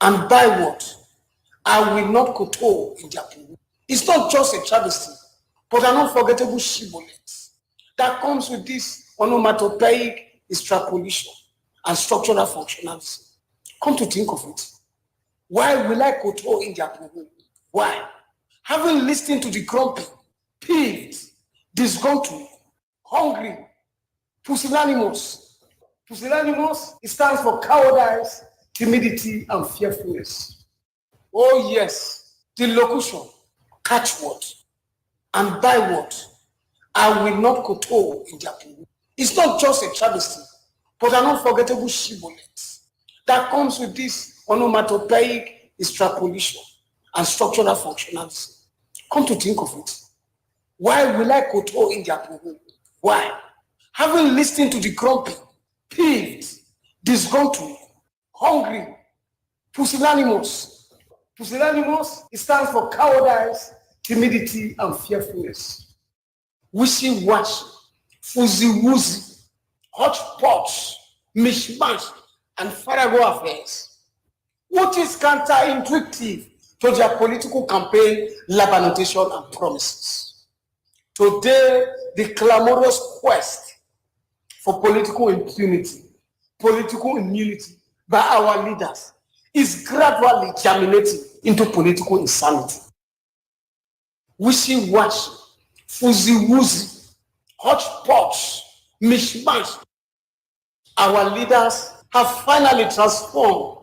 and buy what? I will not kowtow in their pool. It's not just a travesty, but an unforgettable shibboleth that comes with this onomatopoeic extrapolation and structural functionalism. Come to think of it, why will I kowtow in their pool? Why? Having listened to the grumpy, peeved, disgruntled, hungry, pusillanimous. Pusillanimous, it stands for cowardice, timidity, and fearfulness. Oh yes, the locution, catch what and buy what? I will not kowtow in their pool. It's not just a travesty, but an unforgettable shibboleth that comes with this onomatopoeic extrapolation and structural functionalism. Come to think of it, why will I kowtow in their pool? Why? Having listened to the grumpy, peeved, disgruntled, hungry, pusillanimous. Pusillanimous, it stands for cowardice, timidity, and fearfulness. Wishy-washy, fuzzy-wuzzy, hodgepodge, mishmash, and farrago affairs, which is counterintuitive to their political campaign, lamentation, and promises. Today, the clamorous quest for political impunity, political immunity by our leaders is gradually germinating into political insanity. Wishy-washy, fuzzy-wuzzy, hodgepodge, mishmash. Our leaders have finally transformed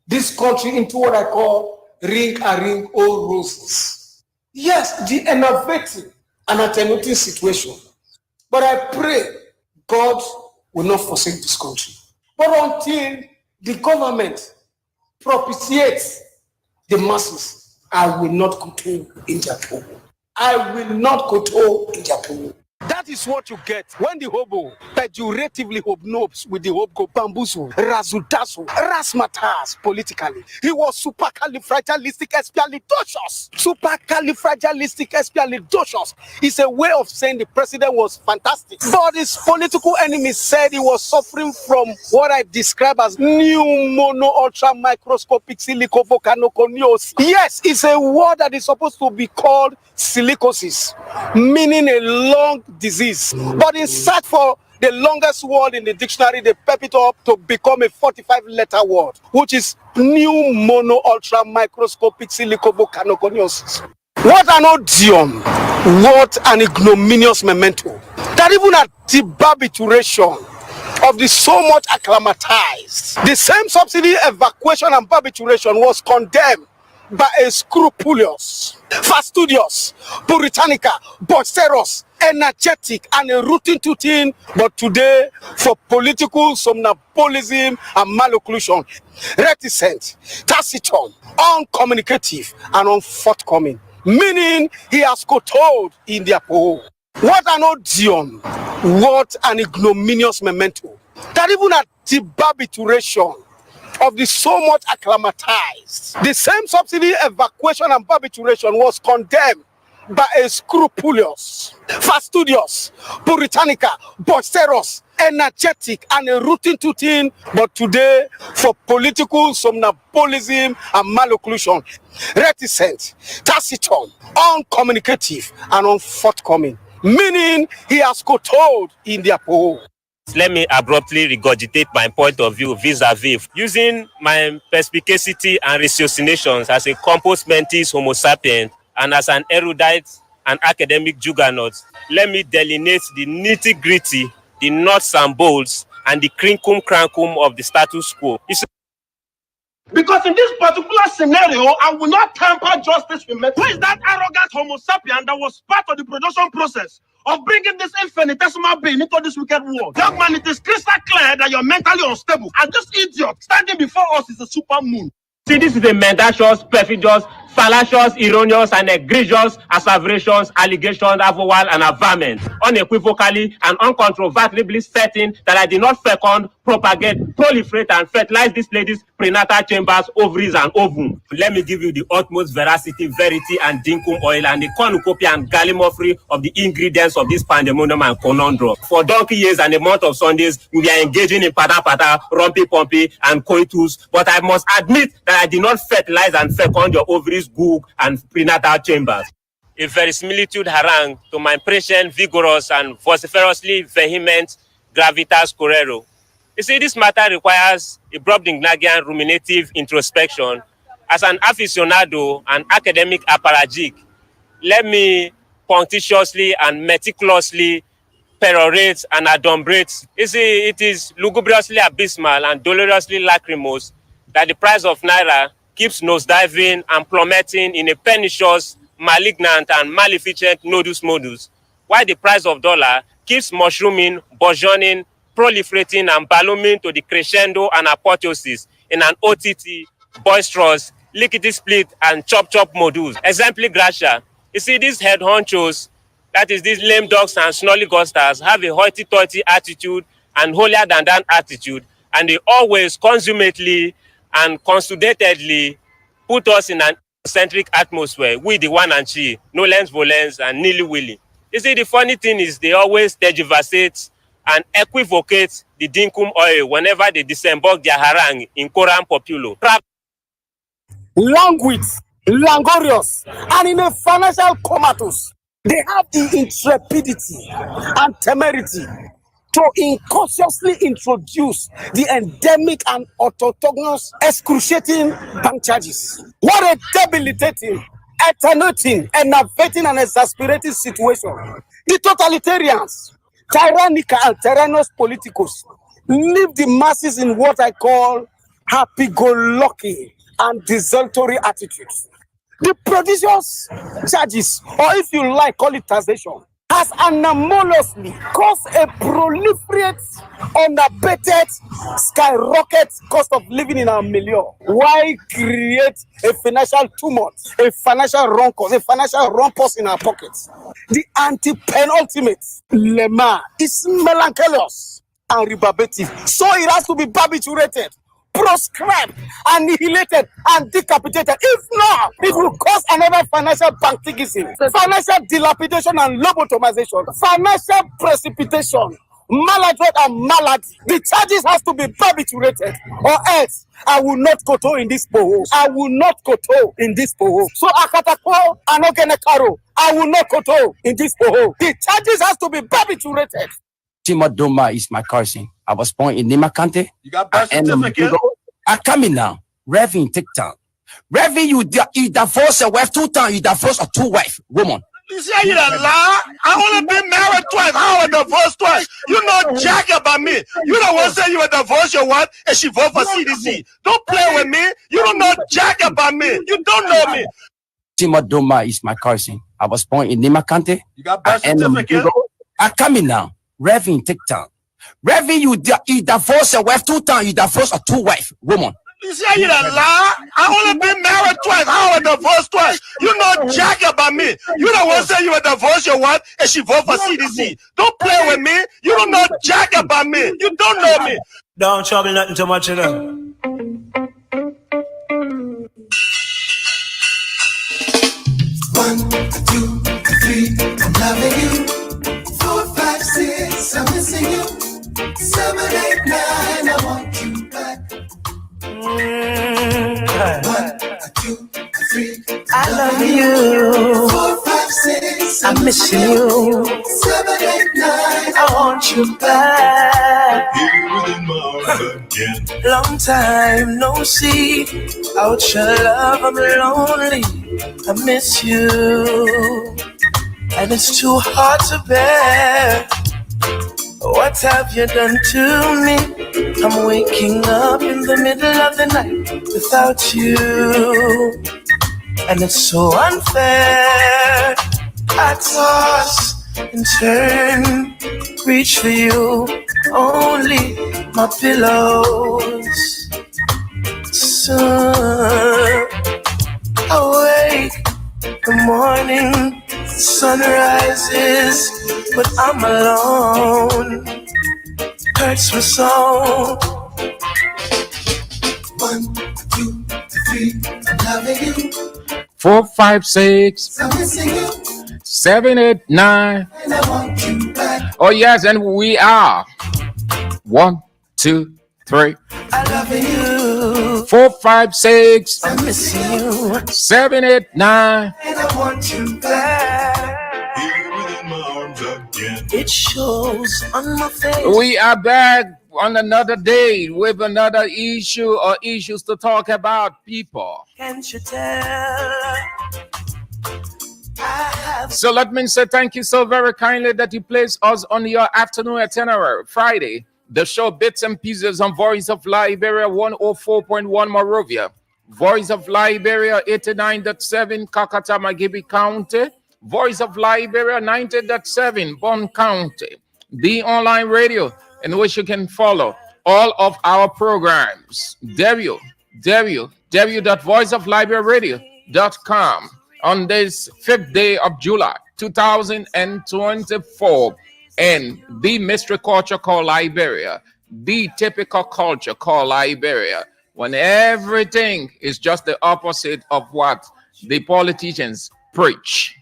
this country into what I call ring-a-ring old roses. Yes, the innovative and attenuating situation. But I pray God will not forsake this country. But until the government propitiates the masses, I will not kowtow in their pool. I will not kowtow in their pool. That is what you get when the hobo pejoratively hobnobs with the hobo bamboozle, razzle-dazzle, razzmatazz politically. He was supercalifragilisticexpialidocious. Supercalifragilisticexpialidocious is a way of saying the president was fantastic. But his political enemies said he was suffering from what I describe as new mono-ultra microscopic silicovolcanoconiosis. Yes, it's a word that is supposed to be called silicosis, meaning a lung disease. But in search for the longest word in the dictionary, they pep it up to become a 45-letter word, which is new mono ultra microscopic silicovolcanoconiosis. What an odium, what an ignominious memento, that even at the barbituration of the so much acclimatized, the same subsidy evacuation and barbituration was condemned by a scrupulous, fastidious, puritanical, boisterous, energetic, and a routine, but today for political somnambulism and malocclusion, reticent, taciturn, uncommunicative, and unforthcoming, meaning he has kowtowed in their poll. What an odium, what an ignominious memento, that even at the barbituration of the so much acclimatized, the same subsidy evacuation and barbituration was condemned by a scrupulous, fastidious, puritanical, boisterous, energetic, and a routine, but today for political somnambulism and malocclusion, reticent, taciturn, uncommunicative, and unforthcoming, meaning he has kowtowed in their poll. Let me abruptly regurgitate my point of view vis-a-vis, using my perspicacity and ratiocinations as a compos mentis homo sapient and as an erudite and academic juggernaut. Let me delineate the nitty-gritty, the nuts and bolts, and the crinkum-crankum of the status quo. Because in this particular scenario, I will not tamper justice with me. Who is that arrogant homo sapien that was part of the production process of bringing this infinitesimal being into this wicked world? Young man, it is crystal clear that you're mentally unstable. And this idiot standing before us is a super moon. See, this is a mendacious, perfidious, fallacious, erroneous, and egregious asseverations, allegations, avowal, and averment, unequivocally and uncontrovertibly certain that I did not fecund, propagate, proliferate, and fertilize these ladies' prenatal chambers, ovaries, and ovum. Let me give you the utmost veracity, verity, and dinkum oil, and the cornucopia and gallimaufry of the ingredients of this pandemonium and conundrum. For donkey years and a month of Sundays, we are engaging in pata-pata, rumpy-pumpy, and coitus, but I must admit that I did not fertilize and fecund your ovaries, goog, and prenatal chambers. A verisimilitude harangue to my prescient, vigorous, and vociferously vehement gravitas correro. You see, this matter requires a Brobdingnagian ruminative introspection. As an aficionado and academic apparatchik, let me punctiliously and meticulously perorate and adumbrate. You see, it is lugubriously abysmal and dolorously lachrymose that the price of Naira keeps nosediving and plummeting in a pernicious, malignant, and maleficent nodus modus, while the price of dollar keeps mushrooming, burgeoning, proliferating, and ballooning to the crescendo and apotheosis in an OTT, boisterous, lickety-split, and chop-chop modus. Exempli gratia. You see, these head honchos, that is, these lame dogs and snolly-gusters, have a hoity-toity attitude and holier-than-thou attitude, and they always consummately and consudatedly put us in an centric atmosphere, we the one and she, nolens volens and nilly-willy. You see, the funny thing is they always tergiversate and equivocate the dinkum oil whenever they disembark their harangue in Koran populo. Languid, languorous, and in a financial comatose. They have the intrepidity and temerity to incautiously introduce the endemic and autochthonous excruciating bank charges. What a debilitating, attenuating, enervating, and exasperating situation. The totalitarians, tyrannical and tyrannous politicos, leave the masses in what I call happy-go-lucky and desultory attitudes. The prodigious charges, or if you like, call it taxation, has anomalously caused a proliferate, unabated, skyrocket cost of living in our milieu. Why create a financial tumult, a financial rumpus, a financial rumpus in our pockets? The anti-penultimate lemma is melancholious and rebarbative, so it has to be barbiturated, proscribed, annihilated, and decapitated. If not, it will cause another financial bankigism, financial dilapidation and lobotomization, financial precipitation, maladroit and malady. The charges has to be barbiturated, or else I will not koto in this poho. I will not koto in this poho. So Akatakwo and Ogenekaro, I will not koto in this poho. The charges has to be barbiturated. Timadoma is my cousin. I was born in Nimakante. You got birth certificate? I come in now. Reverend TikTok. Reverend, you divorce a wife 2 times. You divorce a 2 wife woman. You say you a lie? I only been married twice. How I divorced twice? You know jack about me. You don't want to say you a divorce your wife and she vote for CDC. Don't play with me. You don't know jack about me. You don't know me. Timadoma is my cousin. I was born in Nimakante. You got birth certificate? I come in now. Reverend TikTok. Reverend, you divorce a wife 2 times. You divorce a 2 wife woman. You say you a lie? I only been married twice. How I divorced twice? You know jack about me. You don't want to say you a divorce your wife and she vote for CDC. Don't play with me. You don't know jack about me. You don't know me. Don't trouble nothing too much, you know. 1, 2, 3, I'm loving you. 4, 5, 6, I'm missing you. 7, 8, 9, I want you back. 1, 2, 3, I love you. 4, 5, 6, I'm missing you. 7, 8, 9, I want you back. Here within my arms again. Long time no see. Out your love, I'm lonely. I miss you. And it's too hard to bear. What have you done to me? I'm waking up in the middle of the night without you. And it's so unfair. I toss and turn, reach for you, only my pillows. Soon awake, the morning sun rises, but I'm alone. hurts me so. 1, 2, 3, I'm loving you. 4, 5, 6, I'm missing you. 7, 8, 9. And I want you back. Oh yes, and we are 1, 2, 3, I love you. 4, 5, 6, I'm missing you. 7, 8, 9. And I want you back. Here within my arms again. It shows on my face. We are back on another day with another issue or issues to talk about, people. Can't you tell? I have So let me say thank you so very kindly that you place us on your afternoon itinerary. Friday, the show Bits and Pieces on Voice of Liberia 104.1 Monrovia, Voice of Liberia 89.7 Kakata Magibi County, Voice of Liberia 90.7 Bon County, the online radio in which you can follow all of our programs. www.voiceofliberiaradio.com. On this 5th day of July 2024, and the mystery culture called Liberia, the typical culture called Liberia, when everything is just the opposite of what the politicians preach.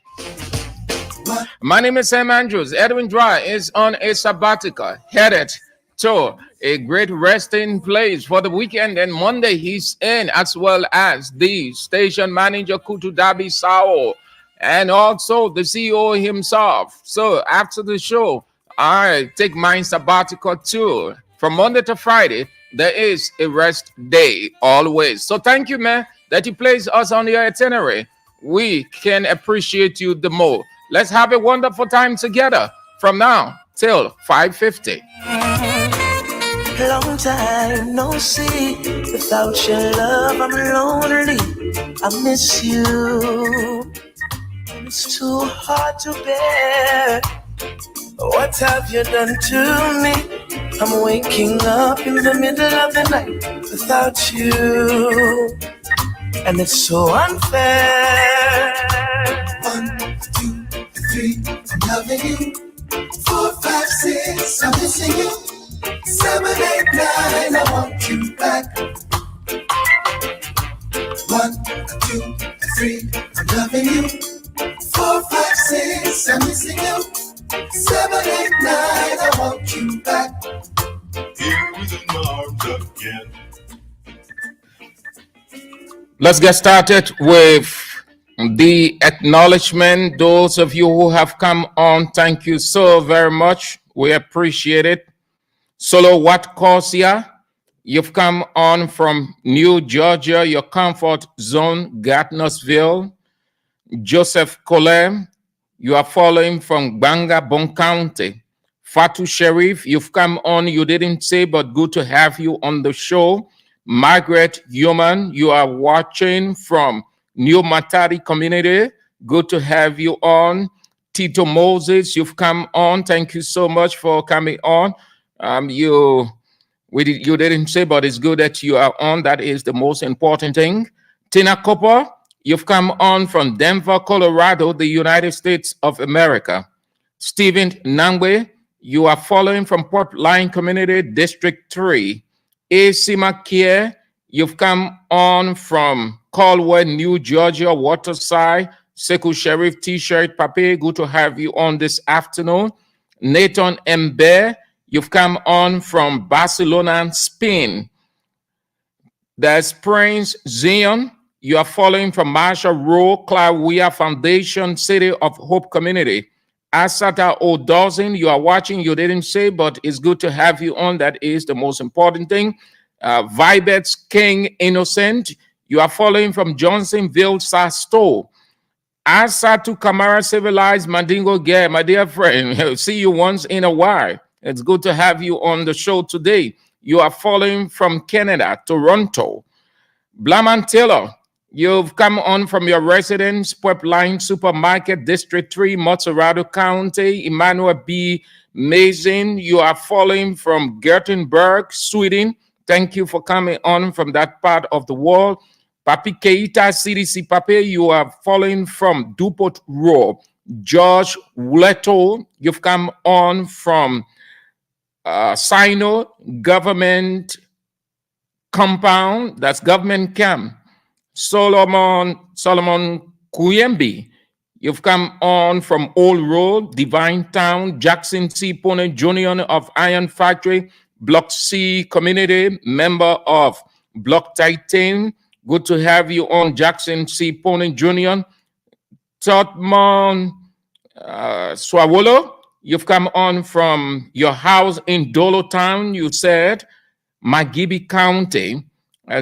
My name is Sam Andrews. Edwin Dry is on a sabbatical, headed to a great resting place for the weekend, and Monday he's in, as well as the station manager Kutu Dabi Sao, and also the CEO himself. So after the show, I take my sabbatical too. From Monday to Friday, there is a rest day always. So thank you, man, that you place us on your itinerary. We can appreciate you the more. Let's have a wonderful time together from now till 5:50. long time no see. Without your love, I'm lonely. I miss you. It's too hard to bear. What have you done to me? I'm waking up in the middle of the night without you, and it's so unfair. 1, 2, 3, I'm loving you. 4, 5, 6, I'm missing you. 7, 8, 9, I want you back. 1, 2, 3, I'm loving you. 4, 5, 6, I'm missing you. 7, 8, 9, I want you back. Here within my arms again. Let's get started with the acknowledgement. Those of you who have come on, thank you so very much. We appreciate it. Solo Wat Corsia, you've come on from New Georgia, your comfort zone, Gardnersville. Joseph Colem, you are following from Banga, Bon County. Fatu Sharif, you've come on, you didn't say, but good to have you on the show. Margaret Human, you are watching from New Matari community. Good to have you on. Tito Moses, you've come on. Thank you so much for coming on. You didn't say, but it's good that you are on. That is the most important thing. Tina Cooper, you've come on from Denver, Colorado, the United States of America. Stephen Nangwe, you are following from Portline Community, District 3. A.C. Makia, you've come on from Caldwell, New Georgia, Waterside. Sekou Sheriff T-shirt, Pape, good to have you on this afternoon. Nathan Mbe, you've come on from Barcelona, Spain. There's Prince Zion. You are following from Marshall Road, Clawia Foundation, City of Hope Community. Asata O'Dawson, you are watching. You didn't say, but it's good to have you on. That is the most important thing. Vibets King Innocent, you are following from Johnsonville, Sasto. Asatu Kamara Civilized Mandingo Gay, my dear friend. See you once in a while. It's good to have you on the show today. You are following from Canada, Toronto. Blaman Taylor, you've come on from your residence, Pepline Supermarket, District 3, Mozzarella County. Emmanuel B. Mazin, you are following from Gothenburg, Sweden. Thank you for coming on from that part of the world. Papi Keita, CDC Pape, you are following from Dupont Road. George Wuleto, you've come on from Sino government compound, that's government camp. Solomon Kuyembi, you've come on from Old Road, Divine Town, Jackson C. Pone Jr. of Iron Factory, Block C community, member of Block Titan. Good to have you on, Jackson C. Pone Jr. Totmon Swawolo, you've come on from your house in Dolo Town, you said, Magibi County.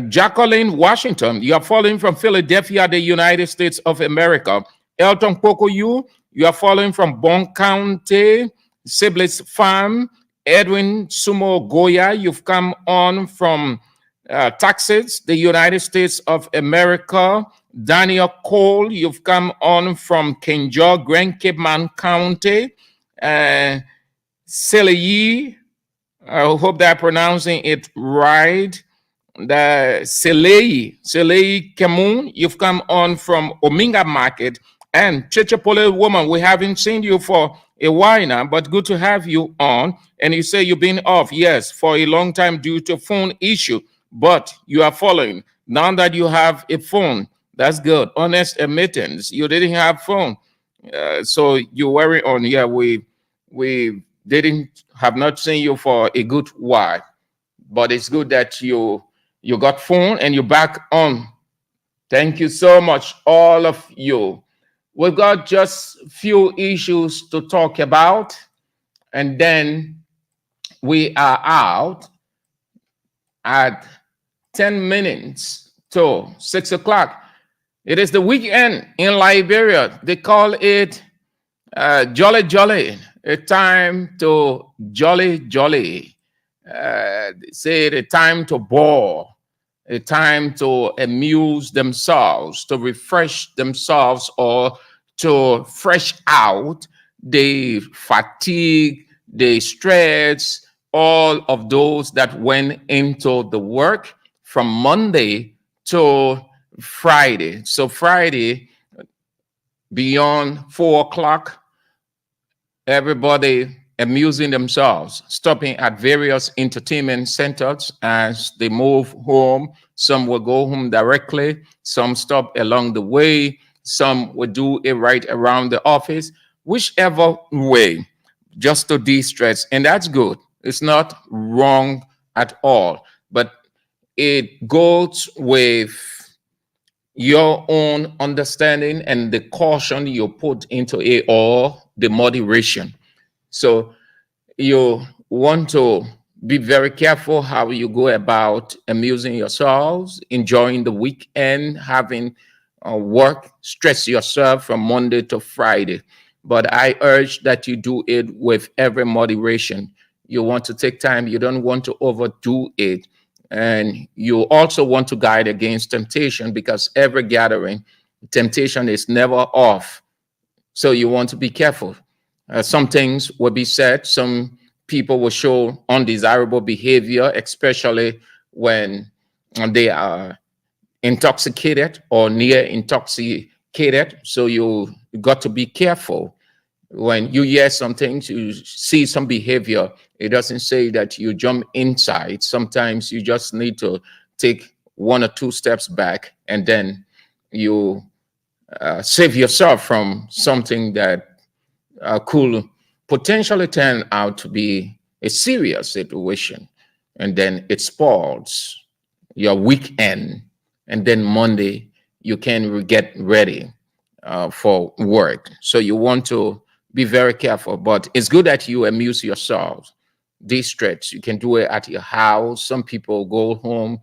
Jacqueline Washington, you are following from Philadelphia, the United States of America. Elton Pokoyu, you are following from Bon County, Sibley's Farm. Edwin Sumo Goya, you've come on from Texas, the United States of America. Daniel Cole, you've come on from Kenjo, Grand Cape Man County. Seleyi, I hope that I'm pronouncing it right. The Seleyi Kemun, you've come on from Ominga Market. And Chichapole Woman, we haven't seen you for a while now, but good to have you on. And you say you've been off, yes, for a long time due to phone issue, but you are following. Now that you have a phone, that's good. Honest admittance, you didn't have phone. So you worry on, yeah, we have not seen you for a good while, but it's good that you got phone and you're back on. Thank you so much, all of you. We've got just a few issues to talk about, and then we are out at 10 minutes to 6 o'clock. It is the weekend in Liberia. They call it Jolly Jolly, a time to jolly jolly. They say a time to ball, a time to amuse themselves, to refresh themselves, or to fresh out the fatigue, the stress, all of those that went into the work from Monday to Friday. So Friday, beyond 4 o'clock, everybody amusing themselves, stopping at various entertainment centers as they move home. Some will go home directly, some stop along the way, some will do it right around the office, whichever way, just to de-stress. And that's good. It's not wrong at all, but it goes with your own understanding and the caution you put into it, or the moderation. So you want to be very careful how you go about amusing yourselves, enjoying the weekend, having work, stress yourself from Monday to Friday. But I urge that you do it with every moderation. You want to take time. You don't want to overdo it. And you also want to guide against temptation, because every gathering, temptation is never off. So you want to be careful. Some things will be said. Some people will show undesirable behavior, especially when they are intoxicated or near intoxicated. So you got to be careful. When you hear some things, you see some behavior, it doesn't say that you jump inside. Sometimes you just need to take 1 or 2 steps back, and then you save yourself from something that could potentially turn out to be a serious situation. And then it spoils your weekend. And then Monday, you can get ready for work. So you want to be very careful, but it's good that you amuse yourselves. De-stress, you can do it at your house. Some people go home,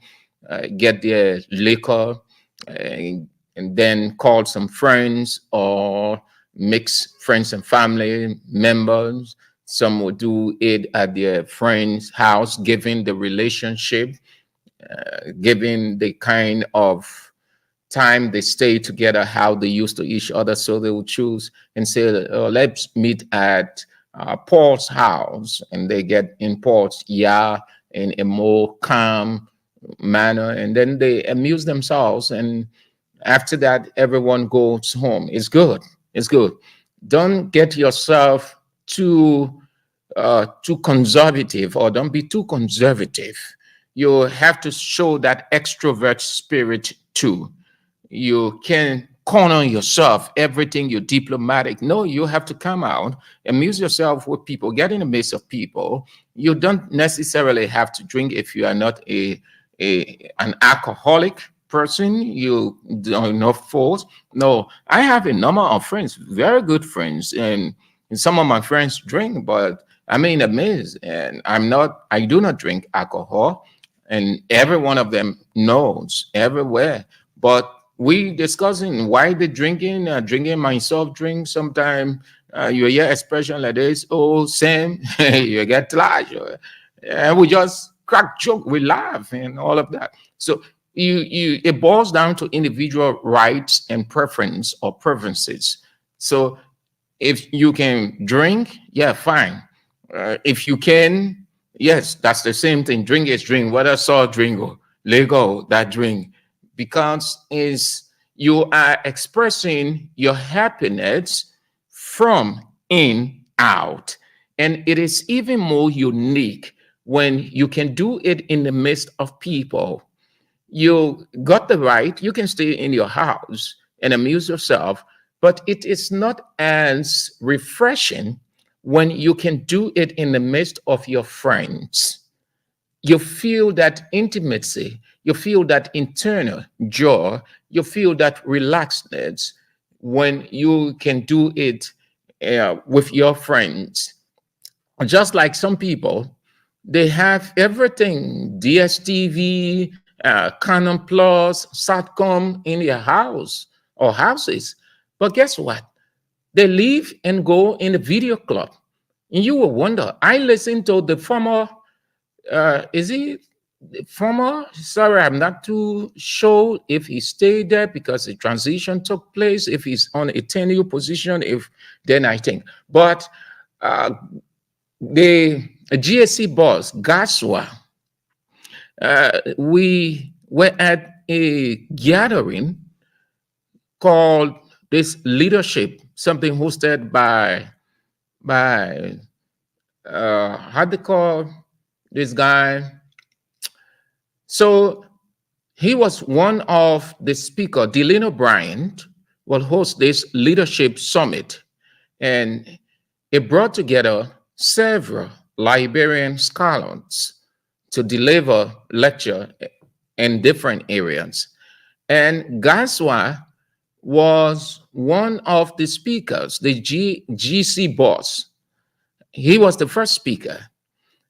get their liquor, and then call some friends or mix friends and family members. Some will do it at their friend's house, given the relationship, given the kind of time they stay together, how they used to each other. So they will choose and say, let's meet at Paul's house. And they get in Paul's in a more calm manner. And then they amuse themselves. And after that, everyone goes home. It's good. It's good. Don't get yourself too too conservative, or don't be too conservative. You have to show that extrovert spirit too. You can corner yourself, everything you're diplomatic. No, you have to come out, amuse yourself with people, get in the midst of people. You don't necessarily have to drink if you are not an alcoholic person. You don't know force. No, I have a number of friends, very good friends, and some of my friends drink, but I'm in the midst, and I do not drink alcohol, and every one of them knows everywhere. But we discussing why they drinking, drinking myself drink. Sometimes you hear expression like this, oh, Sam, you get large. And we just crack joke, we laugh and all of that. So it boils down to individual rights and preference or preferences. So if you can drink, yeah, fine. If you can, yes, that's the same thing. Drink is drink, whether salt drink or Lego, that drink, because is you are expressing your happiness from in out. And it is even more unique when you can do it in the midst of people. You got the right, you can stay in your house and amuse yourself, but it is not as refreshing when you can do it in the midst of your friends. You feel that intimacy, you feel that internal joy, you feel that relaxedness when you can do it with your friends. Just like some people, they have everything, DSTV, Canon Plus, Satcom in their house or houses. But guess what? They leave and go in the video club. And you will wonder, I listened to the former, is he former? Sorry, I'm not too sure if he stayed there because the transition took place, if he's on a tenure position, then I think. But the GSC boss, Gaswa, we were at a gathering called this leadership, something hosted by how they call this guy. So he was one of the speaker. Delano Bryant will host this leadership summit, and it brought together several Liberian scholars to deliver lecture in different areas. And Gaswa was one of the speakers, the GC boss. He was the first speaker.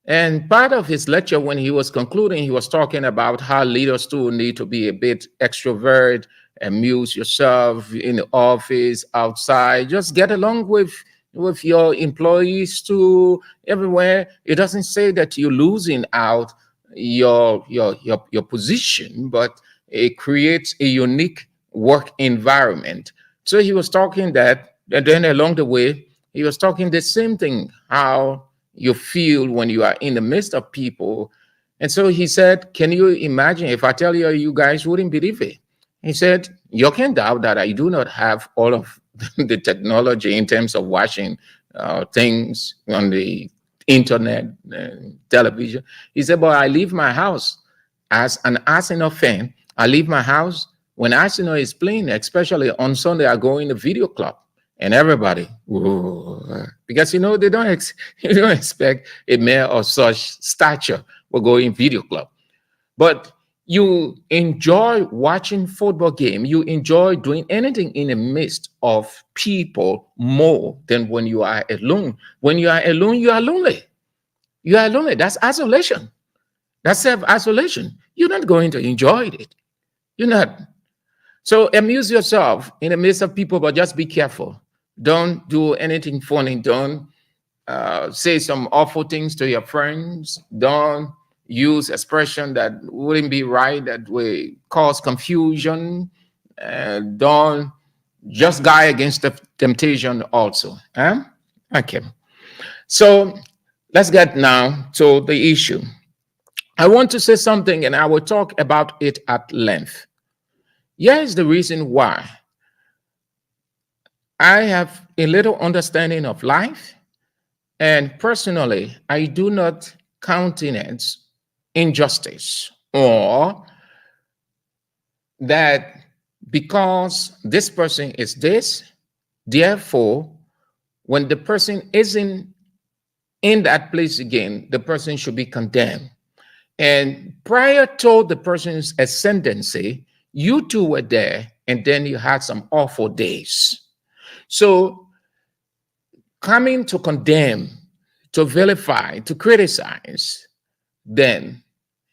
And part of his lecture, when he was concluding, he was talking about how leaders too need to be a bit extrovert, amuse yourself in the office, outside, just get along with your employees too, everywhere. It doesn't say that you're losing out your position, but it creates a unique work environment. So he was talking that, and then along the way, he was talking the same thing, how you feel when you are in the midst of people. And so he said, can you imagine if I tell you, you guys wouldn't believe it? He said, you can doubt that I do not have all of the technology in terms of watching things on the internet, television. He said, but I leave my house as an Arsenal fan. I leave my house when Arsenal is playing, especially on Sunday, I go in the video club. And everybody, whoa, because they don't you don't expect a man of such stature will go in video club. But you enjoy watching football game. You enjoy doing anything in the midst of people more than when you are alone. When you are alone, you are lonely. You are lonely. That's isolation. That's self-isolation. You're not going to enjoy it. You're not. So amuse yourself in the midst of people, but just be careful. Don't do anything funny. Don't say some awful things to your friends. Don't use expression that wouldn't be right, that will cause confusion. Don't just guard against the temptation also. Okay. So let's get now to the issue. I want to say something, and I will talk about it at length. Here is the reason why I have a little understanding of life And personally, I do not countenance injustice or that because this person is this, therefore, when the person isn't in that place again, the person should be condemned. And prior to the person's ascendancy, you two were there, and then you had some awful days. So coming to condemn, to vilify, to criticize, then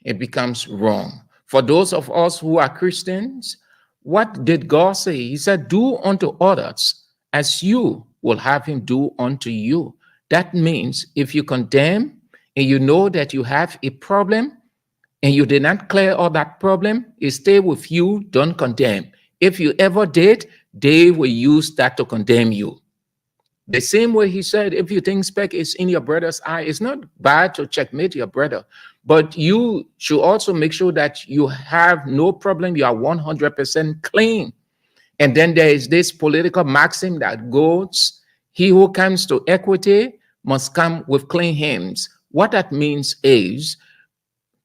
it becomes wrong. For those of us who are Christians, what did God say? He said, do unto others as you will have him do unto you. That means if you condemn and you know that you have a problem and you did not clear all that problem, it stay with you, don't condemn. If you ever did, they will use that to condemn you. The same way he said, if you think speck is in your brother's eye, it's not bad to checkmate your brother, but you should also make sure that you have no problem. You are 100% clean. And then there is this political maxim that goes, he who comes to equity must come with clean hands. What that means is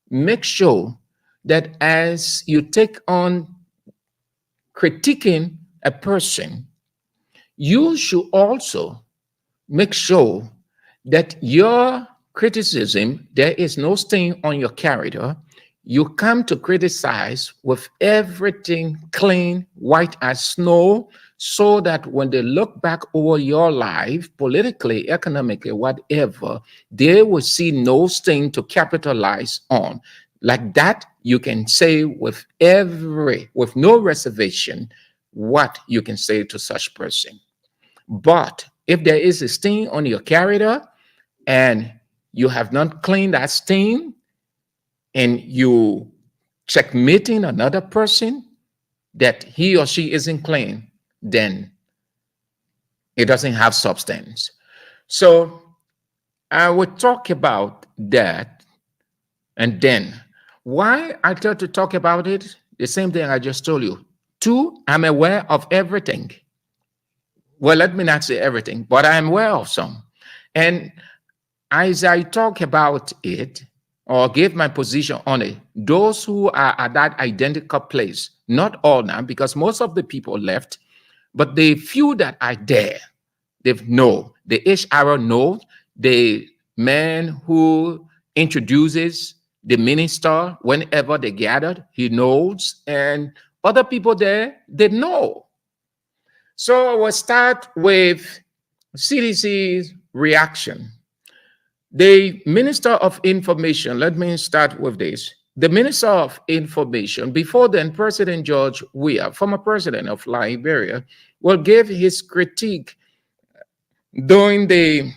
make sure that as you take on critiquing a person, you should also make sure that your criticism, there is no stain on your character. You come to criticize with everything clean, white as snow, so that when they look back over your life, politically, economically, whatever, they will see no stain to capitalize on. Like that, you can say with no reservation what you can say to such person. But if there is a stain on your character and you have not cleaned that stain and you checkmating another person that he or she isn't clean, then it doesn't have substance. So I would talk about that. And then why I try to talk about it, the same thing I just told you. 2, I'm aware of everything. Well, let me not say everything, but I'm aware of some. And as I talk about it or give my position on it, those who are at that identical place, not all now, because most of the people left, but the few that are there, they know. The HR knows, the man who introduces the minister whenever they gathered, he knows, and other people there, they know. So we'll start with CDC's reaction. The Minister of Information, let me start with this. The Minister of Information, before then, President George Weah, former president of Liberia, will give his critique during the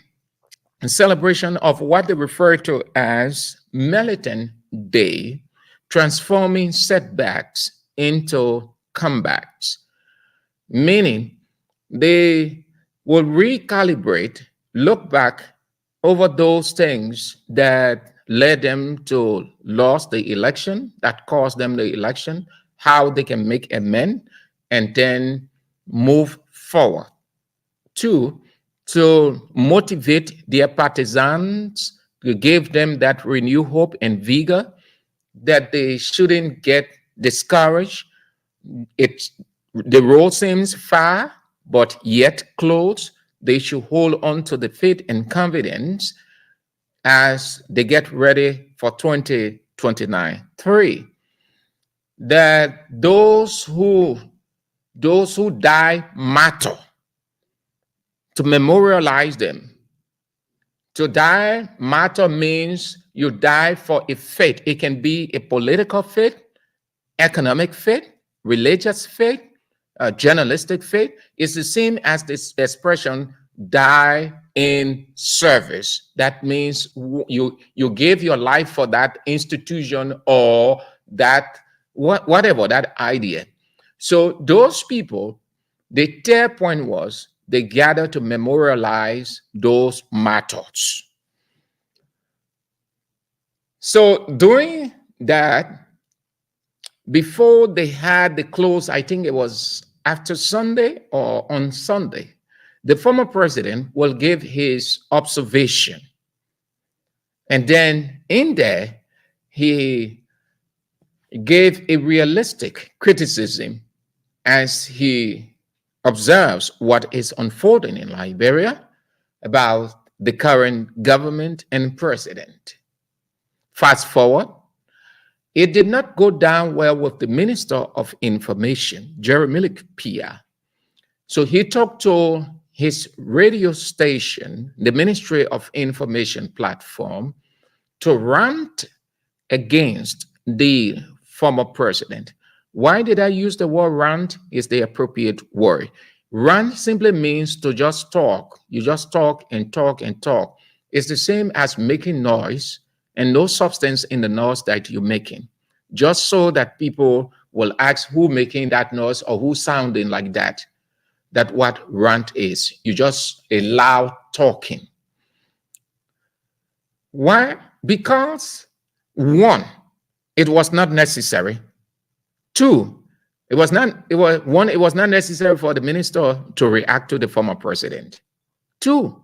celebration of what they refer to as Militant Day, transforming setbacks into comebacks. Meaning they will recalibrate, look back over those things that led them to lose the election, that caused them the election, how they can make amends, and then move forward. 2, to motivate their partisans, to give them that renewed hope and vigor that they shouldn't get discouraged. The road seems far, but yet close. They should hold on to the faith and confidence as they get ready for 2029. 3, that those who die matter, to memorialize them. To die matter means you die for a faith. It can be a political faith, economic faith, religious faith, journalistic faith. Is the same as this expression, die in service. That means you give your life for that institution or that whatever, that idea. So those people, their point was they gather to memorialize those martyrs. So during that, before they had the close, I think it was after Sunday or on Sunday, the former president will give his observation. And then in there, he gave a realistic criticism as he observes what is unfolding in Liberia about the current government and president. Fast forward, it did not go down well with the Minister of Information, Jeremy Pia. So he talked to his radio station, the Ministry of Information platform, to rant against the former president. Why did I use the word rant? Is the appropriate word. Rant simply means to just talk. You just talk and talk and talk. It's the same as making noise and no substance in the noise that you're making, just so that people will ask who making that noise or who sounding like that. That's what rant is. You just allow talking. Why? Because one, it was not necessary. Two, it was not necessary for the minister to react to the former president. Two,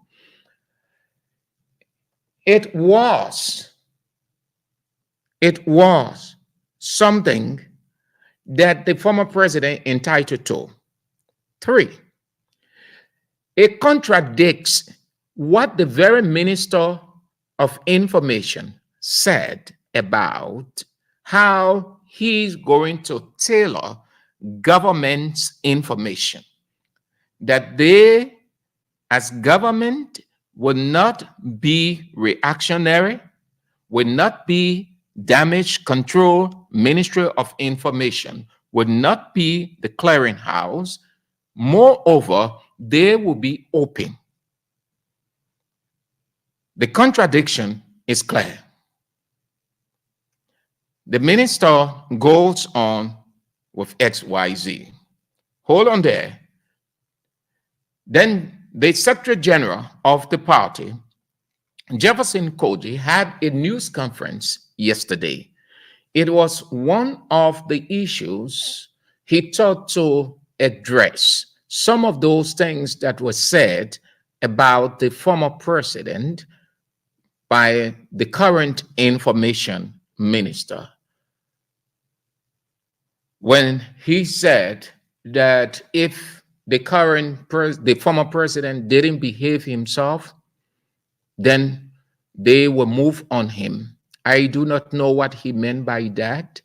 it was something that the former president entitled to. Three, it contradicts what the very Minister of Information said about how he's going to tailor government's information, that they, as government, will not be reactionary, will not be damage control. Ministry of Information would not be the clearinghouse. Moreover, they will be open. The contradiction is clear. The minister goes on with XYZ. Hold on there. Then the Secretary General of the party, Jefferson Koji, had a news conference yesterday. It was one of the issues he thought to address. Some of those things that were said about the former president by the current information minister, when he said that if the former president didn't behave himself, then they will move on him. I do not know what he meant by that.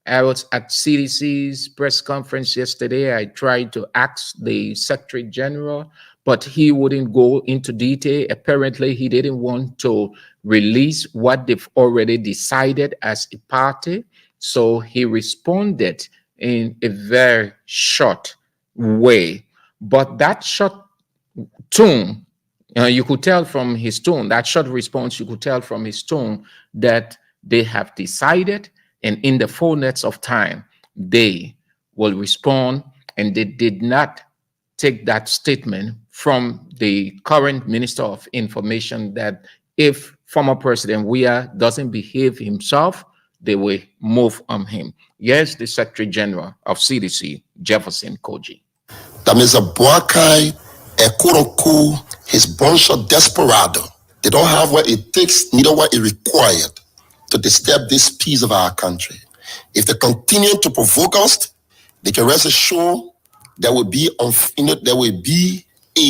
I was at CDC's press conference yesterday. I tried to ask the Secretary General, but he wouldn't go into detail. Apparently, he didn't want to release what they've already decided as a party. So he responded in a very short way. But that short tone, you could tell from his tone, that short response, you could tell from his tone that they have decided, and in the fullness of time, they will respond. And they did not take that statement from the current Minister of Information that if former President Weah doesn't behave himself, they will move on him. Yes, the Secretary General of CDC, Jefferson Koji. That Mr. Boakai, Ekuroko, his bunch of desperado, they don't have what it takes, neither what it required to disturb this peace of our country. If they continue to provoke us, they can rest assured there will be a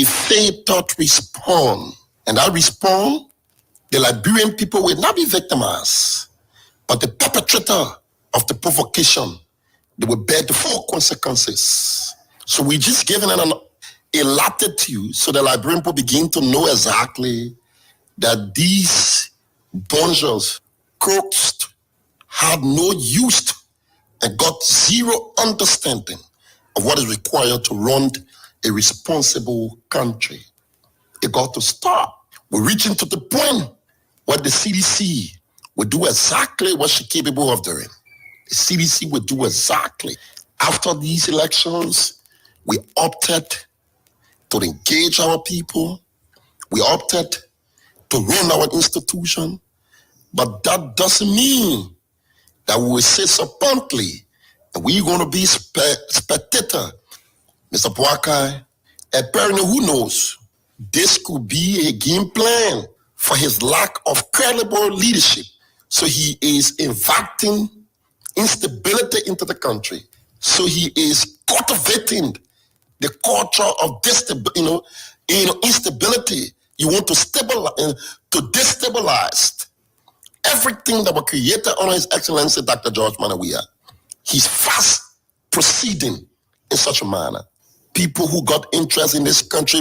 fatal response. And that response, the Liberian people will not be victimized, but the perpetrator of the provocation, they will bear the full consequences. So we're just giving them a latitude so the Liberian people begin to know exactly that these bunches, crooks, had no use and got zero understanding of what is required to run a responsible country. It got to stop. We're reaching to the point where the CDC will do exactly what she's capable of doing. The CDC will do exactly. After these elections, we opted to engage our people. We opted to run our institution. But that doesn't mean that we will sit suppontly and we're going to be spectator. Mr. Boakai, Apparently, who knows? This could be a game plan for his lack of credible leadership. So he is inviting instability into the country. So he is cultivating the culture of instability. You want to destabilize everything that was created under His Excellency Dr. George Manawia. He's fast proceeding in such a manner. People who got interest in this country,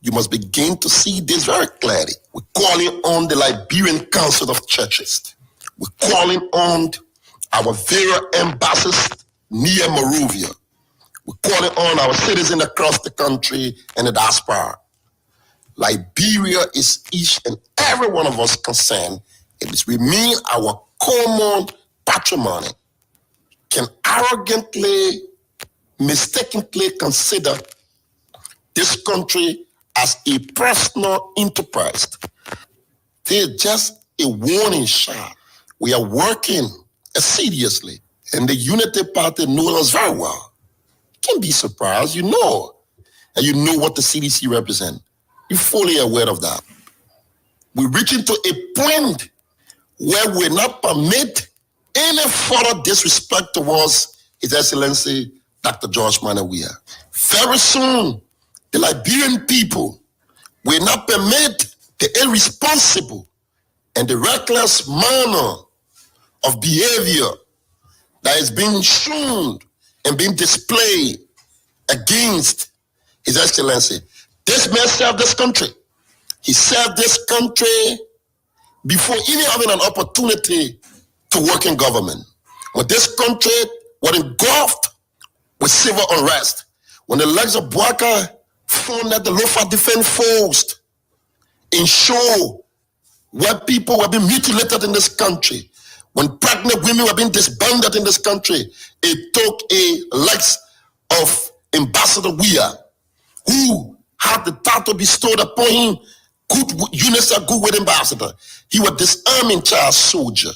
you must begin to see this very clearly. We're calling on the Liberian Council of Churches. We're calling on our various ambassadors near Monrovia. We're calling on our citizens across the country and the diaspora. Liberia is each and every one of us concerned. It is remain our common patrimony. Can arrogantly, mistakenly consider this country as a personal enterprise. They're just a warning shot. We are working assiduously, and the Unity Party knows us very well. You can be surprised, and you know what the CDC represents. You're fully aware of that. We're reaching to a point where we will not permit any further disrespect towards His Excellency Dr. George Manawia. Very soon, the Liberian people will not permit the irresponsible and the reckless manner of behavior that is being shown and being displayed against His Excellency. This man served this country. He served this country before even having an opportunity to work in government. When this country was engulfed with civil unrest, when the legs of Bwaka found that the Lofa Defense Force ensure where people were being mutilated in this country, when pregnant women were being disbanded in this country, it took a legs of Ambassador Weah, who had the title bestowed upon him, UNICEF Goodwill Ambassador. He was disarming child soldier.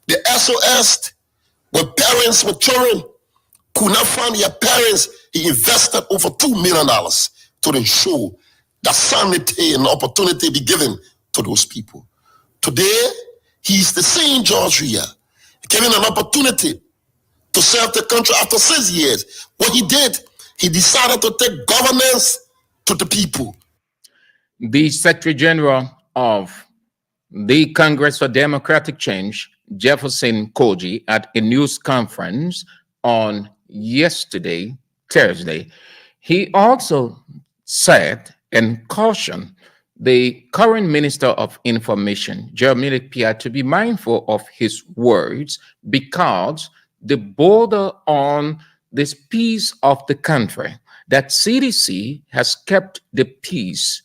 The SOS, when parents with children could not find their parents, he invested over $2 million to ensure that sanity and opportunity be given to those people. Today, he's the same George Weah, given an opportunity to serve the country after 6 years. What he did, he decided to take governance to the people. The Secretary General of the Congress for Democratic Change, Jefferson Koji, at a news conference on yesterday, Thursday, he also said and cautioned the current Minister of Information, Jeremy Pierre, to be mindful of his words because the border on this piece of the country, that CDC has kept the peace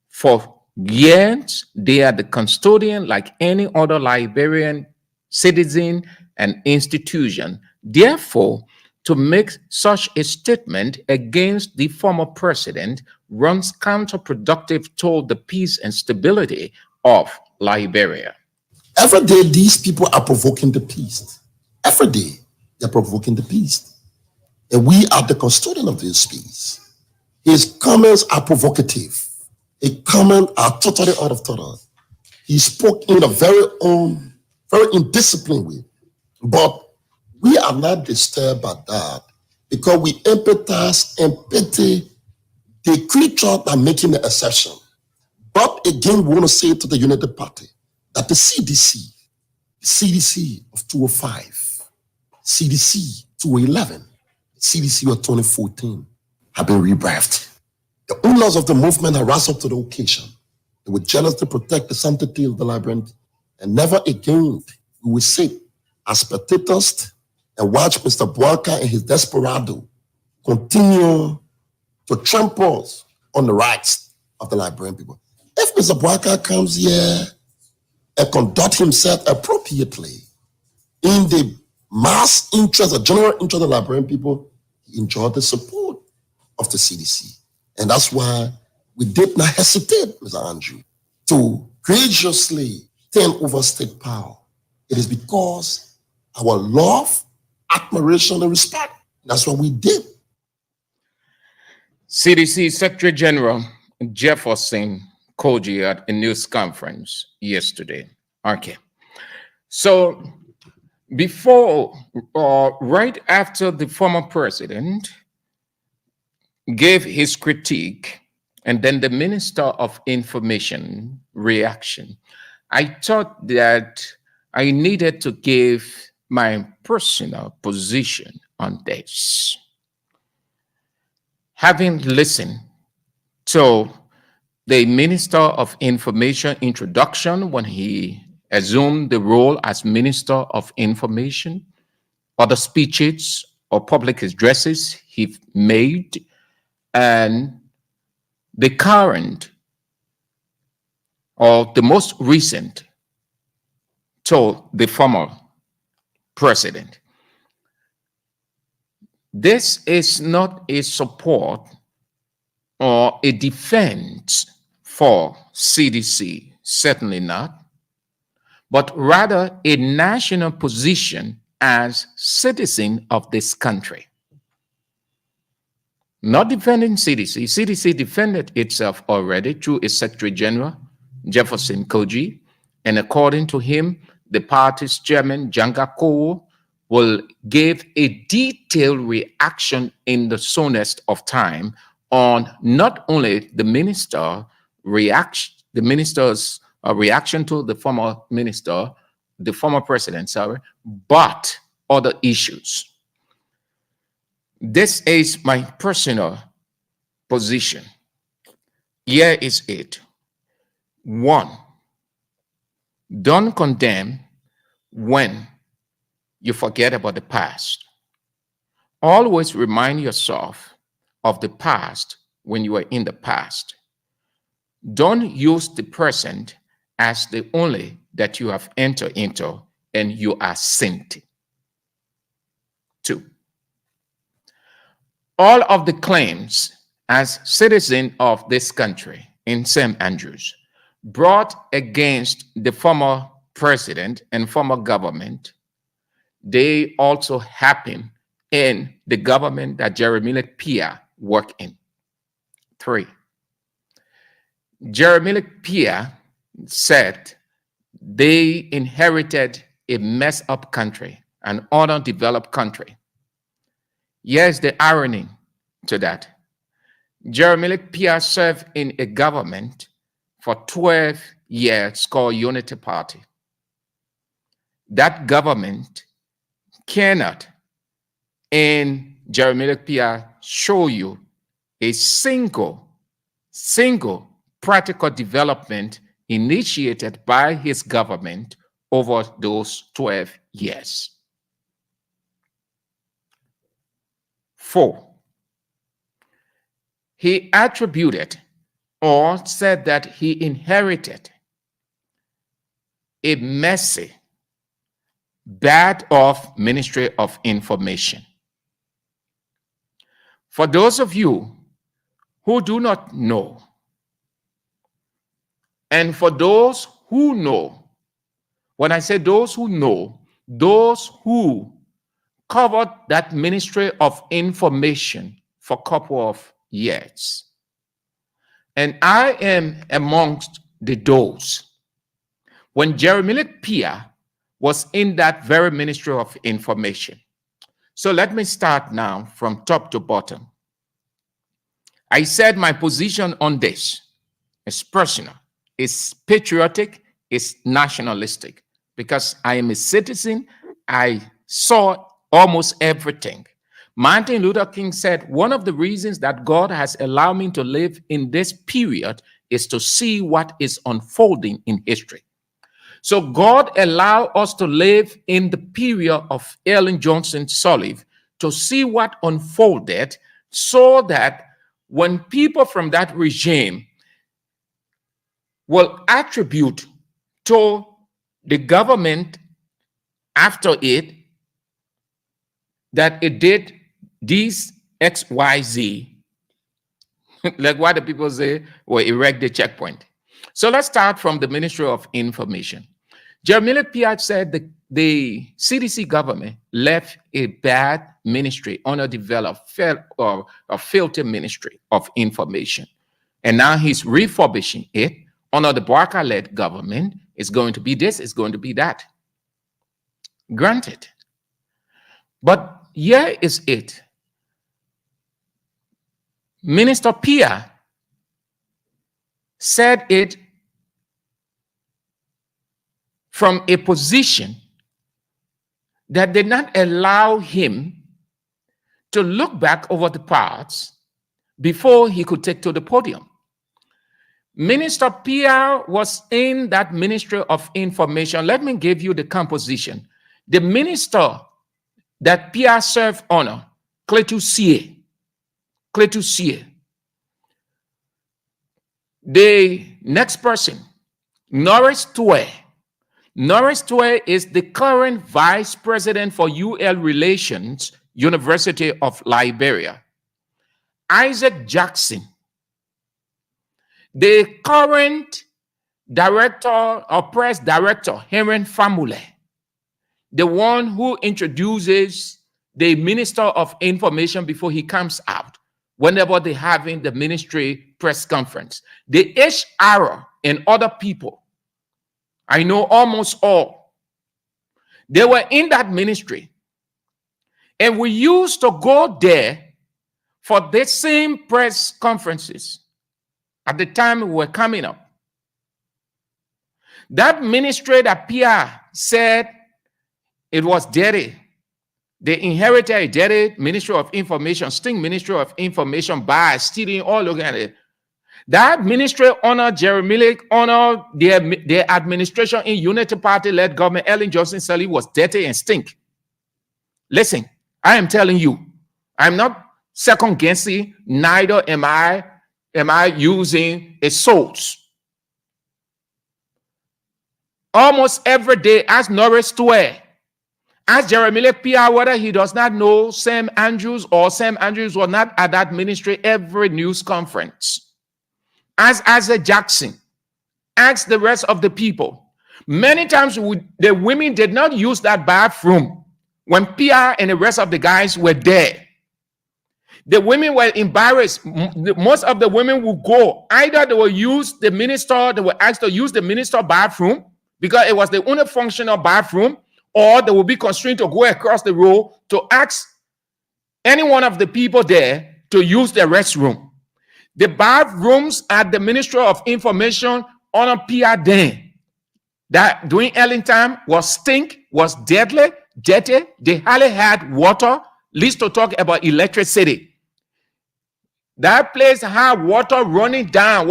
for years. They are the custodian like any other Liberian citizen and institution. Therefore, to make such a statement against the former president runs counterproductive toward the peace and stability of Liberia. Every day, these people are provoking the peace. Every day, they're provoking the peace. And we are the custodian of this peace. His comments are provocative. His comments are totally out of order. He spoke in a very indisciplined way. But we are not disturbed by that because we empathize and pity the creature that making the exception. But again, we want to say to the United Party that the CDC of 2005, CDC 2011, CDC of 2014 have been rebirthed. The owners of the movement have risen up to the occasion. They were jealous to protect the sanctity of the Liberian, and never again we will sit as spectators and watch Mr. Bwaka and his desperado continue to trample on the rights of the Liberian people. If Mr. Bwaka comes here and conduct himself appropriately in the mass interest, the general interest of the Liberian people, he enjoyed the support of the CDC. And that's why we did not hesitate, Mr. Andrew, to courageously turn over state power. It is because our love, admiration, and respect. That's what we did. CDC Secretary General Jefferson Koji at a news conference yesterday. Okay. So before, right after the former president gave his critique, and then the Minister of Information reaction, I thought that I needed to give my personal position on this. Having listened to the Minister of Information introduction when he assumed the role as Minister of Information, other speeches or public addresses he made, and the current or the most recent to the former president. This is not a support or a defense for CDC, certainly not, but rather a national position as citizen of this country. Not defending CDC. CDC defended itself already through its Secretary General, Jefferson Koji, and according to him, the party's chairman, Janga Kowo, will give a detailed reaction in the soonest of time on not only the minister's reaction to the former minister, the former president, sorry, but other issues. This is my personal position. Here is it. 1, don't condemn when you forget about the past. Always remind yourself of the past when you are in the past. Don't use the present as the only that you have entered into and you are sent. 2, all of the claims as citizen of this country in St. Andrews brought against the former president and former government, they also happen in the government that Jeremy Pia worked in. 3, Jeremy Pia said they inherited a messed up country, an underdeveloped country. Here's the irony to that. Jeremy Pia served in a government for 12 years called Unity Party. That government cannot, in Jeremy Pia, show you a single practical development initiated by his government over those 12 years. 4, he attributed or said that he inherited a messy, bad off Ministry of Information. For those of you who do not know, and for those who know, when I say those who know, those who covered that Ministry of Information for a couple of years. And I am amongst the those. When Jeremy Pia was in that very Ministry of Information. So let me start now from top to bottom. I said my position on this is personal, it's patriotic, it's nationalistic, because I am a citizen. I saw almost everything. Martin Luther King said, one of the reasons that God has allowed me to live in this period is to see what is unfolding in history. So God allowed us to live in the period of Ellen Johnson Sirleaf to see what unfolded, so that when people from that regime will attribute to the government after it that it did these XYZ, like what the people say, or erect the checkpoint. So let's start from the Ministry of Information. Jeremy Pia said the the CDC government left a bad ministry, underdeveloped, a filthy ministry of information. And now he's refurbishing it under the Barker-led government. It's going to be this, it's going to be that. Granted. But here is it. Minister Pia said it from a position that did not allow him to look back over the past before he could take to the podium. Minister Pia was in that Ministry of Information. Let me give you the composition. The minister that Pia served under, Cletusie. The next person, Norris Tue. Norris Tue is the current vice president for UL Relations, University of Liberia. Isaac Jackson, the current director or press director, Henry Famule, the one who introduces the Minister of Information before he comes out, whenever they're having the ministry press conference. The HR and other people, I know almost all, they were in that ministry. And we used to go there for the same press conferences at the time we were coming up. That ministry that Pia said it was dirty. They inherited a dirty Ministry of Information, sting Ministry of Information by stealing all looking at it. That ministry honored Jeremy Lake, honored their administration in Unity Party-led government. Ellen Johnson Sirleaf was dirty and stink. Listen, I am telling you, I'm not second guessing, neither am I using a source. Almost every day, as Norris Tue, ask Jeremy Lake PR whether he does not know Sam Andrews or Sam Andrews was not at that ministry every news conference. Ask Isaac Jackson. Ask the rest of the people. Many times the women did not use that bathroom when PR and the rest of the guys were there. The women were embarrassed. Most of the women would go. Either they will use the minister, they were asked to use the minister bathroom because it was the only functional bathroom, or they will be constrained to go across the road to ask any one of the people there to use the restroom. The bathrooms at the Ministry of Information on a PR then, that during early time was stink, was deadly, dirty. They hardly had water, least to talk about electricity. That place had water running down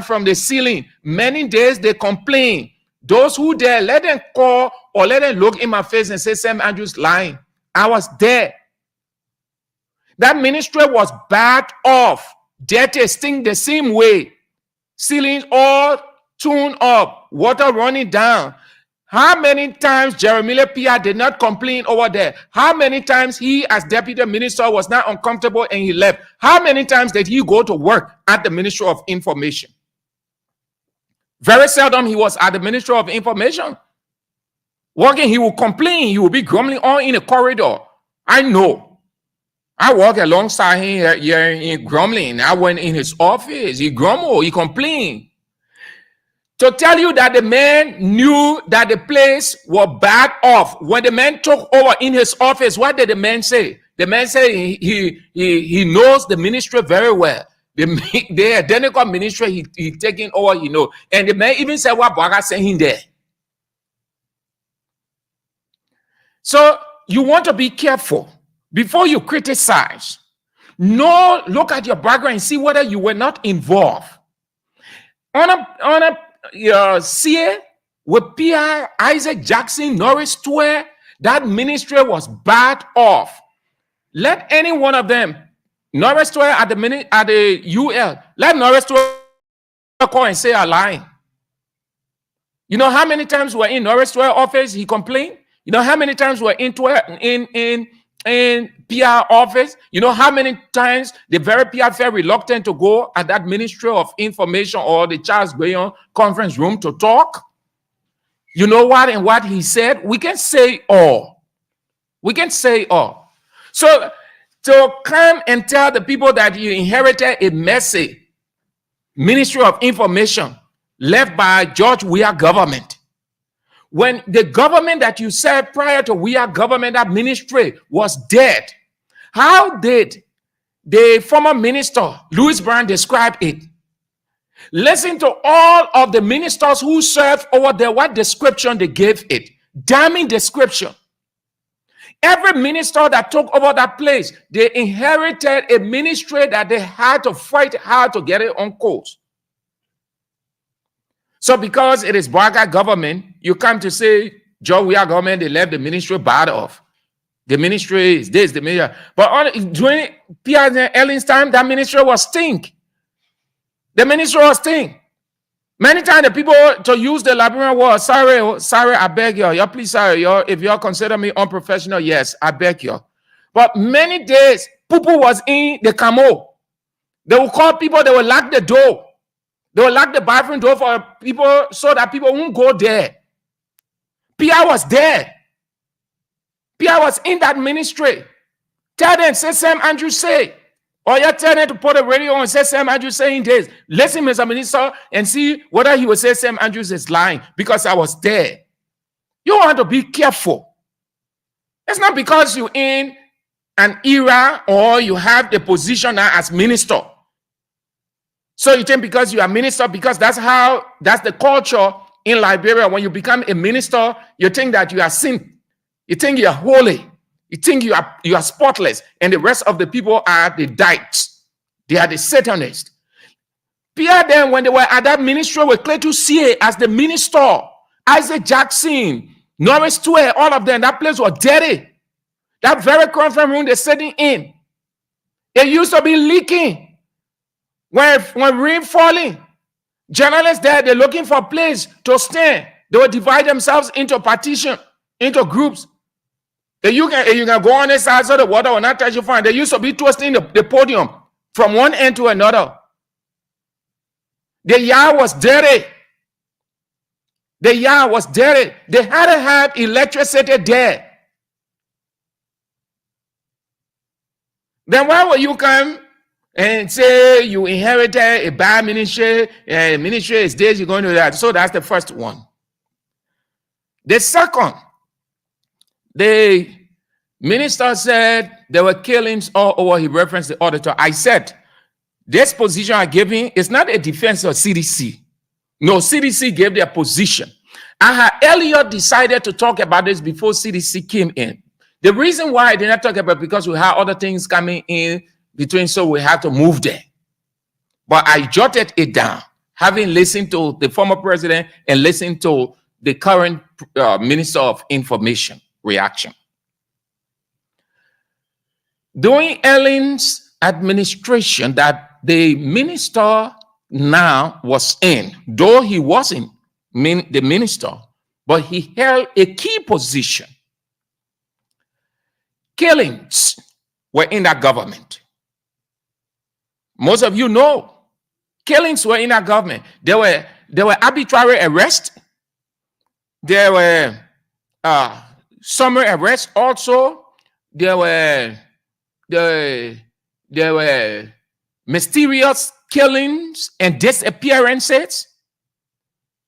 from the ceiling. Many days they complain. Those who there, let them call or let them look in my face and say, Sam Andrews lying. I was there. That ministry was bad off, dirty, stink the same way. Ceilings all tuned up, water running down. How many times Jeremy Pia did not complain over there? How many times he, as deputy minister, was not uncomfortable and he left? How many times did he go to work at the Ministry of Information? Very seldom he was at the Ministry of Information. Working, he will complain. He will be grumbling all in a corridor. I know. I walk alongside him here in grumbling. I went in his office. He grumbled. He complained. To tell you that the man knew that the place was bad off. When the man took over in his office, what did the man say? The man said he knows the ministry very well. The identical ministry he taking over, he know. And the man even said what Baga sent him there. So you want to be careful before you criticize. No, look at your background and see whether you were not involved. On a CA with P.I. Isaac Jackson, Norris Tue, that ministry was bad off. Let any one of them, Norris Tue at the UL, let Norris Tue call and say a lie. You know how many times we're in Norris Tue office, he complained? You know how many times we're in PR office? You know how many times the very PR felt reluctant to go at that Ministry of Information or the Charles Bayon conference room to talk? You know what? And what he said, we can say all. We can say all. So to come and tell the people that you inherited a messy Ministry of Information left by George Weah government, when the government that you said prior to Weah government, that ministry was dead, how did the former minister, Louis Brown, describe it? Listen to all of the ministers who served over there, what description they gave it. Damning description. Every minister that took over that place, they inherited a ministry that they had to fight hard to get it on course. So because it is Baga government, you come to say, Joe, we are government, they left the ministry bad off. The ministry is this, the ministry. But during Pierre Ellen's time, that ministry was stink. The ministry was stink. Many times the people to use the Liberian word, sorry, I beg you. Please, sorry, if you consider me unprofessional, yes, I beg you. But many days, people was in the camo. They will call people, they will lock the door. They will lock the bathroom door for people so that people won't go there. Pierre was there. Pierre was in that ministry. Tell them, say Sam Andrew say. Or you tell them to put the radio on and say Sam Andrews saying this. Listen, Mr. Minister, and see whether he will say Sam Andrews is lying because I was there. You want to be careful. It's not because you're in an era or you have the position now as minister. So you think because you are minister, because that's the culture in Liberia. When you become a minister, you think that you are saint. You think you are holy. You think you are spotless, and the rest of the people are the dykes. They are the Satanists. Pierre, then, when they were at that ministry with Cletus C.A. as the minister, Isaac Jackson, Norris Tue, all of them, that place was dirty. That very conference room they're sitting in, it used to be leaking. When rain falling, journalists there, they're looking for a place to stand. They would divide themselves into partition, into groups. You can go on this side so the water will not touch your phone. They used to be twisting the podium from one end to another. The yard was dirty. The yard was dirty. They had to have electricity there. Then why will you come and say you inherited a bad ministry? Ministry is this, you're going to do that. So that's the first one. The second, the minister said there were killings all over. He referenced the auditor. I said, this position I gave him is not a defense of CDC. No, CDC gave their position. I had earlier decided to talk about this before CDC came in. The reason why I did not talk about it because we had other things coming in between, so we had to move there. But I jotted it down, having listened to the former president and listened to the current Minister of Information reaction. During Ellen's administration that the minister now was in, though he wasn't the minister, but he held a key position. Killings were in that government. Most of you know, killings were in that government. There were arbitrary arrests. There were summary arrests also. There were mysterious killings and disappearances.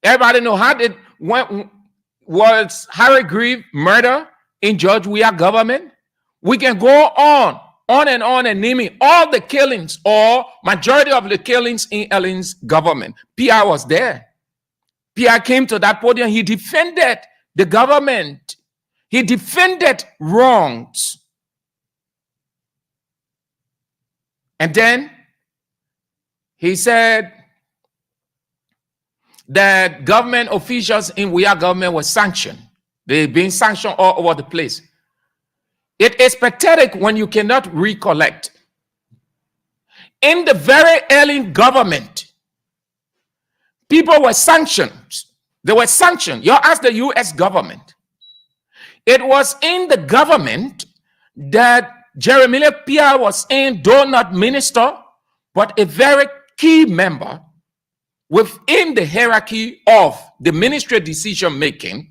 Everybody know how was Harry Grieve murder in George Weah government. We can go on and naming all the killings or majority of the killings in Ellen's government. Pierre was there. Pierre came to that podium. He defended the government. He defended wrongs. And then he said that government officials in Weah government were sanctioned. They've been sanctioned all over the place. It is pathetic when you cannot recollect. In the very early government, people were sanctioned. They were sanctioned. You ask the U.S. government. It was in the government that Jeremiah Pierre was in, though not minister, but a very key member. within the hierarchy of the ministry decision making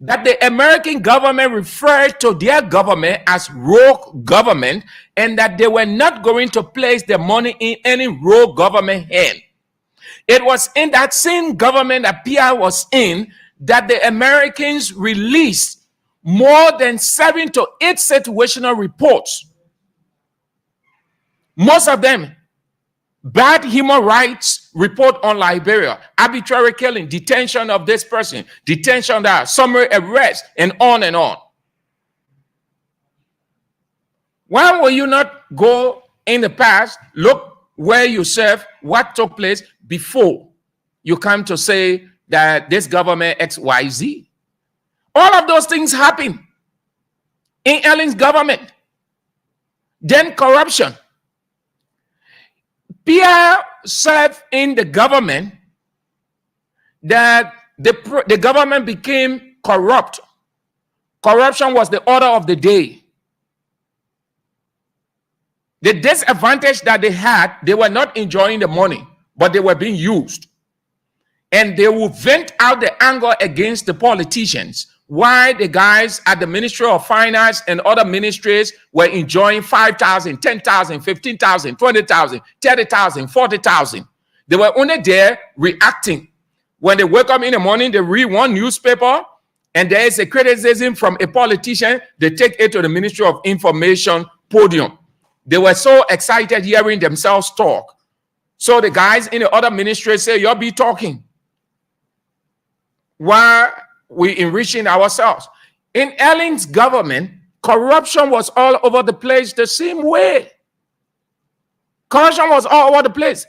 that the American government referred to their government as rogue government, and that they were not going to place the money in any rogue government hand. It was in that same government that PR was in that the Americans released more than 7 to 8 situational reports. Most of them bad human rights report on Liberia, arbitrary killing, detention of this person, detention that, summary arrest, and on and on. Why will you not go in the past, look where you serve, what took place before you come to say that this government XYZ? All of those things happen in Ellen's government. Then corruption. Pierre served in the government that the government became corrupt. Corruption was the order of the day. The disadvantage that they had, they were not enjoying the money, but they were being used. And they would vent out the anger against the politicians. Why the guys at the Ministry of Finance and other ministries were enjoying 5,000, 10,000, 15,000, 20,000, 30,000, 40,000. They were only there reacting. When they wake up in the morning, they read one newspaper, and there is a criticism from a politician. They take it to the Ministry of Information podium. They were so excited hearing themselves talk. So the guys in the other ministries say, you'll be talking. Why? We enriching ourselves. In Ellen's government, corruption was all over the place the same way. Corruption was all over the place.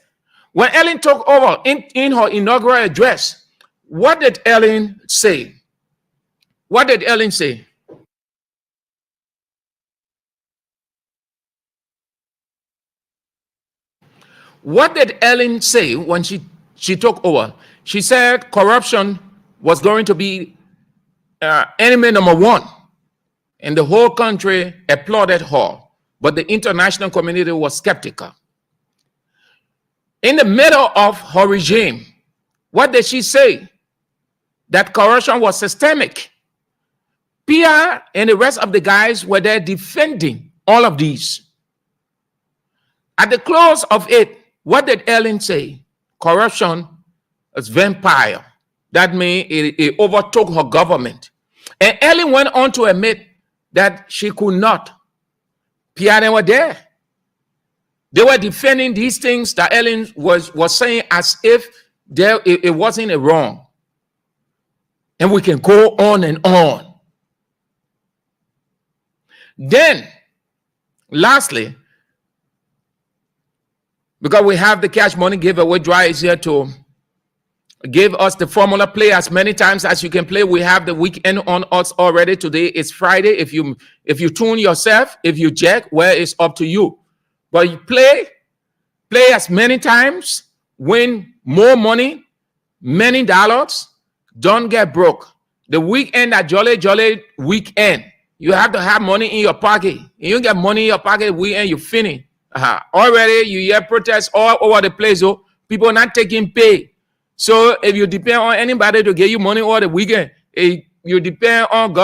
When Ellen took over in her inaugural address, what did Ellen say? What did Ellen say? What did Ellen say when she took over? She said corruption was going to be enemy number one, and the whole country applauded her, but the international community was skeptical. In the middle of her regime, what did she say? That corruption was systemic. Pierre and the rest of the guys were there defending all of these. At the close of it, what did Ellen say? Corruption is vampire. That means it overtook her government. And Ellen went on to admit that she could not. Pierre, they were there. They were defending these things that Ellen was saying as if it wasn't a wrong. And we can go on and on. Then, lastly, because we have the cash money giveaway drive is here to give us the formula. Play as many times as you can play. We have the weekend on us already. Today is Friday. If you tune yourself, if you check, well, it's up to you. But you play as many times, win more money, many dollars. Don't get broke. The weekend, that jolly weekend, you have to have money in your pocket. If you get money in your pocket, weekend, you finish. Already, you hear protests all over the place. So people not taking pay. So if you depend on anybody to give you money all the weekend, you depend on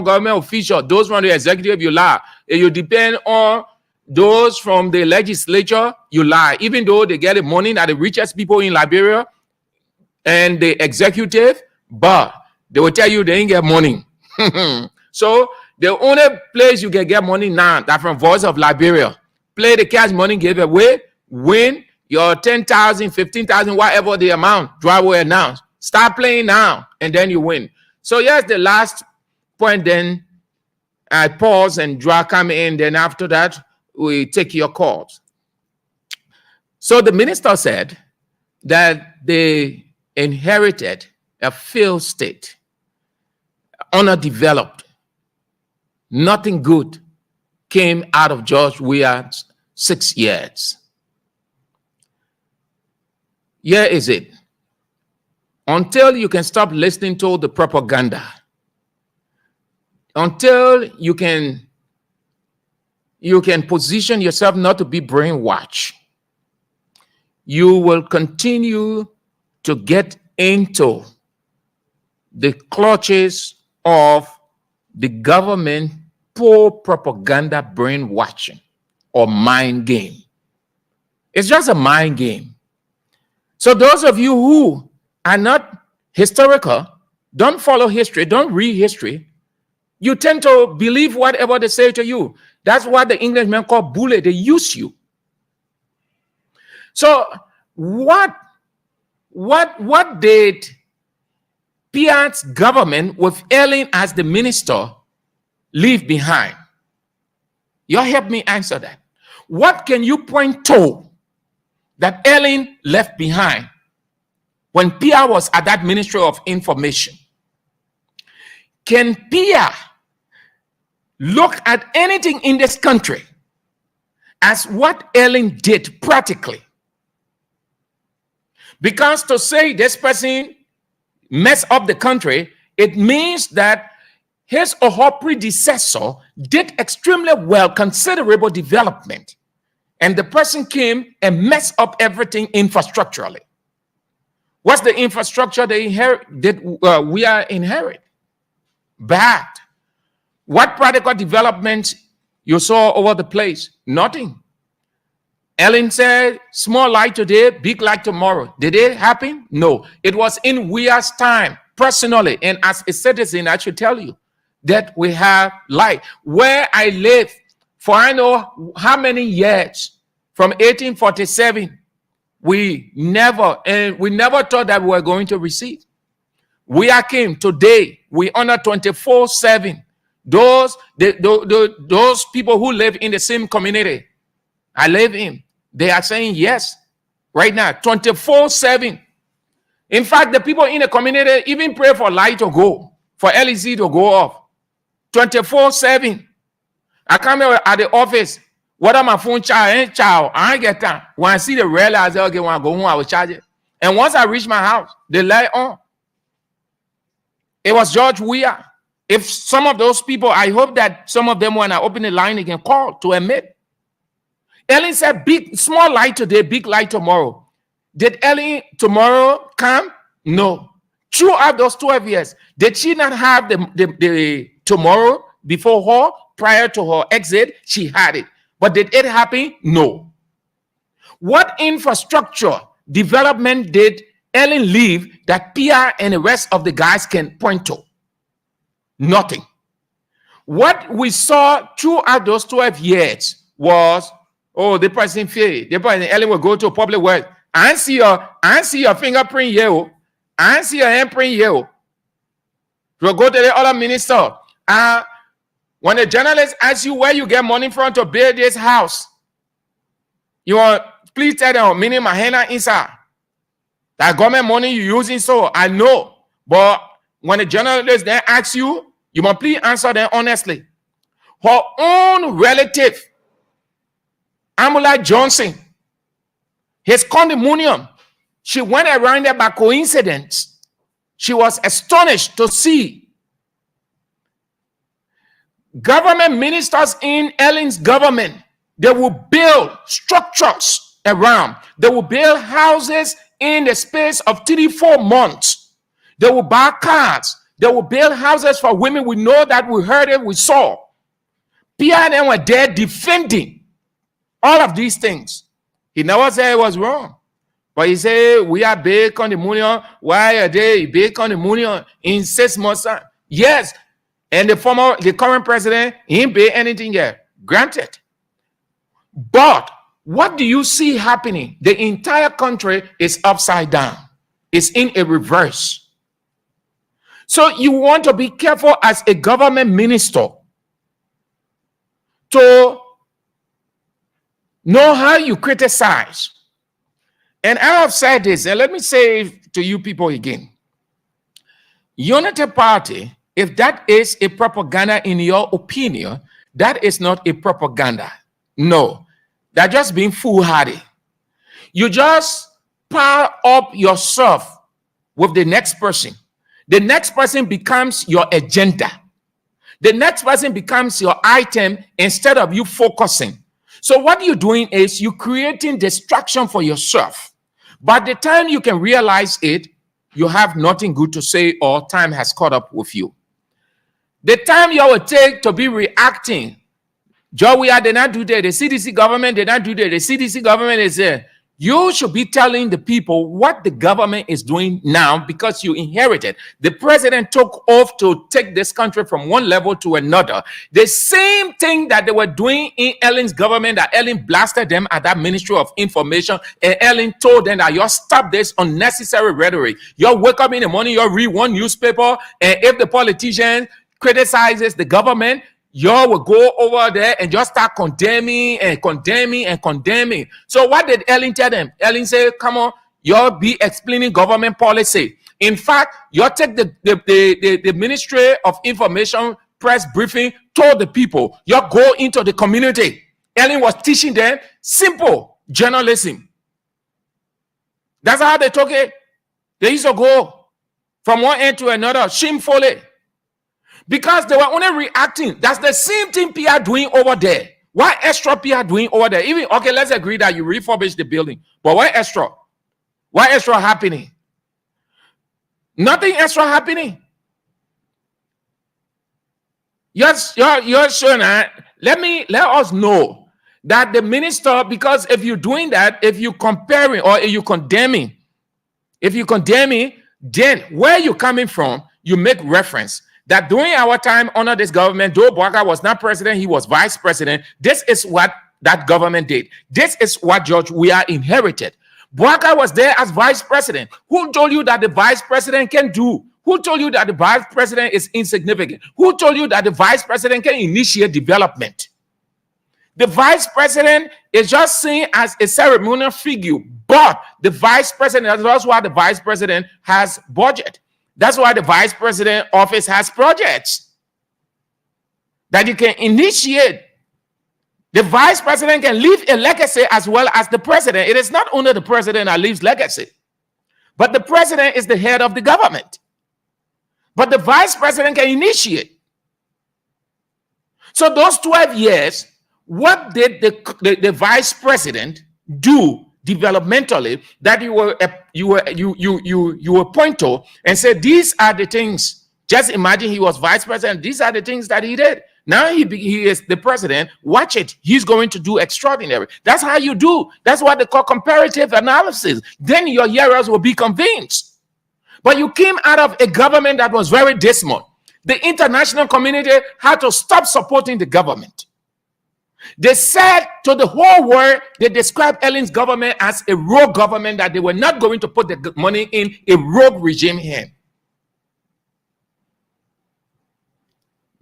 government officials, those from the executive, you lie. If you depend on those from the legislature, you lie. Even though they get the money that the richest people in Liberia and the executive, but they will tell you they ain't get money. So the only place you can get money now, that from Voice of Liberia. Play the cash money giveaway, win your 10,000, 15,000, whatever the amount, drive will announce. Start playing now, and then you win. So yes, the last point, then I pause and draw come in. Then after that, we take your calls. So the minister said that they inherited a failed state, underdeveloped. Nothing good came out of George Weah's 6 years. Here is it. Until you can stop listening to the propaganda, until you can position yourself not to be brainwashed, you will continue to get into the clutches of the government poor propaganda brainwashing or mind game. It's just a mind game. So those of you who are not historical, don't follow history, don't read history, you tend to believe whatever they say to you. That's what the Englishmen call bully. They use you. So what did Piat's government with Ellen as the minister leave behind? You help me answer that. What can you point to that Ellen left behind when Piat was at that Ministry of Information? Can Piat look at anything in this country as what Ellen did practically? Because to say this person messed up the country, it means that his or her predecessor did extremely well, considerable development, and the person came and messed up everything infrastructurally. What's the infrastructure they we are inherit? Bad. What practical development you saw over the place? Nothing. Ellen said, small light today, big light tomorrow. Did it happen? No. It was in Weir's time, personally, and as a citizen, I should tell you that we have light. Where I live, for I know how many years, from 1847, we never thought that we were going to receive. We are came today, we honor 24/7. Those people who live in the same community I live in, they are saying yes right now, 24/7. In fact, the people in the community even pray for light to go, for LEC to go off, 24/7. I come here at the office, what am my phone charge? I ain't get time. When I see the rail, I say, okay, when I go home, I will charge it. And once I reach my house, they light on. It was George Weah. If some of those people, I hope that some of them, when I open the line again, call to admit. Ellen said, small light today, big light tomorrow. Did Ellen tomorrow come? No. Throughout those 12 years, did she not have the tomorrow before her, prior to her exit? She had it. But did it happen? No. What infrastructure development did Ellen leave that Piat and the rest of the guys can point to? Nothing. What we saw throughout those 12 years was, oh, the person fear. The person Ellen will go to a public work. I see your fingerprint here. I see your handprint here. You'll go to the other minister. When the journalist asks you where you get money from to build this house, you want, please tell them, meaning my hand inside. That government money you using, so I know. But when the journalist then asks you, you must please answer them honestly. Her own relative, Amula Johnson, his condominium, she went around there by coincidence. She was astonished to see government ministers in Ellen's government. They will build structures around. They will build houses in the space of 3-4 months. They will buy cars. They will build houses for women. We know that, we heard it, we saw. Piat and them were there defending all of these things. He never said it was wrong. But he said, we are big on the money. Why are they big on the money in 6 months' time? Yes. And the current president, he didn't pay anything yet. Granted. But what do you see happening? The entire country is upside down. It's in a reverse. So you want to be careful as a government minister to know how you criticize. And I have said this, and let me say to you people again. Unity Party, if that is a propaganda in your opinion, that is not a propaganda. No, they're just being foolhardy. You just pile up yourself with the next person. The next person becomes your agenda. The next person becomes your item instead of you focusing. So what you're doing is you're creating distraction for yourself. By the time you can realize it, you have nothing good to say or time has caught up with you. The time you will take to be reacting, Joey, did not do that. The CDC government did not do that. The CDC government is there. You should be telling the people what the government is doing now because you inherited. The president took off to take this country from one level to another. The same thing that they were doing in Ellen's government, that Ellen blasted them at that Ministry of Information, and Ellen told them that you stop this unnecessary rhetoric. You wake up in the morning, you read one newspaper, and if the politician criticizes the government, y'all will go over there and just start condemning and condemning and condemning. So what did Ellen tell them? Ellen said, come on, y'all be explaining government policy. In fact, y'all take the Ministry of Information press briefing, told the people, y'all go into the community. Ellen was teaching them simple journalism. That's how they took it. They used to go from one end to another, shamefully. Because they were only reacting. That's the same thing PR doing over there. What extra PR doing over there? Even, okay, let's agree that you refurbish the building. But what extra? What extra happening? Nothing extra happening. Yes, you're sure now. Let us know that the minister, because if you're doing that, if you're comparing or if you're condemning, then where you're coming from, you make reference that during our time under this government, though Bouaka was not president, he was vice president. This is what that government did. This is what George Weah inherited. Bouaka was there as vice president. Who told you that the vice president can do? Who told you that the vice president is insignificant? Who told you that the vice president can initiate development? The vice president is just seen as a ceremonial figure, but the vice president, that's why the vice president has budget. That's why the vice president office has projects that you can initiate. The vice president can leave a legacy as well as the president. It is not only the president that leaves legacy, but the president is the head of the government. But the vice president can initiate. So those 12 years, what did the vice president do developmentally that you were point to and said these are the things? Just imagine he was vice president. These are the things that he did. Now he is the president. Watch it. He's going to do extraordinary. That's how you do. That's what they call comparative analysis. Then your hearers will be convinced. But you came out of a government that was very dismal. The international community had to stop supporting the government. They said to the whole world, they described Ellen's government as a rogue government, that they were not going to put the money in a rogue regime here.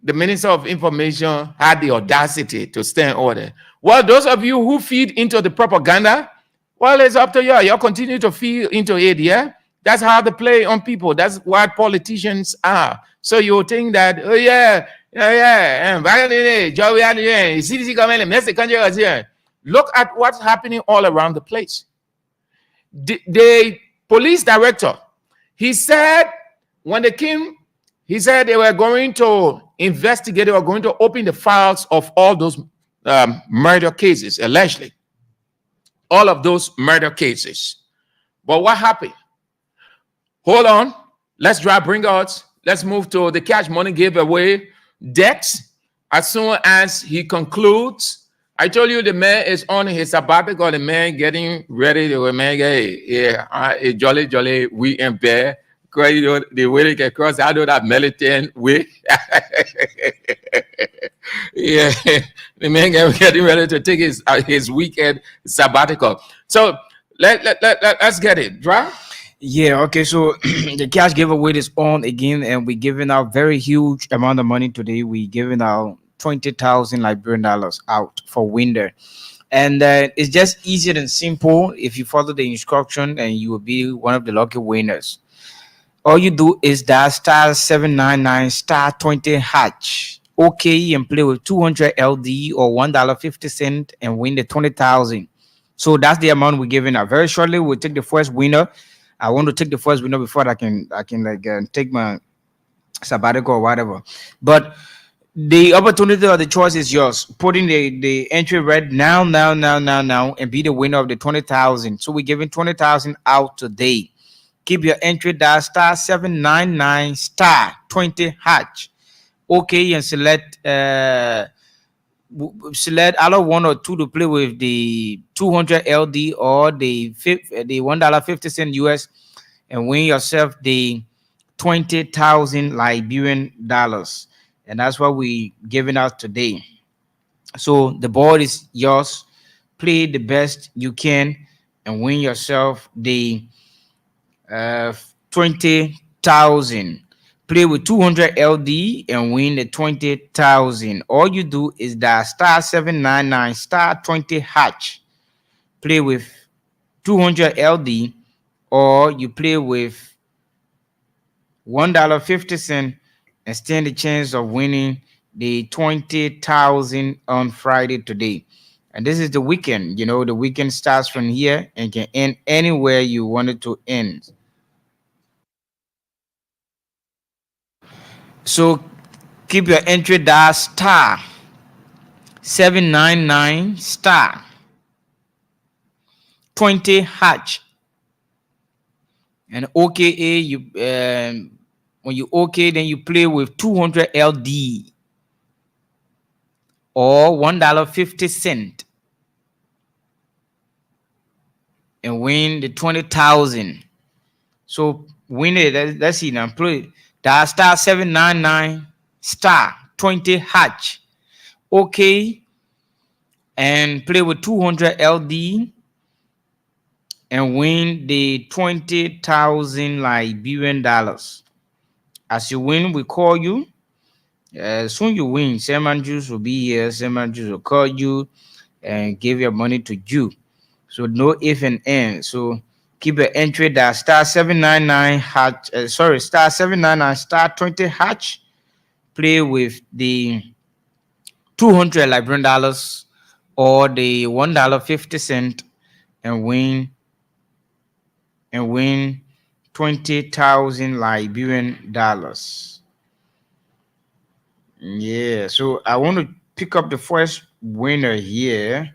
The Minister of Information had the audacity to stand order. Well, those of you who feed into the propaganda, well, it's up to you. You continue to feed into it, yeah? That's how they play on people. That's what politicians are. So you think that, oh, yeah, CDC government, look at what's happening all around the place. The police director, he said when they came, he said they were going to investigate, they were going to open the files of all those murder cases, allegedly. All of those murder cases. But what happened? Hold on. Let's bring out. Let's move to the cash money giveaway debts. As soon as he concludes, I told you the man is on his sabbatical. The man getting ready to make a jolly weekend bear. Because you know, the way they get across, I know that militant way. Yeah, the man getting ready to take his weekend sabbatical. So let's get it, right? Yeah, okay, so the cash giveaway is on again, and we're giving out very huge amount of money today. We're giving out 20,000 Liberian dollars out for winner. And it's just easy and simple. If you follow the instruction, and you will be one of the lucky winners. All you do is dial star 799 star 20 hatch. Okay, and play with 200 LD or $1.50 and win the 20,000. So that's the amount we're giving out. Very shortly, we'll take the first winner. I want to take the first winner before I can take my sabbatical or whatever. But The opportunity or the choice is yours. Putting the entry red now, and be the winner of the 20,000. So we're giving 20,000 out today. Keep your entry dial star 799 star 20 hatch. Okay, and select select either one or two to play with the 200 LD or the $1.50 US, and win yourself the 20,000 Liberian dollars. And that's what we giving out today. So the board is yours. Play the best you can and win yourself the 20,000. Play with 200 LD and win the 20,000. All you do is that star 799 star 20 hatch. Play with 200 LD, or you play with $1.50 and stand the chance of winning the 20,000 on Friday today. And this is the weekend. You know, the weekend starts from here and can end anywhere you want it to end. So keep your entry dial star 799 star 20 hatch. And OKA, you when you OK, then you play with 200 LD or $1.50 and win the 20,000. So win it. Let's see now. Play dial star 799 star 20 hatch. Okay, and play with 200 LD and win the 20,000 Liberian dollars. As you win, we call you. Soon you win, Seman Juice will be here. Seman Juice will call you and give your money to you. So no if and end. So keep your entry that star 799 hatch. Star 799 star 20 hatch. Play with the 200 Liberian dollars or the $1.50 and win 20,000 Liberian dollars. Yeah, so I want to pick up the first winner here.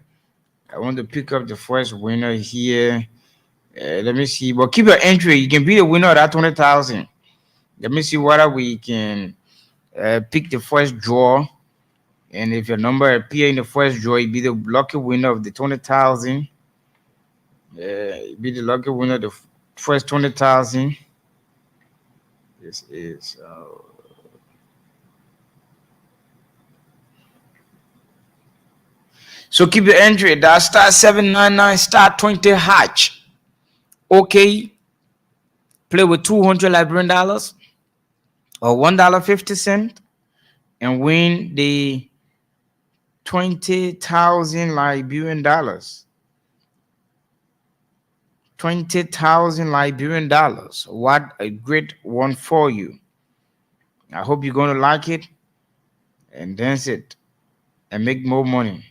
Let me see. But keep your entry. You can be the winner of that 20,000. Let me see whether we can pick the first draw. And if your number appear in the first draw, you be the lucky winner of the 20,000. Be the lucky winner of the first 20,000. This is so keep your entry. That's star 799 star 20 hatch. Okay. Play with 200 Liberian dollars or $1.50 and win the 20,000 Liberian dollars. 20,000 Liberian dollars. What a great one for you. I hope you're going to like it and dance it and make more money.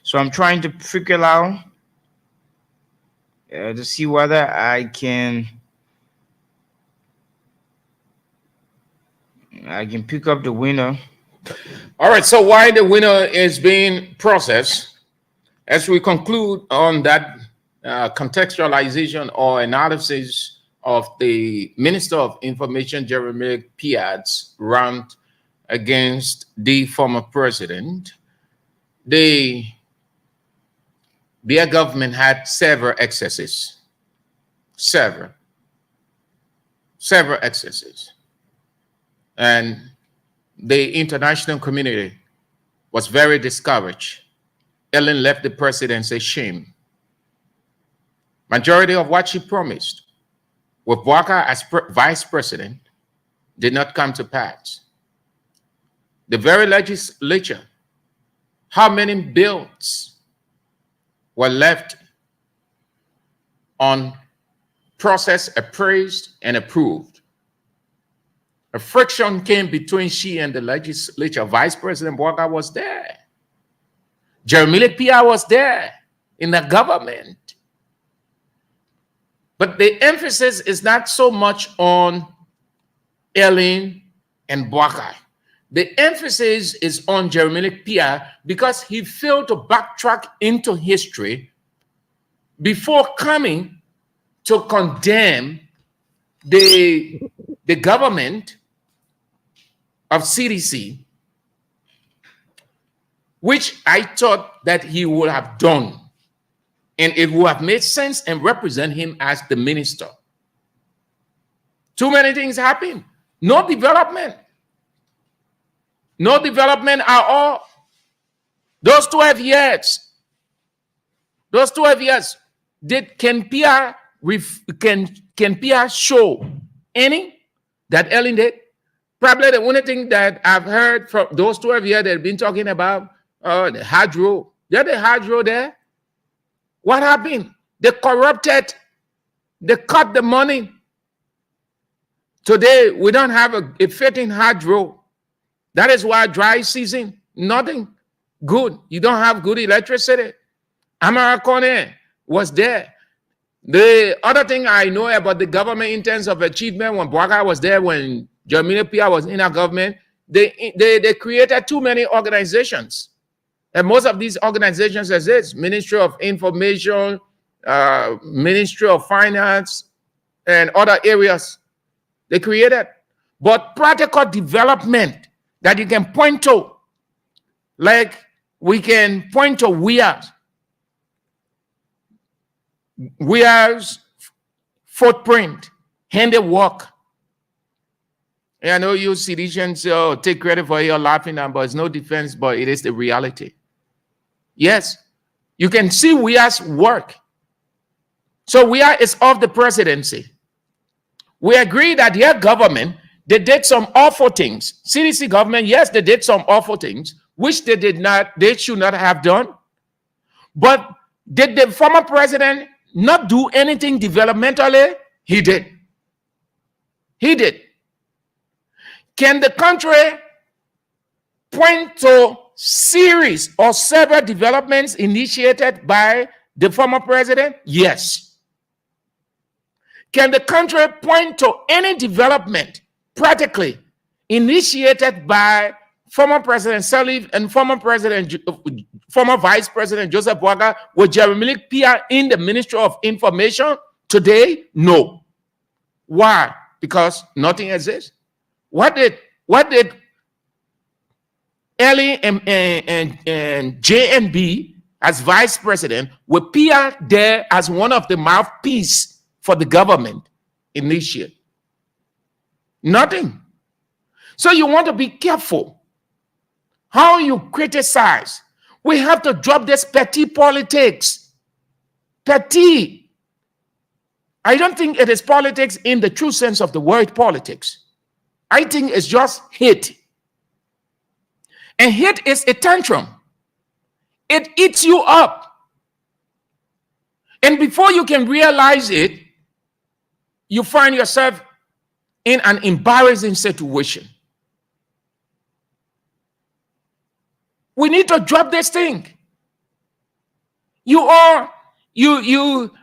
So I'm trying to figure out to see whether I can pick up the winner. All right. So while the winner is being processed, as we conclude on that contextualization or analysis of the Minister of Information, Jeremy Piatt's rant against the former president, their government had several excesses. Several excesses. And the international community was very discouraged. Ellen left the presidency shame. Majority of what she promised with Walker as vice president did not come to pass. The very legislature, how many bills were left on process, appraised, and approved? A friction came between she and the legislature. Vice President Walker was there. Jeremy Piatt was there in the government. But the emphasis is not so much on Ellen and Boakai. The emphasis is on Jeremy Pia because he failed to backtrack into history before coming to condemn the government of CDC, which I thought that he would have done. And it would have made sense and represent him as the minister. Too many things happen. No development. No development at all. Those 12 years. Can Pierre show any that Ellen did? Probably the only thing that I've heard from those 12 years they've been talking about, the hydro. There's the hydro there. What happened? They corrupted. They cut the money. Today, we don't have a fitting hydro. That is why dry season, nothing good. You don't have good electricity. Amaracone was there. The other thing I know about the government in terms of achievement, when Boakai was there, when Jeremy Pia was in our government, they created too many organizations. And most of these organizations exist: Ministry of Information, Ministry of Finance, and other areas they created. But practical development that you can point to, like we can point to Weir's footprint, handiwork. And I know you Sidicians take credit for your laughing at, but it's no defense, but it is the reality. Yes, you can see Weir's work. So Weir is of the presidency. We agree that their government, they did some awful things. CDC government, yes, they did some awful things, which they should not have done. But did the former president not do anything developmentally? He did. He did. Can the country point to series or several developments initiated by the former president? Yes. Can the country point to any development practically initiated by former President Salif and former Vice President Joseph Boakai with Jeremy Pia in the Ministry of Information today? No. Why? Because nothing exists. What did Ellie and JNB as vice president with Pia there as one of the mouthpiece for the government initiate? Nothing. So you want to be careful how you criticize. We have to drop this petty politics. Petty. I don't think it is politics in the true sense of the word politics. I think it's just hate. And hate is a tantrum. It eats you up. And before you can realize it, you find yourself in an embarrassing situation. We need to drop this thing.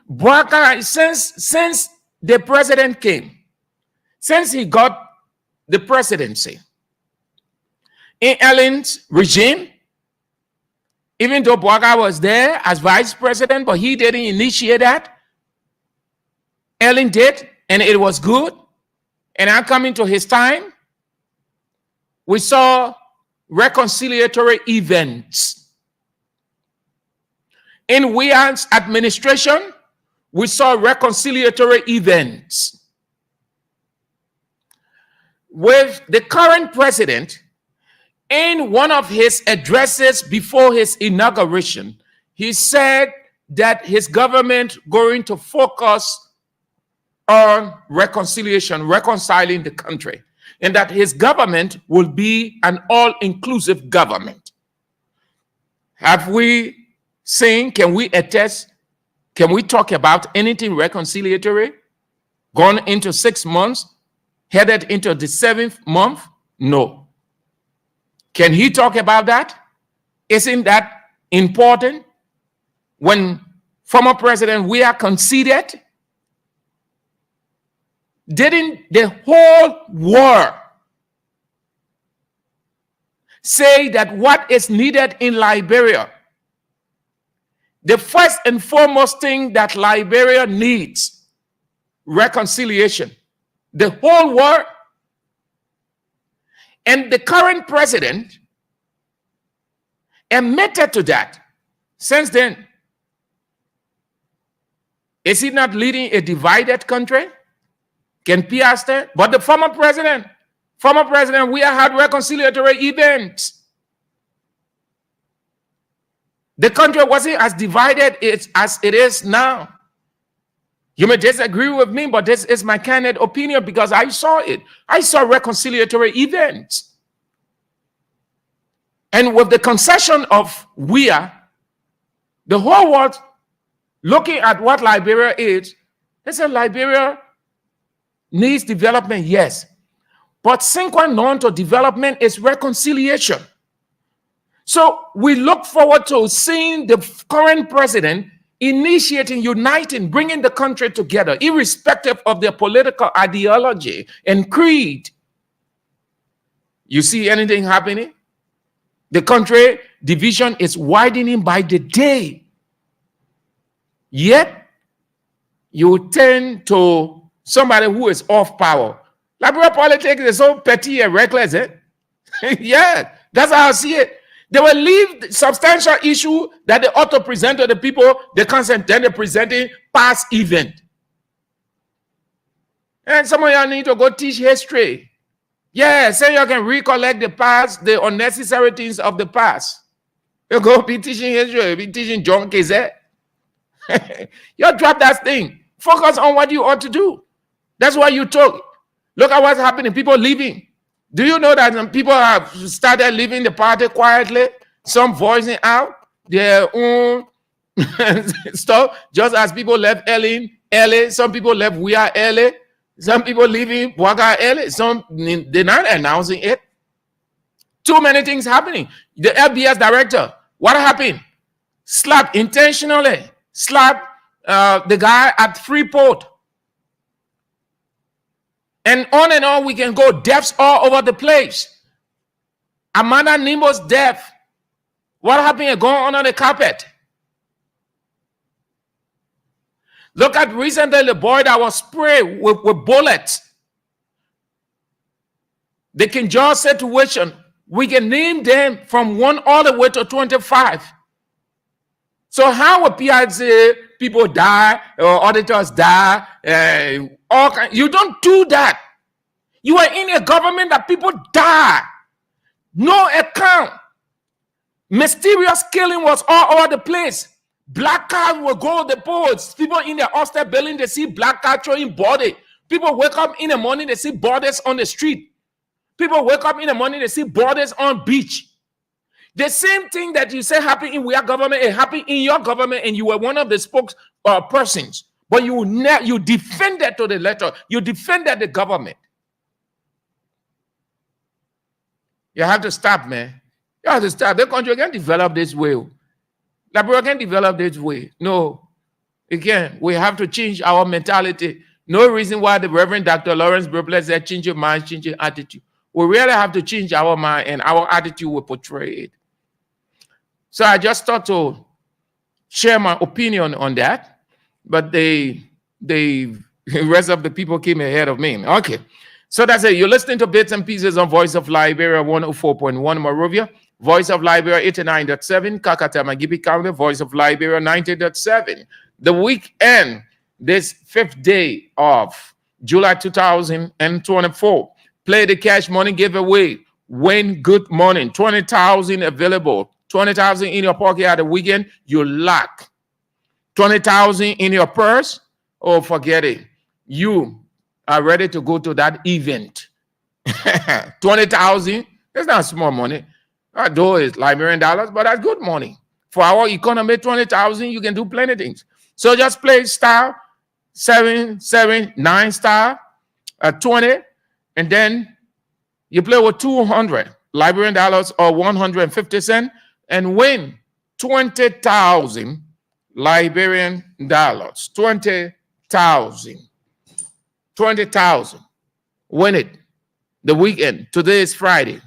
Boakai, since the president came, since he got the presidency, in Ellen's regime, even though Boakai was there as vice president, but he didn't initiate that. Ellen did, and it was good. And now coming to his time, we saw reconciliatory events. In Weir's administration, we saw reconciliatory events. With the current president, in one of his addresses before his inauguration, he said that his government going to focus on reconciliation, reconciling the country, and that his government will be an all-inclusive government. Have we seen, can we attest, can we talk about anything reconciliatory? Gone into 6 months, headed into the 7th month? No. Can he talk about that? Isn't that important? When former President Weir conceded Didn't the whole world say that what is needed in Liberia, the first and foremost thing that Liberia needs, reconciliation? The whole world. And the current president admitted to that. Since then, is he not leading a divided country? Can PR stand? But the former president, we have had reconciliatory events. The country wasn't as divided as it is now. You may disagree with me, but this is my candid opinion because I saw it. I saw reconciliatory events. And with the concession of WIA, the whole world looking at what Liberia is, they said Liberia needs development, yes. But sine qua non to development is reconciliation. So we look forward to seeing the current president initiating, uniting, bringing the country together, irrespective of their political ideology and creed. You see anything happening? The country division is widening by the day. Yet, you turn to somebody who is off power. Liberia politics is so petty and reckless, eh? Yeah, that's how I see it. They will leave substantial issue that they ought to present to the people, they consent, then they presenting past event. And some of y'all need to go teach history. Yeah, say you can recollect the past, the unnecessary things of the past. You go be teaching history, be teaching John Kizet. You drop that thing. Focus on what you ought to do. That's why you took. Look at what's happening. People leaving. Do you know that some people have started leaving the party quietly? Some voicing out their own stuff. Just as people left LA, some people left We Are LA. Some people leaving Waka LA. Some they're not announcing it. Too many things happening. The FBS director, what happened? Slapped intentionally. Slapped the guy at Freeport. And on we can go. Deaths all over the place. Amanda Nimbo's death. What happened? Going under the carpet. Look at recently the boy that was sprayed with bullets. The King George situation. We can name them from 1 all the way to 25. So how would PI say people die or auditors die? You don't do that. You are in a government that people die. No account. Mysterious killing was all over the place. Black cars will go to the polls. People in the hostel building, they see black cars throwing body. People wake up in the morning, they see bodies on the street. People wake up in the morning, they see bodies on beach. The same thing that you say happened in our government, it happened in your government, and you were one of the spokespersons. But you defended to the letter. You defended the government. You have to stop, man. You have to stop. The country can't develop this way. Liberia can't develop this way. No. Again, we have to change our mentality. No reason why the Reverend Dr. Lawrence Burpley said, change your mind, change your attitude. We really have to change our mind, and our attitude will portray it. So I just thought to share my opinion on that, but the rest of the people came ahead of me. Okay, so that's it. You're listening to Bits and Pieces on Voice of Liberia 104.1 Monrovia, Voice of Liberia 89.7 Kakatama Gibi County, Voice of Liberia 90.7. The weekend, this 5th day of July 2024, play the cash money giveaway. Win good morning. 20,000 available. 20,000 in your pocket at the weekend, you lack. 20,000 in your purse, oh, forget it. You are ready to go to that event. 20,000, that's not small money. Though it's Liberian dollars, but that's good money. For our economy, 20,000, you can do plenty of things. So just play star 779 star 20, and then you play with 200 Liberian dollars or 150 cents and win 20,000 Liberian dollars. 20,000. 20,000. Win it. The weekend. Today is Friday.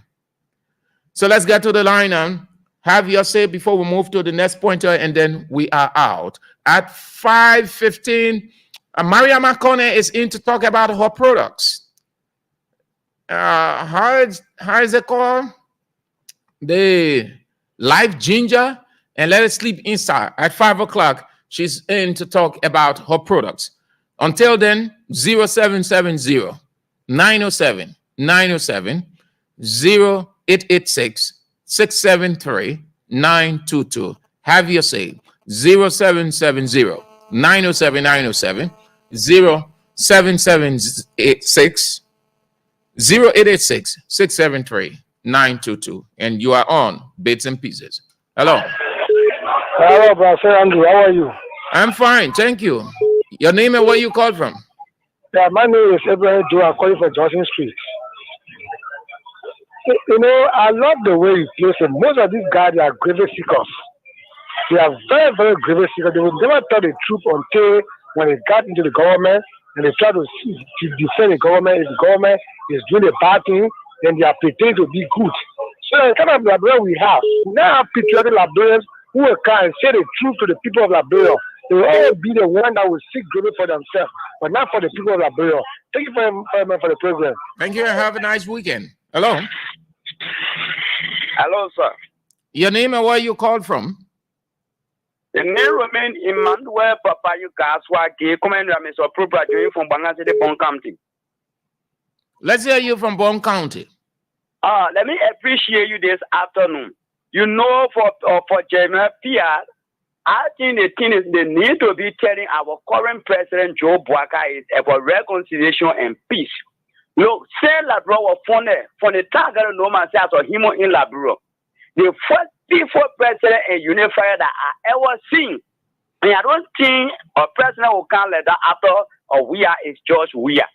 So let's get to the line now. Have your say before we move to the next pointer, and then we are out. At 5:15, Maria McConnell is in to talk about her products. How is it called? The Life Ginger and Let It Sleep Inside. At 5 o'clock, she's in to talk about her products. Until then, 0770 907 907 0886 673 922. Have your say. 0770 907 907 0776 0886 673 922. And you are on Bits and Pieces. Hello. Hello, Brother Andrew. How are you? I'm fine. Thank you. Your name and where you called from? Yeah, my name is Abraham Joe. I'm calling from Johnson Street. You know, I love the way you place it. Most of these guys are gravy seekers. They are very, very gravy seekers. They will never tell the truth until when they got into the government and they try to defend the government. If the government is doing a bad thing, then they are pretending to be good. So the kind of Liberia we have, we now have patriotic Liberians who will come and say the truth to the people of Liberia. They will always be the one that will seek glory for themselves, but not for the people of Liberia. Thank you for the program. Thank you and have a nice weekend. Hello. Hello, sir. Your name and where you called from? The name remain Emmanuel Papa Yukaswaki, Commander Mr. Proper from Bangladesh, Bon County. Let's hear you from Bon County. Let me appreciate you this afternoon. You know, for Jeremiah Pierre, I think the thing is they need to be telling our current president Joe Boakai is about reconciliation and peace. Look, say Labro was from the target no man says or him in Labro. The first peaceful president and unifier that I ever seen. And I don't think a president will come like that after or we are is just we are.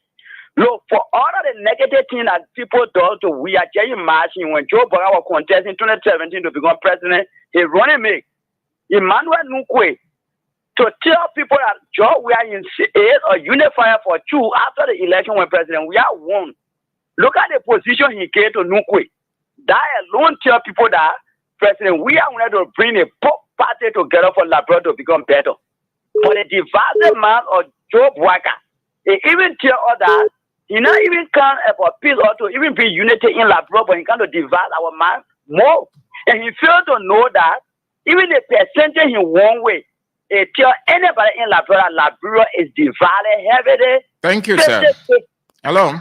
Look, for all of the negative things that people do to we are, can you imagine when Joe Boakai was contesting in 2017 to become president, he running make Emmanuel Nukwe to tell people that Joe we are in a unifier for two after the election when president we are won. Look at the position he gave to Nukwe. That alone tell people that president we are going to bring a party together for Labrador to become better. For the divided man of Joe Boakai, he even tell others he not even can about peace or to even be unity in Labrador, but he can to divide our man more. And he failed to know that even the percentage in one way, it tell anybody in Labrador is divided heavily. Thank you, sir. Hello.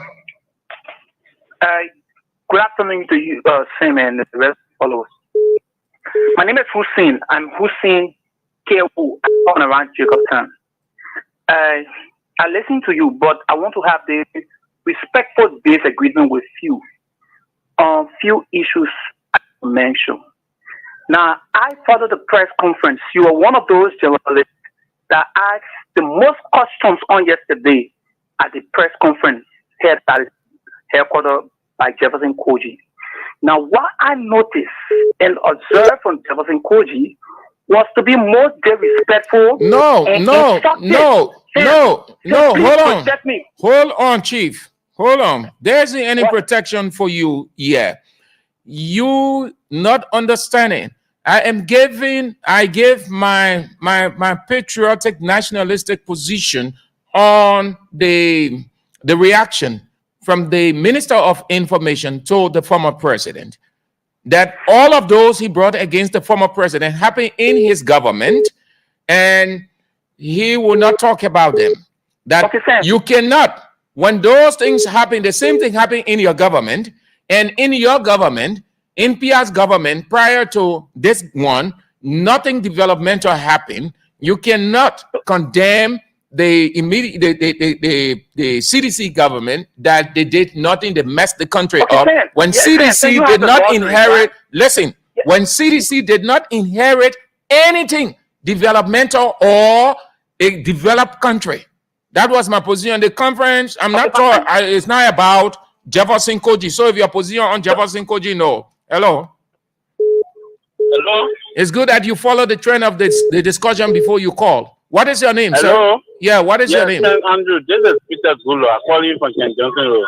Good afternoon to you, Sam, and the rest followers. My name is Hussein. I'm Hussein Kewu. I'm around Jacobstown. I listen to you, but I want to have the respectful disagreement with you on few issues I mentioned. Now, I followed the press conference. You are one of those journalists that asked the most questions on yesterday at the press conference held at headquarters by Jefferson Koji. Now, what I noticed and observed from Jefferson Koji was to be more respectful. No. Hold on, Chief. Hold on. There isn't any protection for you yet. You not understanding. I gave my patriotic nationalistic position on the reaction from the Minister of Information to the former president, that all of those he brought against the former president happened in his government, and he will not talk about them. That you cannot, when those things happen, the same thing happened in your government, and in your government, in Pia's government, prior to this one, nothing developmental happened. You cannot condemn the CDC government that they did nothing, they messed the country up. When CDC did not inherit, when CDC did not inherit anything developmental or a developed country. That was my position. The conference, I'm not sure, it's not about Jefferson Koji. So if your position on Jefferson Koji, no. Hello? Hello? It's good that you follow the trend of the discussion before you call. What is your name, Hello? sir? Yeah, what is your name? Yes, Andrew. This is Peter Gulo. I'm calling you from St. Johnson Road.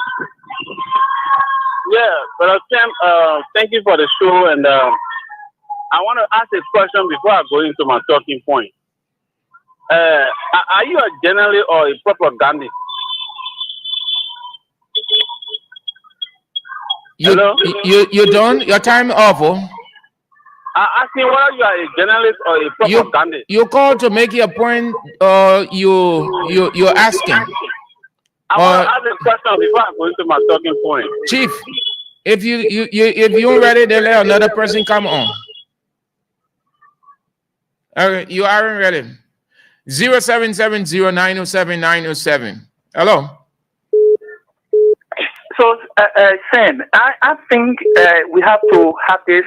Yeah, but thank you for the show, and I want to ask a question before I go into my talking point. Are you a journalist or a propagandist? You done? Your time over. I'm asking whether you are a journalist or a propagandist. You called to make your point, or you're asking. I want to ask a question before I go into my talking point. Chief, if you're ready, then let another person come on. You aren't ready. 0770-907-907. Hello. So, Sam, I think we have to have this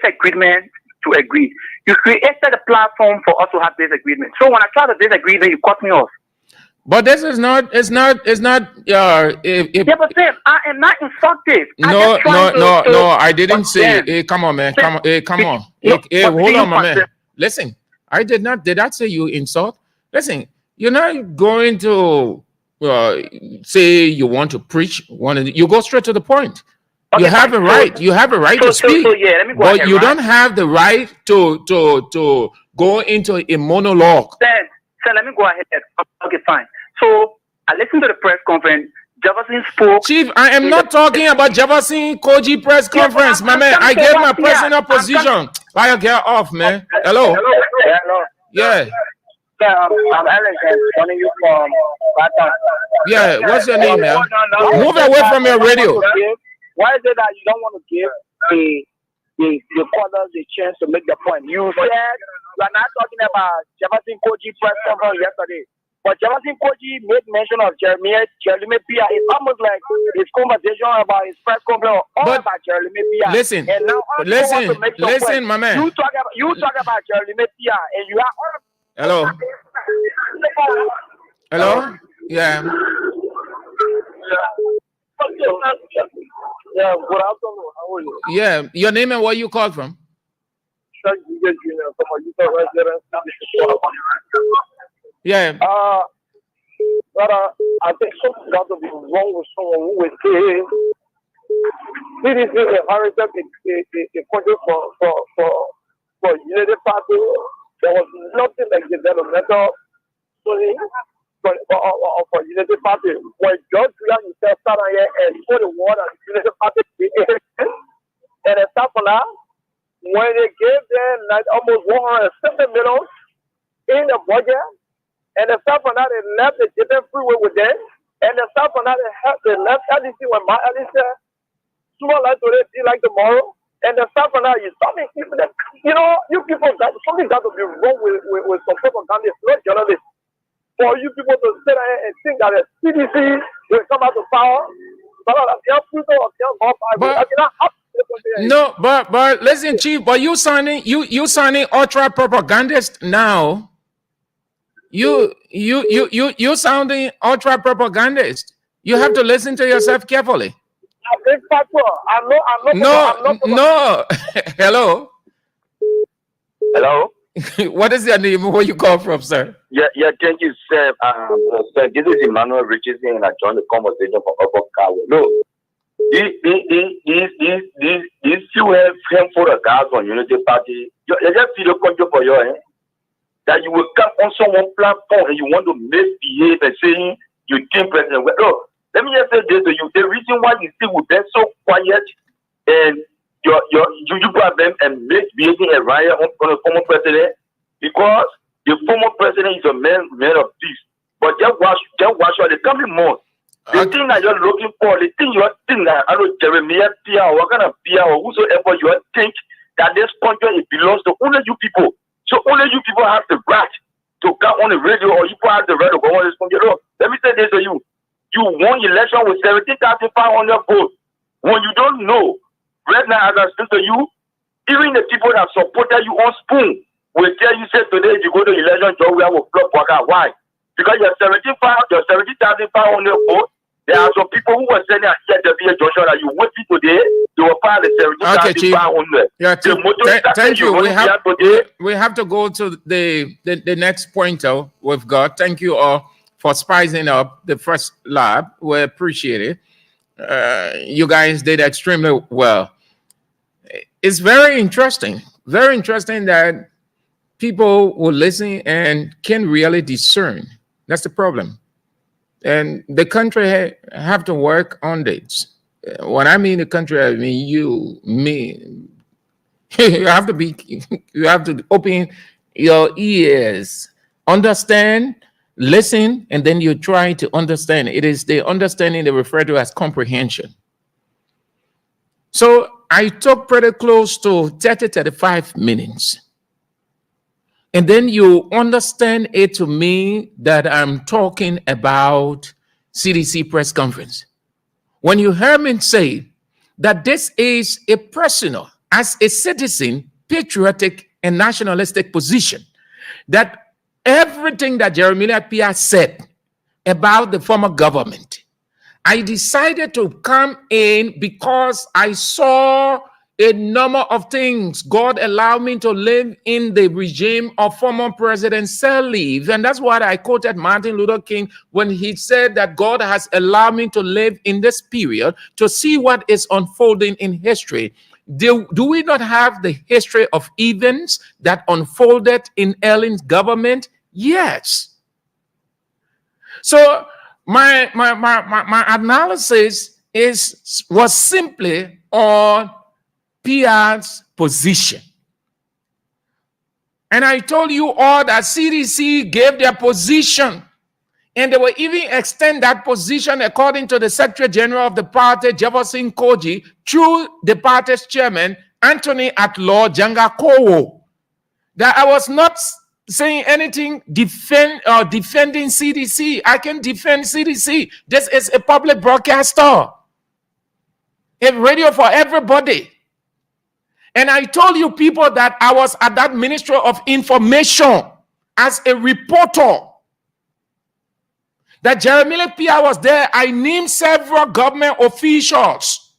agreement to agree. You created a platform for us to have this agreement. So when I try to disagree, then you cut me off. But this is not. It's not. Yeah, but Sam, I am not insulted. No. I didn't say. Hey, come on, man. Come on. Hey, come on. Hey, hold on, my man. Listen, I did not. Did I say you insult? Listen, you're not going to say you want to preach. You go straight to the point. Okay, you have a right. You have a right to speak. Yeah, let me go but ahead, you don't have the right to go into a monologue. Then let me go ahead. Okay, fine. So I listened to the press conference. Jefferson spoke. Chief, I am not talking about Jefferson Koji press conference, my man. I gave my personal position. Why get off, man? Hello. Yeah. I'm Alex. I'm calling you from Baton. Yeah. What's your name, man? Move away from your radio. Why is it that you don't want to give the quarters a chance to make the point? You said you are not talking about Jefferson Koji press conference yesterday, but Jefferson Koji made mention of Jeremy Pia. It's almost like his conversation about his press conference all about Jeremy Pia. Listen, and now listen, my man. You talk about Jeremy Pia, and you are. Hello. Hello. Yeah. Yeah, good afternoon. How are you? Yeah, your name and where you called from? Yeah. But I think something got to be wrong with someone who would say CDC inherited a country for Unity Party. There was nothing like developmental for Unity Party. When George Weah himself started here and put the word on Unity Party, and the staff for that, when they gave them like almost 170 million in the budget, and the staff for that, they left the Japan freeway with them, and the staff for that, they left LDC when my LDC sooner like today, be like tomorrow. And the staff for that, you know, you people got something got to be wrong with some propagandists, not journalists. For you people to sit there and think that the CDC will come out to power, no, but listen, Chief, but you signing ultra propagandist now. You sounding ultra propagandist. You have to listen to yourself carefully. No. Hello. Hello. What is your name? Where you call from, sir? Yeah. Thank you, sir. Sir, this is Emmanuel Richardson, and I joined the conversation from Upper Kawa. Look, these few handful of guys on Unity Party, you just see the country for your hand. That you will come on someone's platform and you want to misbehave and saying you think President. Look, let me just say this to you. The reason why you see we've been so quiet and you have them and misbehaving a riot on a former president, because the former president is a man of peace. But just watch the coming months. The thing that you're looking for, the thing you're thinking that I don't Jeremiah Pia or what kind of Pia or whosoever you think that this country it belongs to only you people. So only you people have the right to come on the radio, or you people have the right to go on this country. Look, let me say this to you. You won election with 17,500 votes. When you don't know, right now as I speak to you, even the people that supported you on spoon will tell you, say today if you go to election, Joe, we will flop Waka. Why? Because you're 70,500 votes. There are some people who were saying that here to be a Joshua that you wait today. Tu vas pas les servir Okay, Chief. Yeah, Chief. Thank you. you. We have to go to the next pointer we've got. Thank you all for spicing up the first lab. We appreciate it. You guys did extremely well. It's very interesting that people will listen and can really discern. That's the problem. And the country have to work on this. When I mean the country, I mean you, me. You have to open your ears, understand, listen, and then you try to understand. It is the understanding they refer to as comprehension. So I took pretty close to 35 minutes. And then you understand it to me that I'm talking about CDC press conference. When you hear me say that this is a personal, as a citizen, patriotic and nationalistic position, that everything that Jeremiah Pia said about the former government, I decided to come in because I saw a number of things. God allowed me to live in the regime of former President Sirleaf. And that's what I quoted Martin Luther King when he said that God has allowed me to live in this period to see what is unfolding in history. Do we not have the history of events that unfolded in Ellen's government? Yes. So my analysis was simply on Pia's position. And I told you all that CDC gave their position, and they will even extend that position according to the Secretary General of the party, Jefferson Koji, through the party's chairman, Anthony At-Law Jangakowo. That I was not saying anything defending CDC. I can defend CDC. This is a public broadcaster, a radio for everybody. And I told you people that I was at that Ministry of Information as a reporter. That Jeremiah Pia was there. I named several government officials.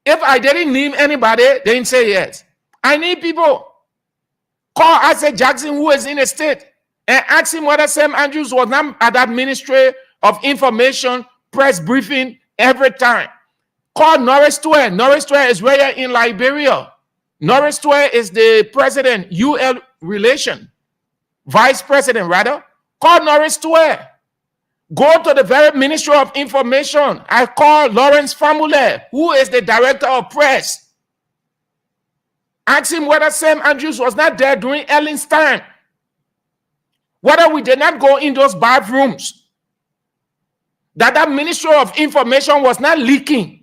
If I didn't name anybody, they didn't say yes. I need people. Call Isaac Jackson, who is in the state, and ask him whether Sam Andrews was not at that Ministry of Information press briefing every time. Call Norris Tuer. Norris Tuer is where in Liberia. Norris Tuer is the president, UL relation, vice president rather. Call Norris Tuer. Go to the very Ministry of Information. I call Lawrence Famule, who is the director of press. Ask him whether Sam Andrews was not there during Ellen's time. Whether we did not go in those bathrooms. That Ministry of Information was not leaking.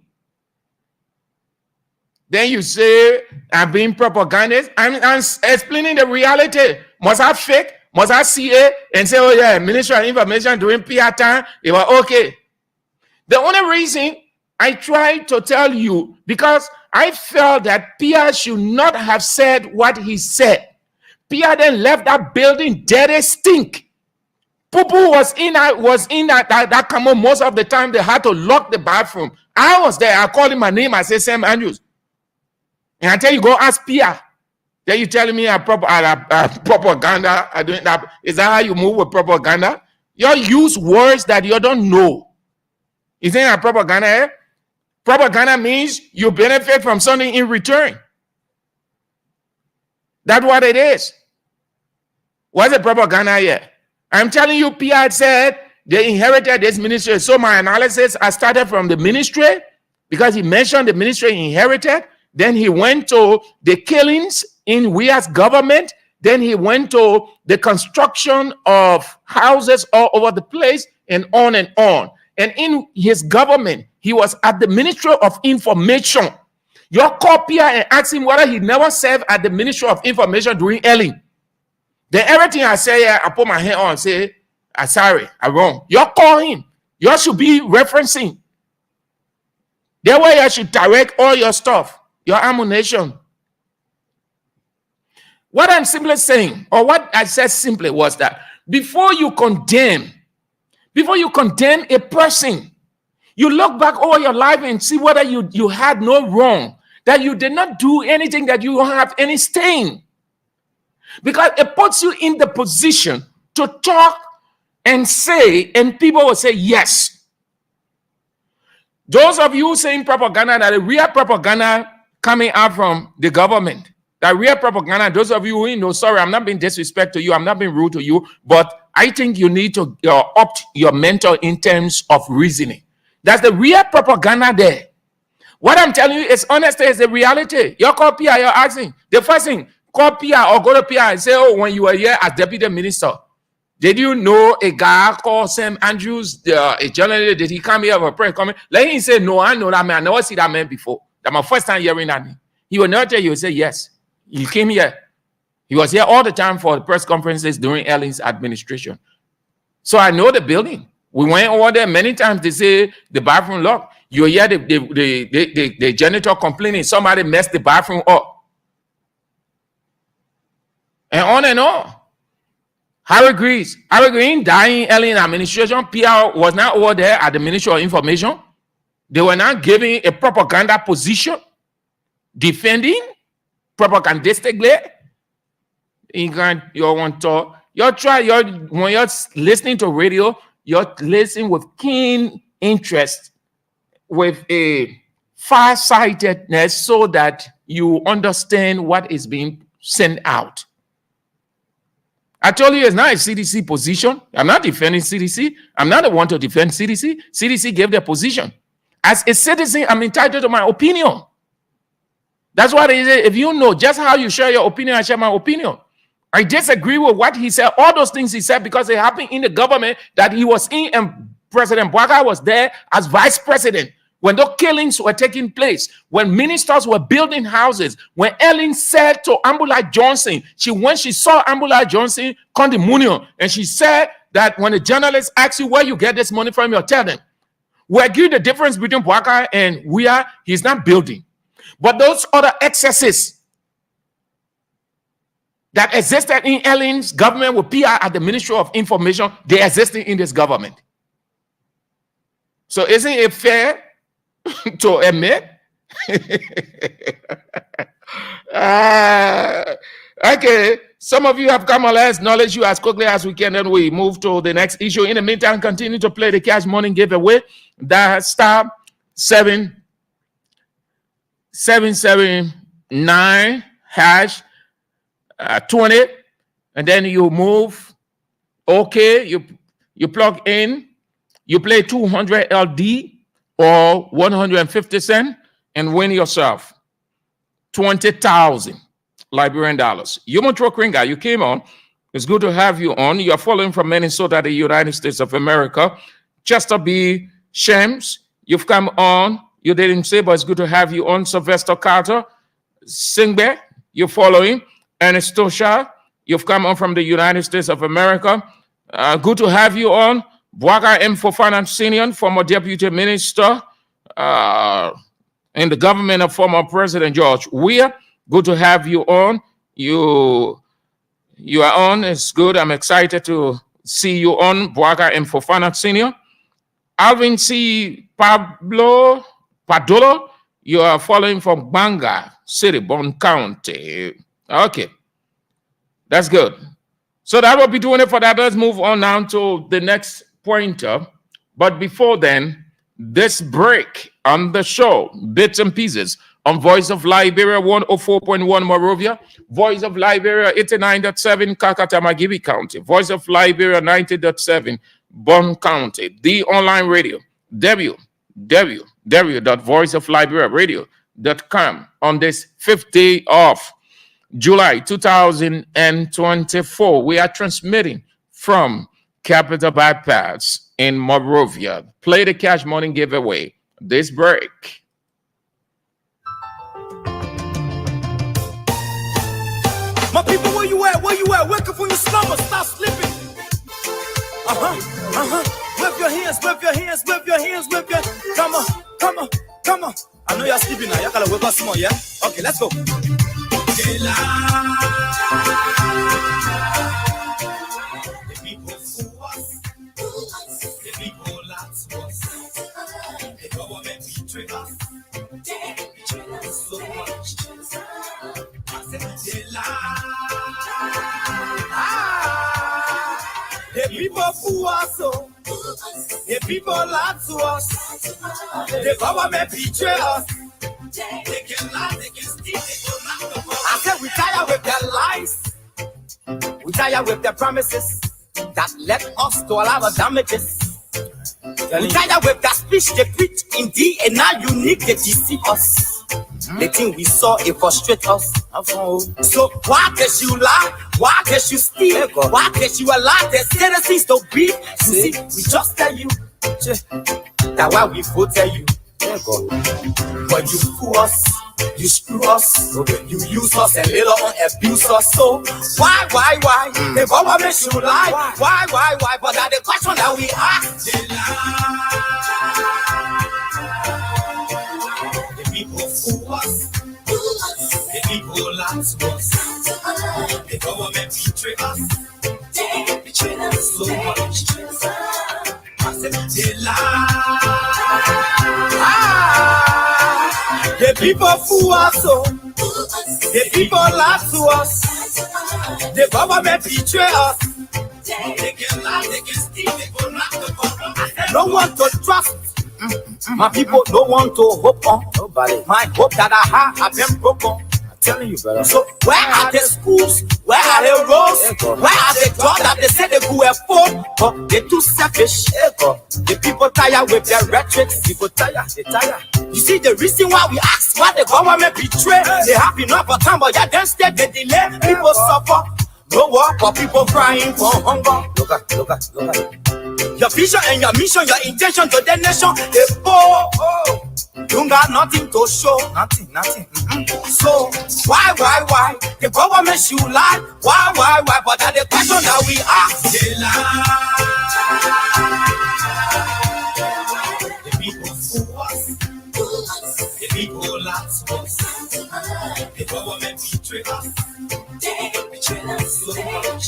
Then you say, I'm being propagandist. I'm explaining the reality. Must I fake? Must I see it and say, oh yeah, Ministry of Information during PR time, it was okay. The only reason I tried to tell you, because I felt that Pia should not have said what he said. Pia then left that building dirty stink. Poo-poo was in that come most of the time. They had to lock the bathroom. I was there. I called him my name. I said, Sam Andrews. And I tell you, go ask Pia. Then you telling me propaganda. Is that how you move with propaganda? You use words that you don't know. You think that propaganda? Eh? Propaganda means you benefit from something in return. That's what it is. What's the propaganda here? I'm telling you, Pia said they inherited this ministry. So my analysis, I started from the ministry because he mentioned the ministry he inherited. Then he went to the killings in Weah's government. Then he went to the construction of houses all over the place and on and on. And in his government, he was at the Ministry of Information. You call Pia and ask him whether he never served at the Ministry of Information during Ellen. Then everything I say, I put my hand on and say, I'm sorry, I'm wrong. You call him. You should be referencing. That way you should direct all your stuff, your ammunition. What I'm simply saying, or what I said simply was that before you condemn a person, You look back over your life and see whether you had no wrong, that you did not do anything, that you don't have any stain. Because it puts you in the position to talk and say, and people will say yes. Those of you saying propaganda, that the real propaganda coming out from the government, that real propaganda, those of you who know, sorry, I'm not being disrespectful to you, I'm not being rude to you, but I think you need to up your mental in terms of reasoning. That's the real propaganda there. What I'm telling you is honesty is the reality. Your call PR, you're asking. The first thing, call PR or go to PR and say, oh, when you were here as deputy minister, did you know a guy called Sam Andrews, a journalist? Did he come here for a press comment? Let him say, no, I know that man. I never see that man before. That's my first time hearing that name. He will not tell you, he will say, yes, he came here. He was here all the time for the press conferences during Ellen's administration. So I know the building. We went over there many times. They say the bathroom locked. You hear the janitor complaining somebody messed the bathroom up. And on and on. Harry Green dying early in administration. PR was not over there at the Ministry of Information. They were not giving a propaganda position, defending propagandistically. When you're listening to radio, you're listening with keen interest, with a far-sightedness, so that you understand what is being sent out. I told you it's not a CDC position. I'm not defending CDC. I'm not the one to defend CDC. CDC gave their position. As a citizen, I'm entitled to my opinion. That's what it is. If you know just how you share your opinion, I share my opinion. I disagree with what he said, all those things he said, because it happened in the government that he was in, and President Bouakai was there as vice president when those killings were taking place, when ministers were building houses, when Ellen said to Ambula Johnson, when she saw Ambula Johnson condominium, and she said that when the journalists ask you where you get this money from, you tell them. We agree the difference between Bouakai and he's not building. But those other excesses that existed in Ellen's government with PR at the Ministry of Information, they existed in this government. So isn't it fair to admit? Okay, some of you have come, let's acknowledge you as quickly as we can, then we move to the next issue. In the meantime, continue to play the cash morning giveaway. That star 779 hash 20, and then you move. Okay, you plug in, you play 200 LD or 150 cents and win yourself 20,000 Liberian dollars. Yumotro Kringa, you came on. It's good to have you on. You are following from Minnesota, the United States of America. Chester B. Shams, you've come on. You didn't say, but it's good to have you on. Sylvester Carter, Singbe, you're following. Ernest Tosha, you've come on from the United States of America. Good to have you on. Bouakai M. Fofana Senior, former deputy minister in the government of former President George Weah. Good to have you on. You are on. It's good. I'm excited to see you on. Bouakai M. Fofana Senior. Alvin C. Padolo, you are following from Banga City, Bon County. Okay, that's good. So that will be doing it for that. Let's move on now to the next pointer. But before then, this break on the show, Bits and Pieces, on Voice of Liberia 104.1 Monrovia, Voice of Liberia 89.7 Kakatamagibi County, Voice of Liberia 90.7 Bon County, the online radio, www.voiceofliberiaradio.com on this 5th day of July 2024. We are transmitting from Capital Bypass in Monrovia. Play the cash morning giveaway. This break. My people, where you at? Where you at? Wake up from your slumber. Stop sleeping. Whip your hands, whip your hands, whip your hands, whip your. Come on, come on, come on. I know you're sleeping now. You gotta wake up some more, yeah? Okay, let's go. The people fool us. The people laugh us. The people fool us, so the people lie to us. The government betray us. They can lie, they can steal, they can lie. I said we tired with their lies. We tired with their promises that led us to a lot of damages. We tired with that speech they preach indeed, and now unique they deceive us. The thing we saw, it frustrate us. So why can't you lie? Why can't you steal? Why can't you allow the citizens to be? You see, we just tell you that why we vote tell you. But you fool us, you screw us, you use us and later on abuse us. So why? The government should lie. Why? But that's the question that we ask. They lie. The people fool us. The people lie to us. The government betray us. They betray us so much. I said they lie. The people fool us, so the people lie to us. The government betray us. They can lie, they can steal, they can knock the government. No one to trust. My people don't want to hope on nobody. My hope that I have been broken. Telling you, brother. So where are the schools? Where are the roads? Where are the jobs that they say they could afford? But they're too selfish. The people tired with their rhetoric. People tired, they tired. You see the reason why we ask why the government betray. They have enough of time, but yeah, then instead they delay. People suffer. No work, but people crying for hunger. Look at. Your vision and your mission, your intention to the nation, they poor. You got nothing to show. Nothing. So why? The government should lie. Why? But that's the question that we ask. They lie. The people fool us. The people lie to us. The government betray us. They betray us so much.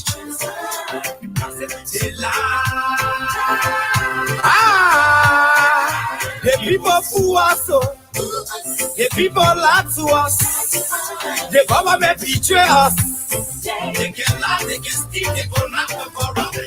I said they lie. The people fool us, so the people lie to us. The government betray us. They can lie, they can steal, they can knock the corrupt.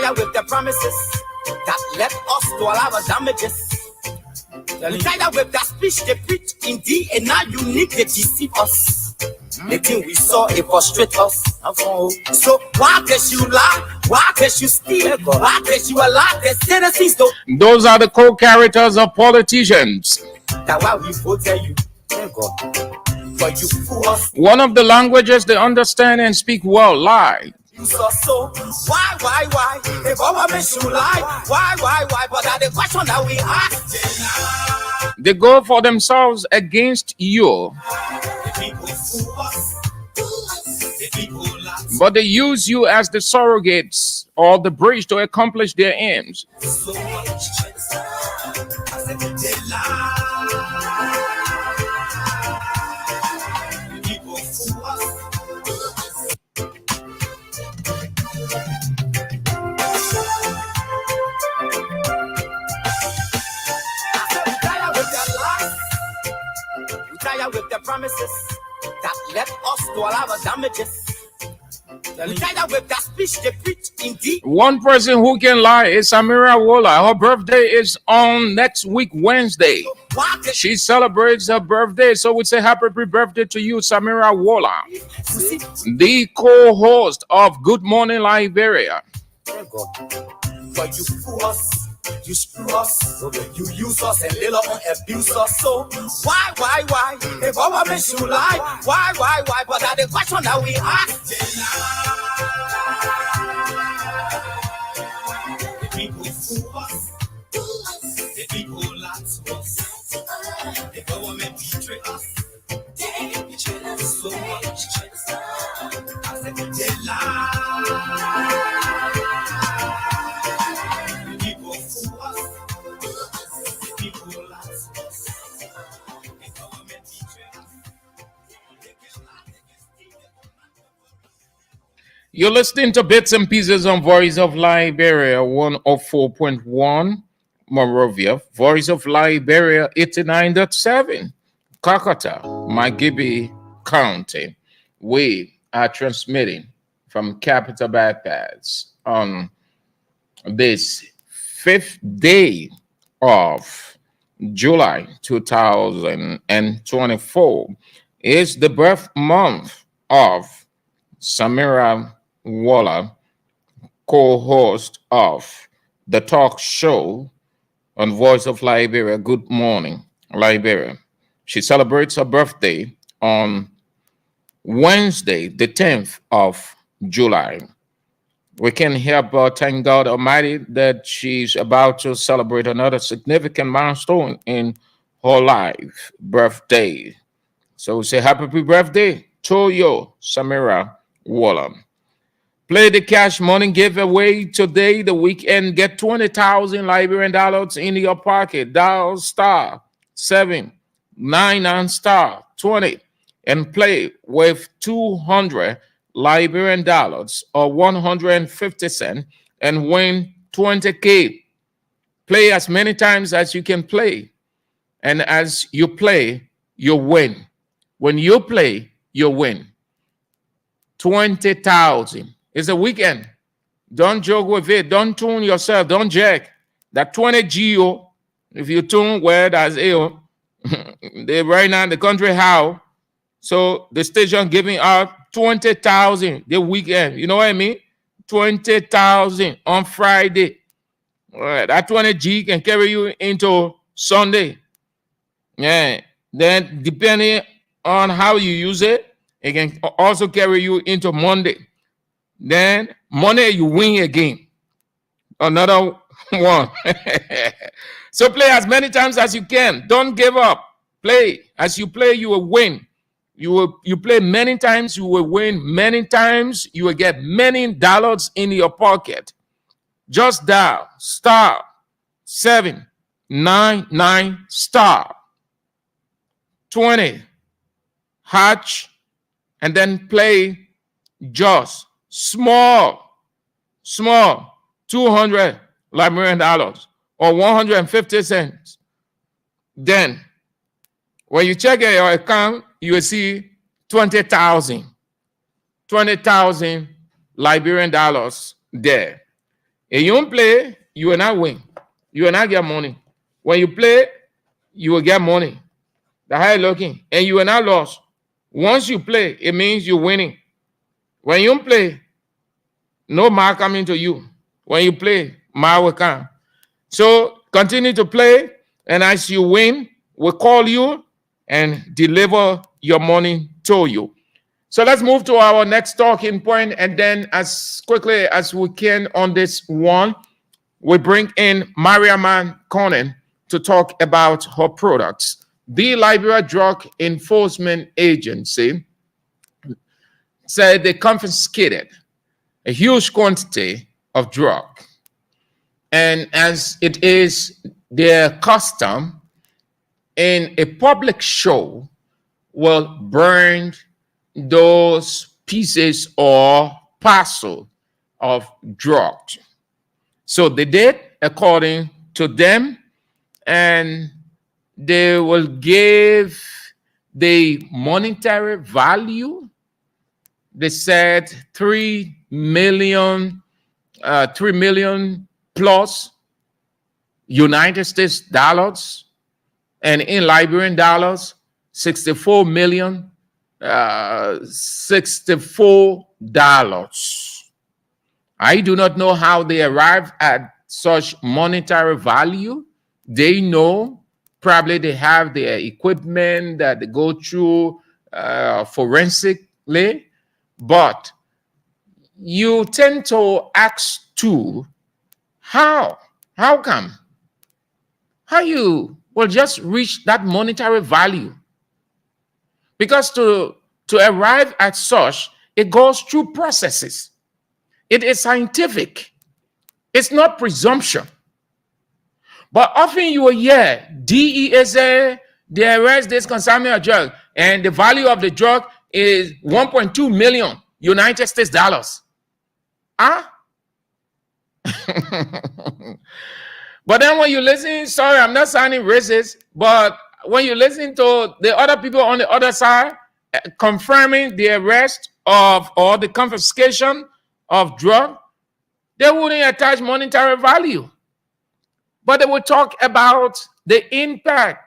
With the promises that led us to a lot of damages. We tired with that speech they preach indeed, and now unique they deceive us. The thing we saw, it frustrate us. So why can't you lie? Why can't you steal? Why can't you allow the citizens to? Those are the co-characters of politicians. That's why we vote tell you. But you fool us. One of the languages they understand and speak well, lie. So why? The government should lie. Why? But that's the question that we ask. They go for themselves against you. But they use you as the surrogates or the bridge to accomplish their aims. With the promises that led us to a lot of damages. We tired with that speech they preach indeed. One person who can lie is Samira Wola. Her birthday is on next week, Wednesday. She celebrates her birthday, so we say happy birthday to you, Samira Wola, the co-host of Good Morning Liberia. But you fool us. You screw us, you use us and later on abuse us. So why? The government should lie. Why? But that's the question that we ask. The people fool us. The people lie to us. The government betray us. They betray us so much. I said they lie. People lie to us. The government betray us. You're listening to Bits and Pieces on Voice of Liberia 104.1 Monrovia, Voice of Liberia 89.7 Kakata, Magibi County. We are transmitting from Capital Bypass on this 5th day of July 2024. Is the birth month of Samira Waller, co-host of the talk show on Voice of Liberia, Good Morning Liberia. She celebrates her birthday on Wednesday, the 10th of July. We can help but thank God Almighty that she's about to celebrate another significant milestone in her life, birthday. So say happy birthday to you, Samira Waller. Play the cash money giveaway today, the weekend. Get 20,000 Liberian dollars in your pocket. Dial *799 *20 and play with 200 Liberian dollars or 150 cents and win 20K. Play as many times as you can play. And as you play, you win. When you play, you win. 20,000. It's a weekend. Don't joke with it. Don't tune yourself. Don't jack. That 20 GO, if you tune where that's ill, they right now in the country how. So the station giving out 20,000 the weekend. You know what I mean? 20,000 on Friday. All right, that 20G can carry you into Sunday. Yeah. Then depending on how you use it, it can also carry you into Monday. Then Monday you win again. Another one. So play as many times as you can. Don't give up. Play. As you play, you will win. You play many times, you will win many times. You will get many dollars in your pocket. Just dial *799 *20 hatch and then play just small 200 Liberian dollars or 150 cents. Then when you check your account, you will see 20,000 Liberian dollars there. If you don't play, you will not win. You will not get money. When you play, you will get money. That's how you're looking. And you will not lose. Once you play, it means you're winning. When you play, no mark coming to you. When you play, mark will come. So continue to play, and as you win, we'll call you and deliver your money to you. So let's move to our next talking point, and then as quickly as we can on this one, we bring in Mariaman Conan to talk about her products. The Liberia Drug Enforcement Agency said they confiscated a huge quantity of drug. And as it is their custom, in a public show, will burn those pieces or parcel of drugs. So they did according to them, and they will give the monetary value. They said 3 million plus United States dollars, and in Liberian dollars, 64 million, $64. I do not know how they arrived at such monetary value. They know, probably they have their equipment that they go through forensically, but you tend to ask too, how come? How you will just reach that monetary value? Because to arrive at such, it goes through processes. It is scientific. It's not presumption. But often you will hear DEA, they arrest this consignment of drug, and the value of the drug is 1.2 million United States dollars. Ah. But then when you listen, sorry, I'm not sounding racist, but when you listen to the other people on the other side confirming the arrest of or the confiscation of drug, they wouldn't attach monetary value. But they would talk about the impact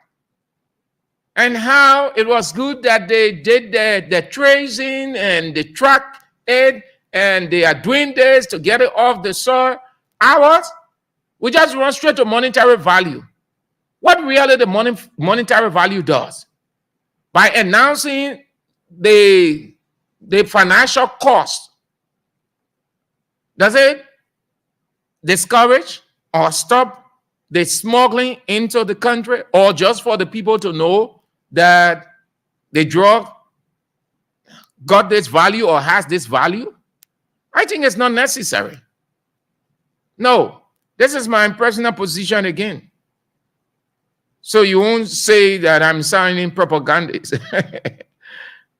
and how it was good that they did the tracing and the track it, and they are doing this to get it off the soil. Ours, we just run straight to monetary value. What really the monetary value does, by announcing the financial cost, does it discourage or stop the smuggling into the country, or just for the people to know that the drug got this value or has this value? I think it's not necessary. No, this is my personal position again. So you won't say that I'm signing propaganda.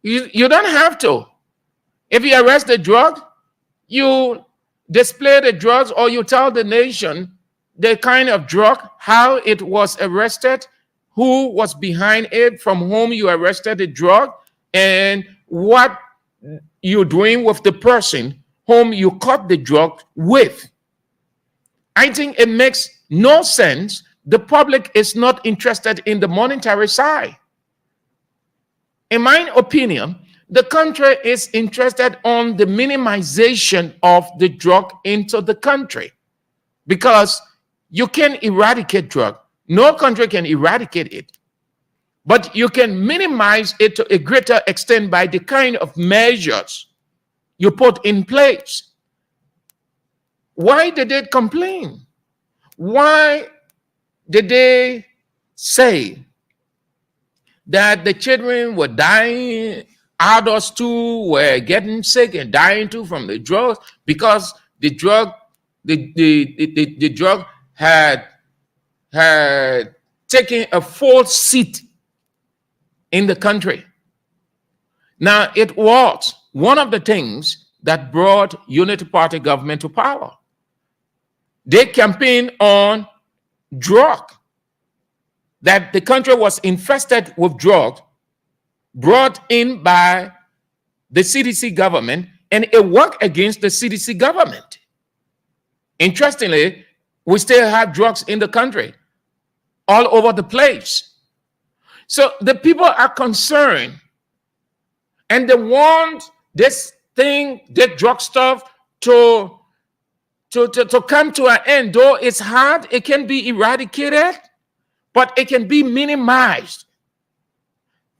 You don't have to. If you arrest the drug, you display the drugs, or you tell the nation the kind of drug, how it was arrested, who was behind it, from whom you arrested the drug, and what you're doing with the person whom you caught the drug with. I think it makes no sense. The public is not interested in the monetary side. In my opinion, the country is interested on the minimization of the drug into the country, because you can eradicate drug. No country can eradicate it, but you can minimize it to a greater extent by the kind of measures you put in place. Why did they complain? Why did they say that the children were dying, adults too were getting sick and dying too from the drugs, because the drug had taken a false seat in the country? Now, it was one of the things that brought Unity Party government to power. They campaigned on drug, that the country was infested with drug brought in by the CDC government, and it worked against the CDC government. Interestingly, we still have drugs in the country all over the place. So the people are concerned, and they want this thing, the drug stuff, to come to an end. Though it's hard, it can be eradicated, but it can be minimized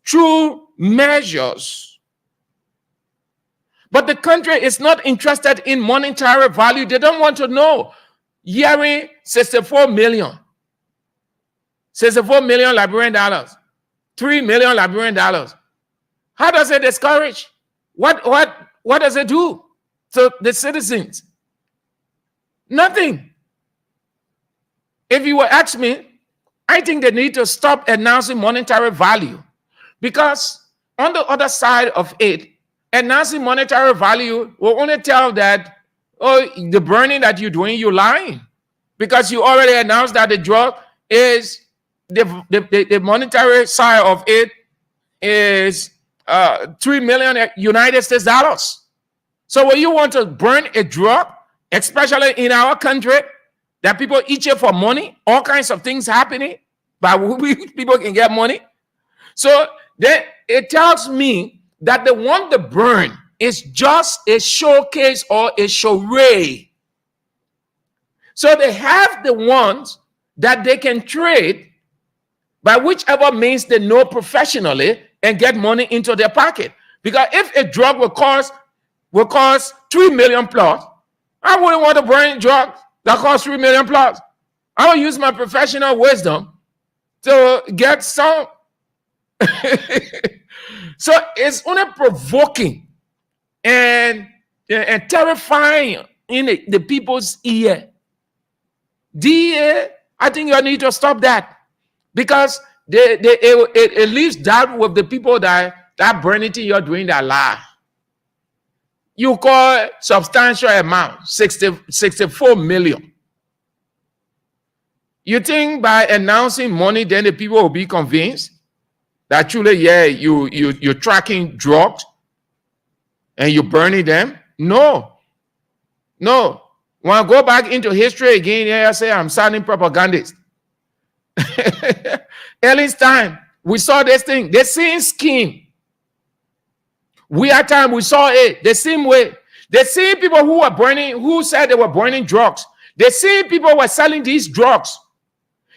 through measures. But the country is not interested in monetary value. They don't want to know. Hearing 64 million Liberian dollars, 3 million Liberian dollars. How does it discourage? What does it do to the citizens? Nothing. If you were ask me, I think they need to stop announcing monetary value, because on the other side of it, announcing monetary value will only tell that, oh, the burning that you're doing, you're lying, because you already announced that the drug is the monetary side of it is 3 million United States dollars. So when you want to burn a drug, especially in our country, that people eat it for money, all kinds of things happening, but people can get money. So then it tells me that the one to burn is just a showcase or a charade. So they have the ones that they can trade by whichever means they know professionally and get money into their pocket. Because if a drug will cost 3 million plus, I wouldn't want to burn a drug that costs 3 million plus. I will use my professional wisdom to get some. So it's only provoking and terrifying in the people's ear. I think you need to stop that, because it leaves doubt with the people that burning thing you're doing, that lie. you call substantial amount, 64 million. You think by announcing money, then the people will be convinced that truly, yeah, you're tracking drugs and you're burning them? No. When I go back into history again, yeah, I say I'm sounding propagandist. Early time, we saw this thing, the same scheme. We at time we saw it the same way. The same people who said they were burning drugs, the same people were selling these drugs.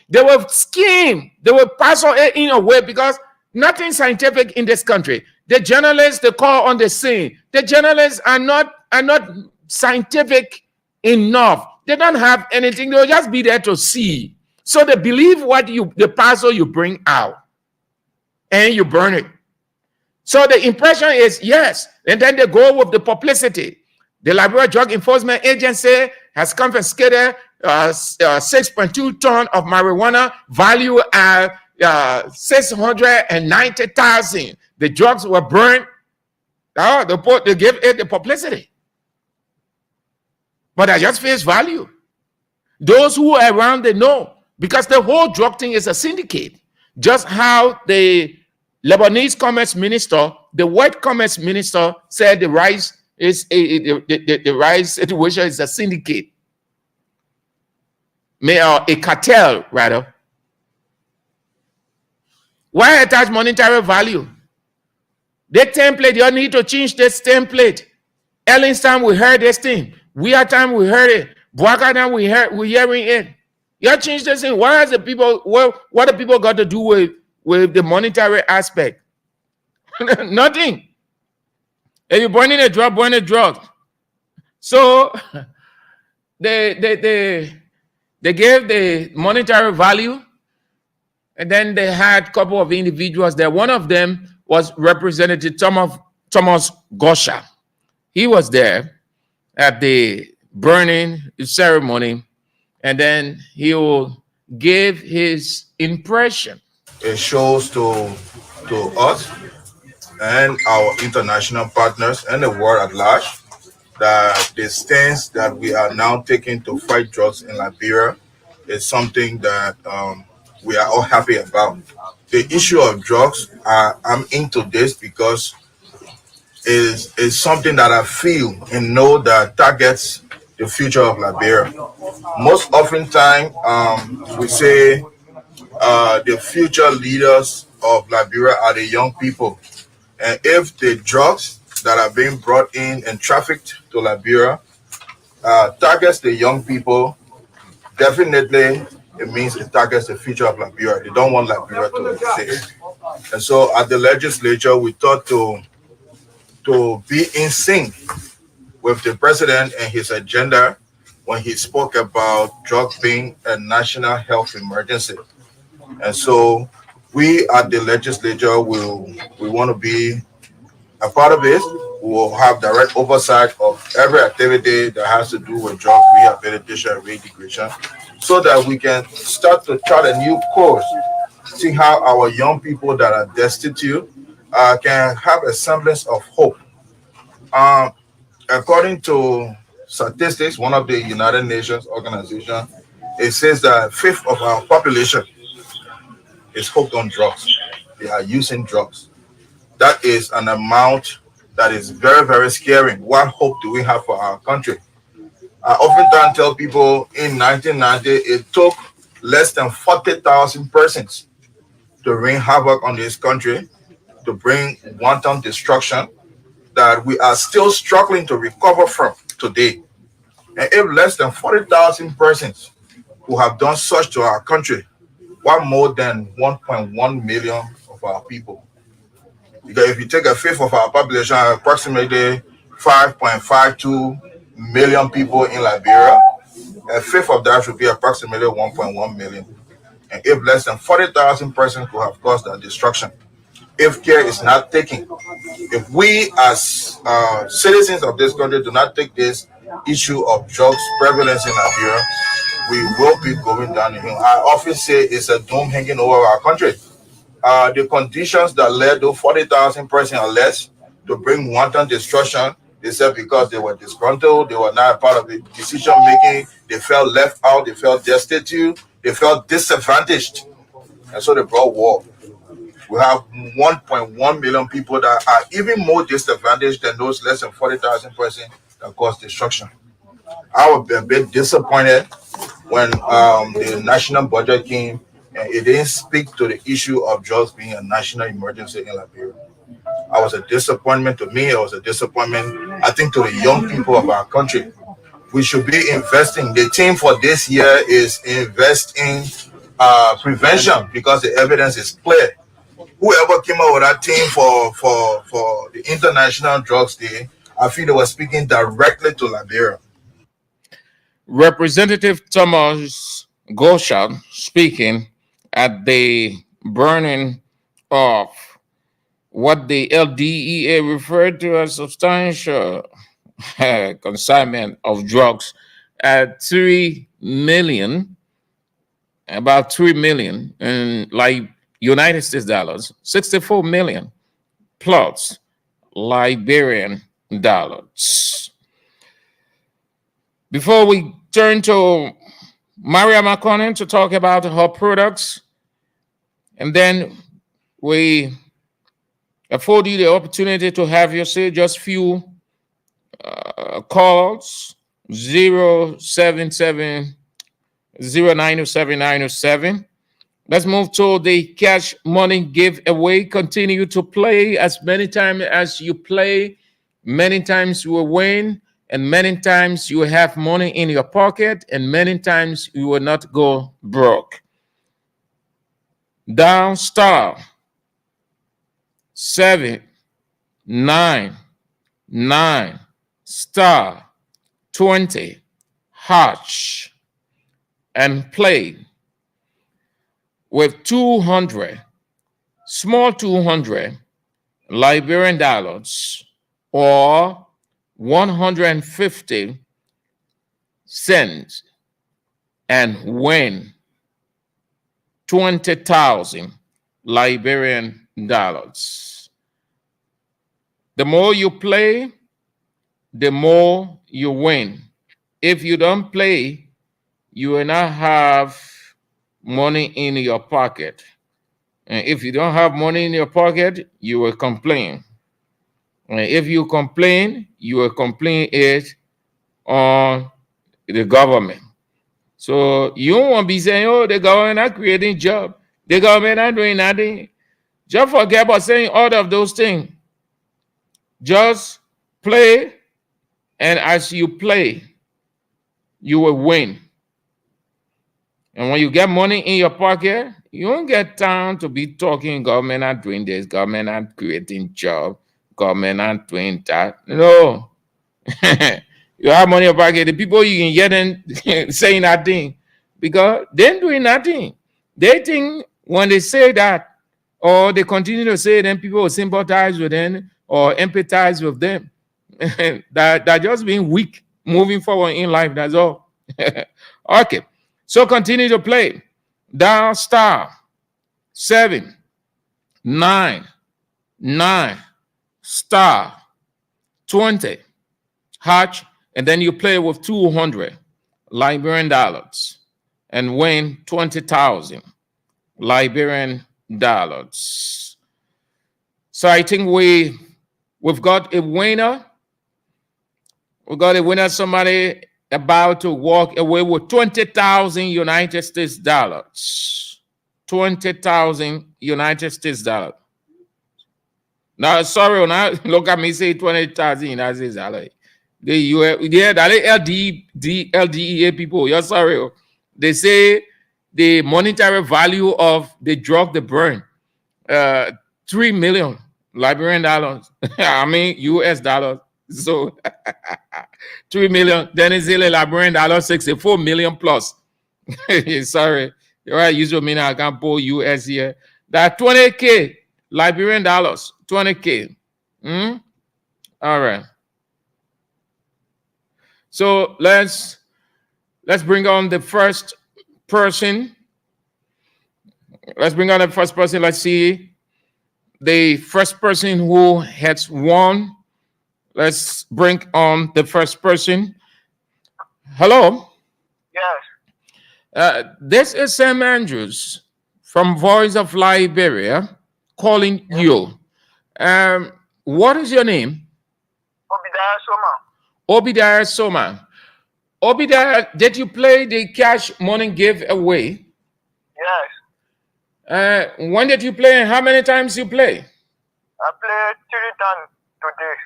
They were schemed. They were passed in a way because nothing scientific in this country. The journalists they call on the scene. The journalists are not scientific enough. They don't have anything. They'll just be there to see. So they believe what the parcel you bring out, and you burn it. So the impression is yes, and then they go with the publicity. The Liberia Drug Enforcement Agency has confiscated 6.2 tons of marijuana, value at 690,000. The drugs were burned. They gave it the publicity, but I just face value. Those who are around, they know, because the whole drug thing is a syndicate. Just how the Lebanese commerce minister, the white commerce minister, said the rice is the rice situation is a syndicate, a cartel rather. Why attach monetary value? The template, you need to change this template. Ellen's time we heard this thing. We at time we heard it. Bwaka time we're hearing it. You change this thing. Why is the people? What the people got to do with the monetary aspect? Nothing. If you're burning a drug, burn a drug. So they gave the monetary value, and then they had a couple of individuals there. One of them was Representative Thomas Gosha. He was there at the burning ceremony, and then he will give his impression. It shows to us and our international partners and the world at large that the stance that we are now taking to fight drugs in Liberia is something that we are all happy about. The issue of drugs, I'm into this because is something that I feel and know that targets the future of Liberia. Most oftentimes, we say the future leaders of Liberia are the young people. And if the drugs that are being brought in and trafficked to Liberia targets the young people, definitely it means it targets the future of Liberia. They don't want Liberia to exist. And so at the legislature, we thought to be in sync with the president and his agenda when he spoke about drugs being a national health emergency. And so we at the legislature we want to be a part of this. We will have direct oversight of every activity that has to do with drug rehabilitation and reintegration, so that we can start to chart a new course, see how our young people that are destitute can have a semblance of hope. According to statistics, one of the United Nations organization, it says that 1/5 of our population is hooked on drugs. They are using drugs. That is an amount that is very, very scary. What hope do we have for our country? I oftentimes tell people in 1990, it took less than 40,000 persons to wreak havoc on this country, to bring wanton destruction that we are still struggling to recover from today. And if less than 40,000 persons who have done such to our country, what more than 1.1 million of our people? Because if you take 1/5 of our population, approximately 5.52 million people in Liberia, 1/5 of that should be approximately 1.1 million. And if less than 40,000 persons could have caused that destruction, if care is not taken, if we as citizens of this country do not take this issue of drugs prevalence in Liberia, we will be going down the hill. I often say it's a doom hanging over our country. The conditions that led to 40,000 persons or less to bring wanton destruction They said because they were disgruntled, they were not a part of the decision making, they felt left out, they felt destitute, they felt disadvantaged. And so they brought war. We have 1.1 million people that are even more disadvantaged than those less than 40,000 persons that caused destruction. I was a bit disappointed when the national budget came and it didn't speak to the issue of drugs being a national emergency in Liberia. I was a disappointment to me. It was a disappointment, I think, to the young people of our country. We should be investing. The theme for this year is invest in prevention because the evidence is clear. Whoever came up with that theme for the International Drugs Day, I feel they were speaking directly to Liberia. Representative Thomas Gosha speaking at the burning of what the LDEA referred to as substantial consignment of drugs at 3 million, about 3 million in like United States dollars, 64 million plus Liberian dollars. Before we turn to Maria McConnell to talk about her products, and then we afford you the opportunity to have you say just few calls, 077 0907 Let's move to the cash money giveaway. Continue to play as many times as you play. Many times you will win, and many times you will have money in your pocket, and many times you will not go broke. Down star 799 star 20 hatch and play with 200 small 200 Liberian dollars or 150 cents and win 20,000 Liberian dollars. The more you play, the more you win. If you don't play, you will not have money in your pocket. And if you don't have money in your pocket, you will complain. And if you complain, you will complain it on the government. So you won't be saying, oh, the government are creating jobs. The government are doing nothing. Just forget about saying all of those things. Just play, and as you play, you will win. And when you get money in your pocket, you don't get time to be talking government not doing this, government not creating jobs, government not doing that. No. You have money in your pocket. The people you can get in saying nothing because they're doing nothing. They think when they say that or they continue to say it, then people will sympathize with them or empathize with them. They're just being weak, moving forward in life. That's all. Okay. So continue to play. Down star 799 star 20 hatch, and then you play with 200 Liberian dollars and win 20,000 Liberian dollars. So I think we've got a winner. We got a winner. Somebody about to walk away with 20,000 United States dollars. 20,000 United States dollars. Now, sorry, now look at me say 20,000 United States dollars. The LDEA people, you're sorry. They say the monetary value of the drug they burn, 3 million Liberian dollars. I mean, US dollars. So 3 million, then it's Liberian dollars, 64 million plus. Sorry, you're right. Usually mean I can't pull US here. That 20K Liberian dollars, 20K. All right. So let's bring on the first person. Let's bring on the first person. Let's see the first person who has won Let's bring on the first person. Hello. Yes. This is Sam Andrews from Voice of Liberia calling you. What is your name? Obadiah Soma. Obadiah Soma. Obadiah, did you play the cash money giveaway? Yes. When did you play and how many times you play? I played 3 times today.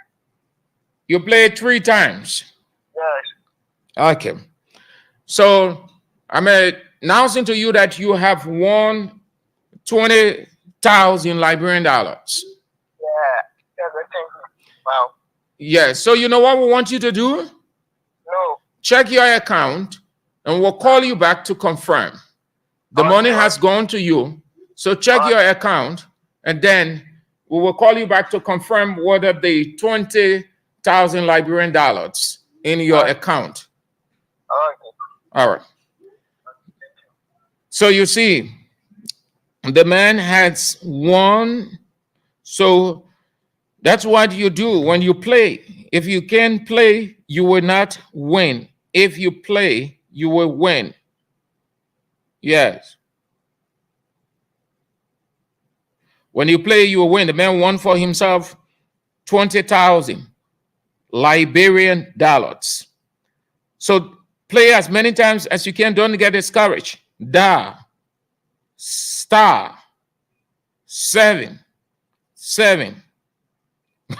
You played 3 times. Yes. Okay. So I'm announcing to you that you have won 20,000 Liberian dollars. Yeah. Everything. Wow. Yeah. So you know what we want you to do? No. Check your account and we'll call you back to confirm. The money has gone to you. So check your account and then we will call you back to confirm whether the 20,000 Liberian dollars in your account. All right. So you see, the man has won. So that's what you do when you play. If you can play, you will not win. If you play, you will win. Yes. When you play, you will win. The man won for himself 20,000 Liberian dollars. So play as many times as you can. Don't get discouraged. *7 7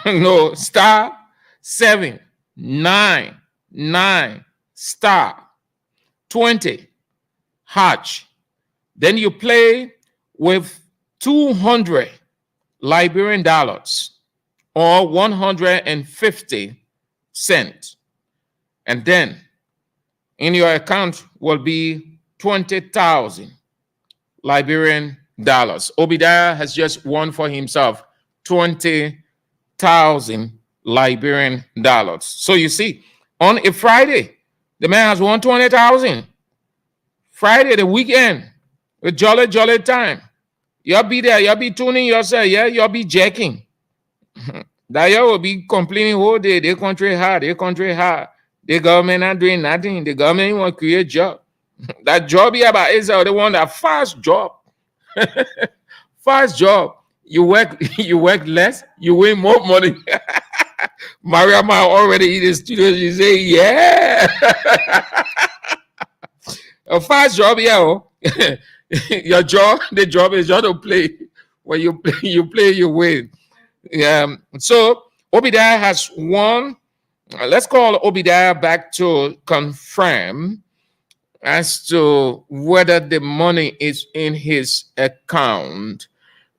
no, *7 9 9 *20 hatch. Then you play with 200 Liberian dollars or 150 cents. And then in your account will be 20,000 Liberian dollars. Obadiah has just won for himself 20,000 Liberian dollars. So you see, on a Friday, the man has won 20,000. Friday, the weekend, a jolly, jolly time. You'll be there, you'll be tuning yourself, yeah, you'll be jacking. That you will be complaining all day, the country hard, the country hard. The government not doing nothing. The government want to create job. That job here about Israel, they want a fast job. Fast job. You work less, you win more money. Mariama already in the studio. She say, yeah. A fast job, yeah. Your job, the job is just to play. When you play, you win. So Obadiah has won. Let's call Obadiah back to confirm as to whether the money is in his account.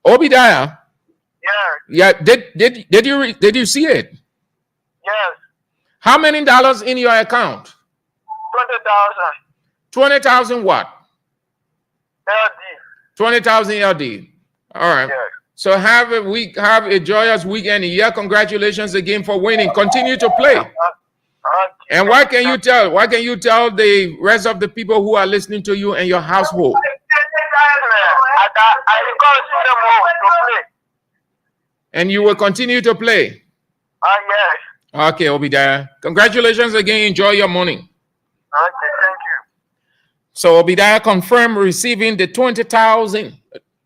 Obadiah. Yeah. Did you see it? Yes. How many dollars in your account? 20,000. 20,000 what? LD. 20,000 LD. All right. Yes. So have a joyous weekend. Yeah, congratulations again for winning. Continue to play. And what can you tell the rest of the people who are listening to you and your household? And you will continue to play. Yes. Okay, Obadiah. Congratulations again. Enjoy your morning. Okay, thank you. So Obadiah confirmed receiving the 20,000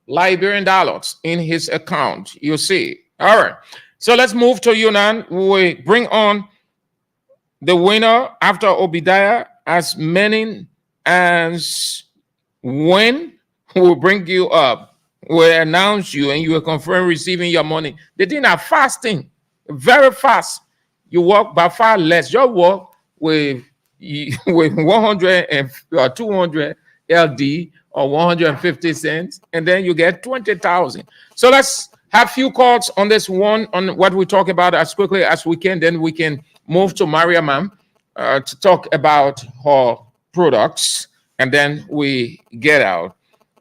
Liberian dollars in his account. You see. All right. So let's move to you now. We bring on the winner after Obadiah. As many as win, we'll bring you up. We'll announce you and you will confirm receiving your money. They didn't have fasting. Very fast. You walk by far less. You walk with 100 and 200 LD or 150 cents, and then you get 20,000. So let's have few calls on this one, on what we talk about as quickly as we can. Then we can move to Mariam to talk about her products, and then we get out.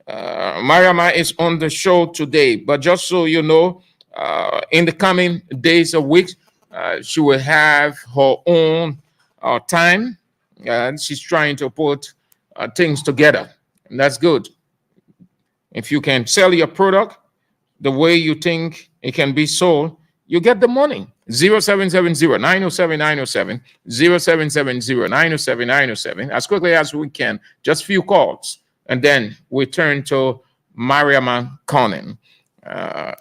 Mariam is on the show today, but just so you know, in the coming days or weeks, she will have her own time, and she's trying to put things together. And that's good. If you can sell your product the way you think it can be sold, you get the money. 0770-907-907, 0770-907-907, as quickly as we can. Just few calls. And then we turn to Mariama Conan.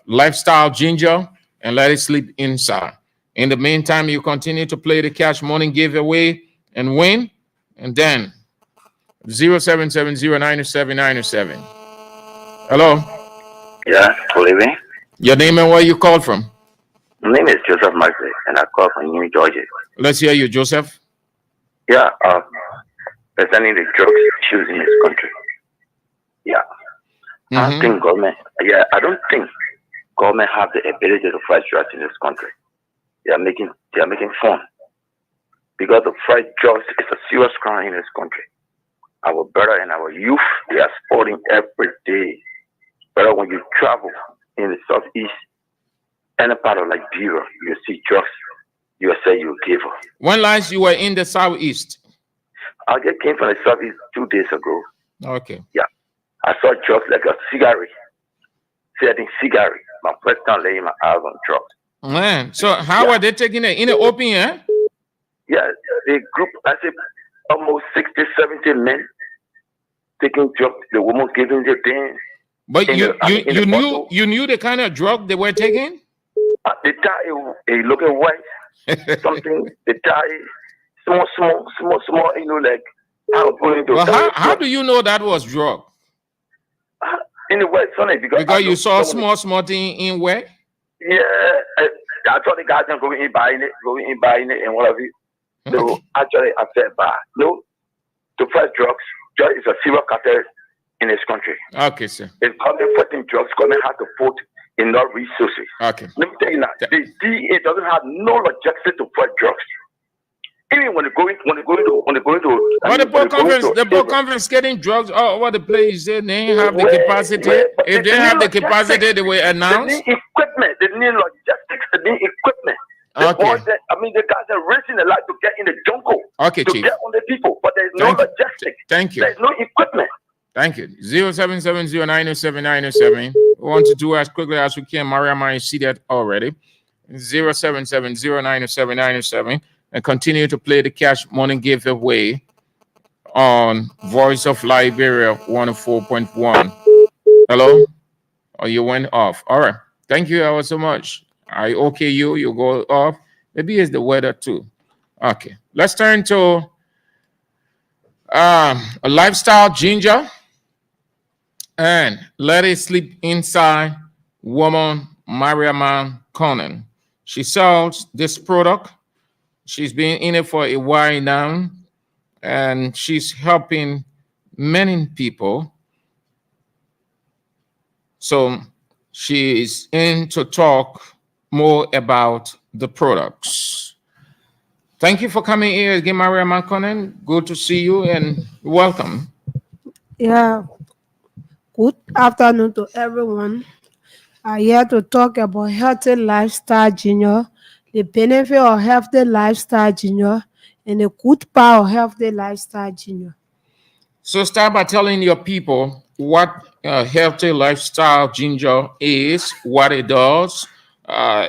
Lifestyle Ginger, and Let It Sleep Inside. In the meantime, you continue to play the cash morning giveaway and win. And then 0770-907-907. Hello? Yeah, Oliver. Your name and where you call from? My name is Joseph Maxley, and I call from New Georgia. Let's hear you, Joseph. Yeah, concerning the drug issues in this country. Yeah. I don't think government have the ability to fight drugs in this country. They are making fun. Because the fight drugs is a serious crime in this country. Our brother and our youth, they are sporting every day. But when you travel in the southeast, any part of Liberia, you see drugs, you say you give up. When last you were in the southeast? I just came from the southeast 2 days ago. Okay. Yeah. I saw drugs like a cigarette. Selling cigarette. My first time laying my eyes on drugs. Man, so how are they taking it? In the open, eh? Yeah, the group, I said almost 60, 70 men taking drugs. The woman giving the thing. But you knew the kind of drug they were taking? They tie a looking white, something, they tie small, like how going to. Well, how do you know that was drug? In the West, funny because you saw small thing in where? Yeah, I saw the guys going in buying it, and whatever. So actually, I said, no, to fight drugs is a serious cartel in this country. Okay, sir. It's government fighting drugs. Government has to put enough resources. Okay. Let me tell you now, the DEA doesn't have no logistics to fight drugs. Even when they go into the Port Conference getting drugs all over the place. They ain't have the capacity. If they have the capacity, they will announce. They need equipment. They need logistics. They need equipment. Okay. The guys are risking a lot to get in the jungle. Okay, to Chief. get on the people, but there's no logistics. Thank you. There's no equipment. Thank you. 0770-907-907. We want to do as quickly as we can. Mariama, you see that already. 0770-907-907. And continue to play the cash morning giveaway on Voice of Liberia 104.1. Hello? Oh, you went off. All right. Thank you ever so much. I okay you go off. Maybe it's the weather too. Okay. Let's turn to a Lifestyle Ginger and Let It Sleep Inside woman, Mariama Conan. She sells this product. She's been in it for a while now, and she's helping many people. So she is in to talk more about the products. Thank you for coming here again, Maria Makonnen. Good to see you and welcome. Yeah, good afternoon to everyone. I'm here to talk about healthy lifestyle, Junior. The benefit of healthy lifestyle, Junior, and the good part of healthy lifestyle, Junior. So start by telling your people what healthy lifestyle ginger is, what it does,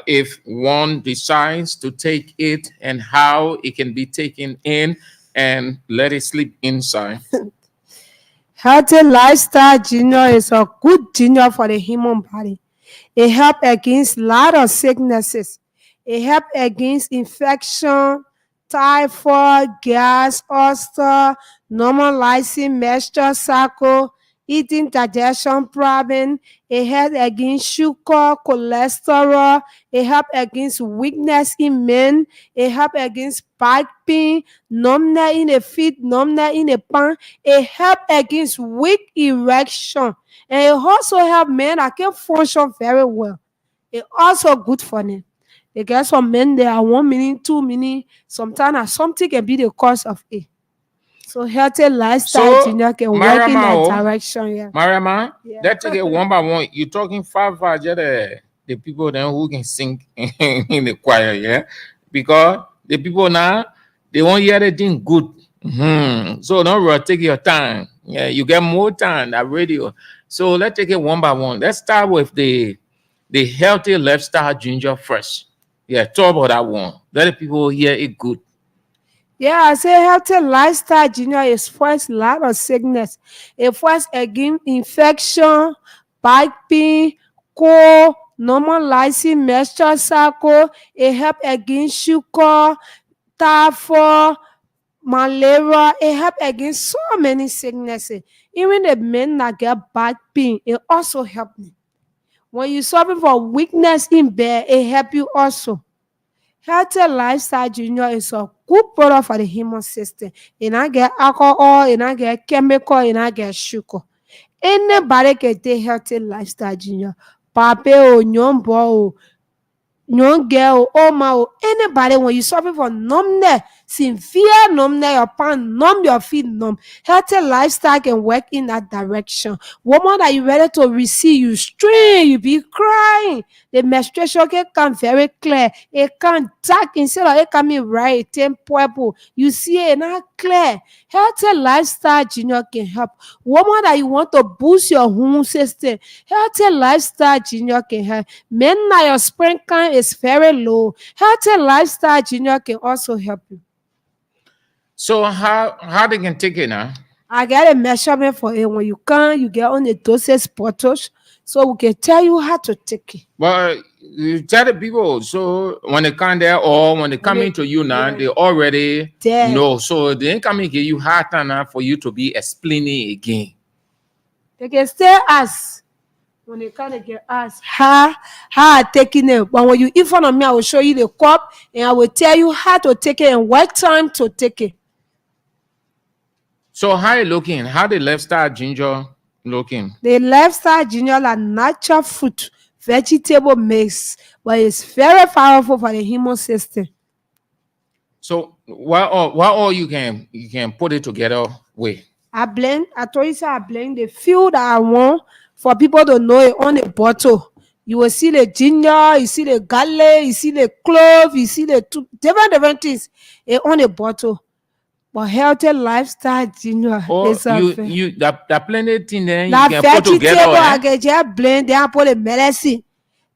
if one decides to take it, and how it can be taken in and let it sleep inside. Healthy lifestyle ginger is a good ginger for the human body. It helps against a lot of sicknesses. It helps against infection, typhoid, gas, ulcer, normalizing menstrual cycle, eating digestion problem. It helps against sugar, cholesterol. It helps against weakness in men. It helps against back pain, numbness in the feet, numbness in the palm. It helps against weak erection. And it also helps men that can function very well. It's also good for them. They get some men, they are 1 minute, 2 minutes. Sometimes something can be the cause of it. So healthy lifestyle ginger can work in that direction. Yeah. Mariama, let's take it one by one. You're talking five the people then who can sing in the choir, yeah? Because the people now, they won't hear anything good. So don't rush, take your time. Yeah, you get more time at radio. So let's take it one by one. Let's start with the healthy lifestyle ginger first. Yeah, talk about that one. Let the people hear it good. Yeah, I say healthy lifestyle, Junior, is first lot of sickness. It first again infection, back pain, cold, normalizing menstrual cycle. It help against sugar, typhoid, malaria. It help against so many sicknesses. Even the men that get back pain, it also help me. When you suffering from weakness in bed, it help you also. Healthy lifestyle, Junior, is a good product for the human system. You not get alcohol, you not get chemical, you not get sugar. Anybody can take healthy lifestyle, Junior. Papa or nyombo, young girl, oh my, anybody when you suffer from numbness, severe numbness, your palm numb, your feet numb, healthy lifestyle can work in that direction. Woman that you ready to receive, you strain, you be crying. The menstruation can come very clear. It can dark instead of it coming right, it turn purple. You see it not clear. Healthy lifestyle, Junior, can help. Woman that you want to boost your immune system, healthy lifestyle, Junior, can help. Men that your spring count is very low. Healthy lifestyle, Junior, can also help you. So how they can take it now? I get a measurement for it. When you come, you get on the dosage bottles, so we can tell you how to take it. But you tell the people, so when they come there or when they come into you now, they already There. know. So they ain't coming give you hard time now for you to be explaining again. They can still ask when they kind of get asked how I taking it. But when you in front of me, I will show you the cup and I will tell you how to take it and what time to take it. So how you looking? How the lifestyle ginger looking? The lifestyle Junior like natural fruit, vegetable mix, but it's very powerful for the human system. So what all you can put it together with? I told you, I blend the few that I want for people to know it on the bottle. You will see the ginger, you see the garlic, you see the clove, you see the different things on the bottle. But healthy lifestyle, Junior, Oh, is a you that plenty thing then you that can put together. vegetable I can just blend, then I put the medicine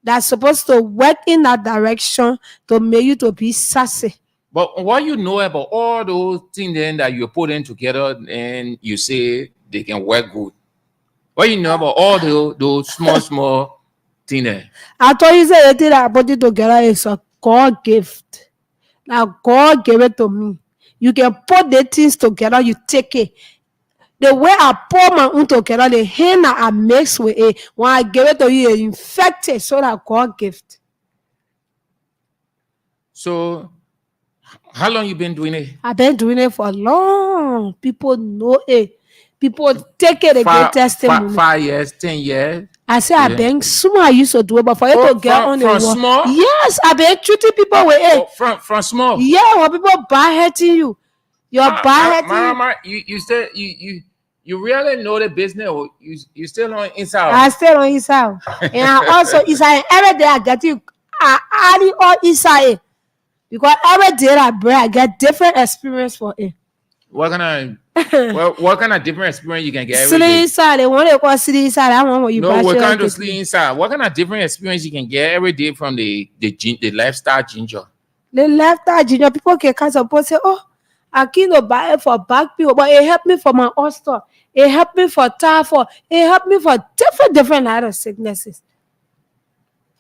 that's supposed to work in that direction to make you to be sassy. But what you know about all those things then that you put in together and you say they can work good? What you know about all those small things there? I told you, say the thing that I put it together is a God gift. Now God gave it to me. You can put the things together, you take it. The way I pour my own together, the hand that I mix with it, when I give it to you, you infect it so that God gift. So how long you been doing it? I've been doing it for long. People know it. People take it, they get testimony. 5 years, 10 years. I say I been small. I used to do it, but for you to get on the from wall, small? yes, I been treating people with it. From small. Yeah, when people bad hurting you, your bad hurting. Mama, you still you really know the business, or you still on inside? I still on inside, and I also inside every day I get you. I add it all inside because every day I break, I get different experience for it. What kind of different experience you can get every Sleep day? inside, they want to go sleep inside. I want what you. No, we can't do sleep inside. What kind of different experience you can get every day from the lifestyle ginger? The lifestyle ginger, people can come support say, oh, I can't buy it for back people, but it helped me for my ulcer. It helped me for typhoid. It helped me for different kind of sicknesses.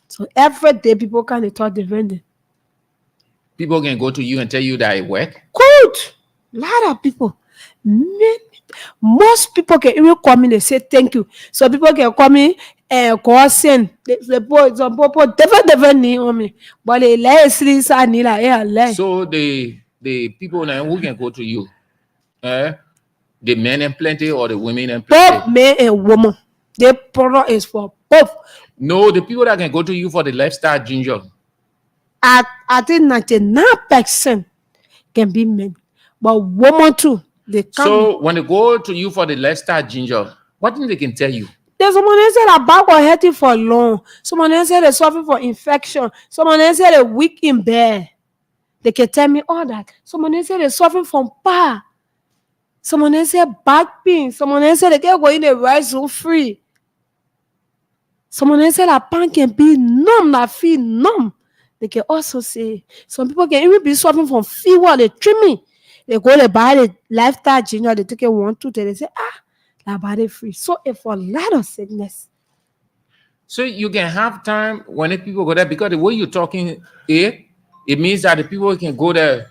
So every day people can talk different. People can go to you and tell you that it work. Good. Lot of people. Most people can even call me, they say thank you. So people can call me and call send. Some people different need on me. But they let sleep inside need like yeah. So the people now who can go to you, the men and plenty or the women and plenty? Both men and women. The product is for both. No, the people that can go to you for the lifestyle ginger. I think 99% can be men, but women too. They come. So when they go to you for the lifestyle ginger, what thing they can tell you? There's someone else said that back was hurting for long. Someone else said they're suffering for infection. Someone else said they're weak in bed. They can tell me all that. Someone else said they're suffering from pain. Someone else said back pain. Someone else said they can't go in the right zone free. Someone else said that pain can be numb, that feel numb. They can also say some people can even be suffering from fever, they trimming. They go to buy the lifestyle ginger, they take it 1, 2, 3, they say, that body free. So if for a lot of sickness. So you can have time when the people go there, because the way you're talking it means that the people can go there.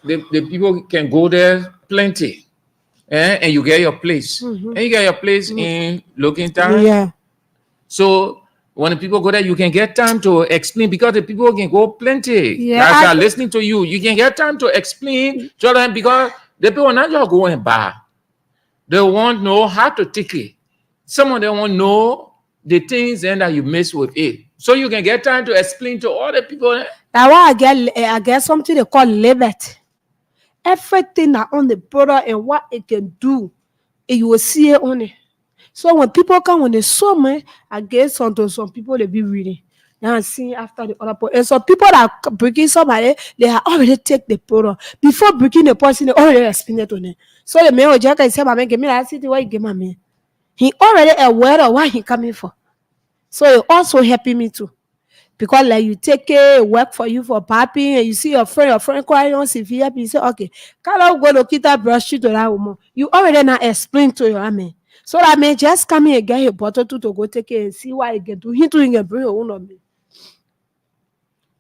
The people can go there plenty. And you get your place. And you get your place in looking time. Yeah. So when the people go there, you can get time to explain, because the people can go plenty. Yeah, As they are listening to you, you can get time to explain to them, because the people not just go and buy. They want to know how to take it. Some of them want to know the things and that you mess with it. So you can get time to explain to all the people. That's why I get something they call limit. Everything that on the product and what it can do, and you will see it on it. So when people come on the summer, I get some people they be reading. Now see after the other point. And some people that breaking somebody, they have already take the product. Before breaking the person, they already explain it on it. So the man will just say, "My give me that city, why you give my man?" He already aware of what he coming for. So it also helping me too. Because like you take it, work for you for papi, and you see your friend crying on severe, you say, okay, can I go to kita brush you to that woman? You already not explain to your man. So that man just come here and get your bottle to go take it and see what he can do. He doing a bring your own on me.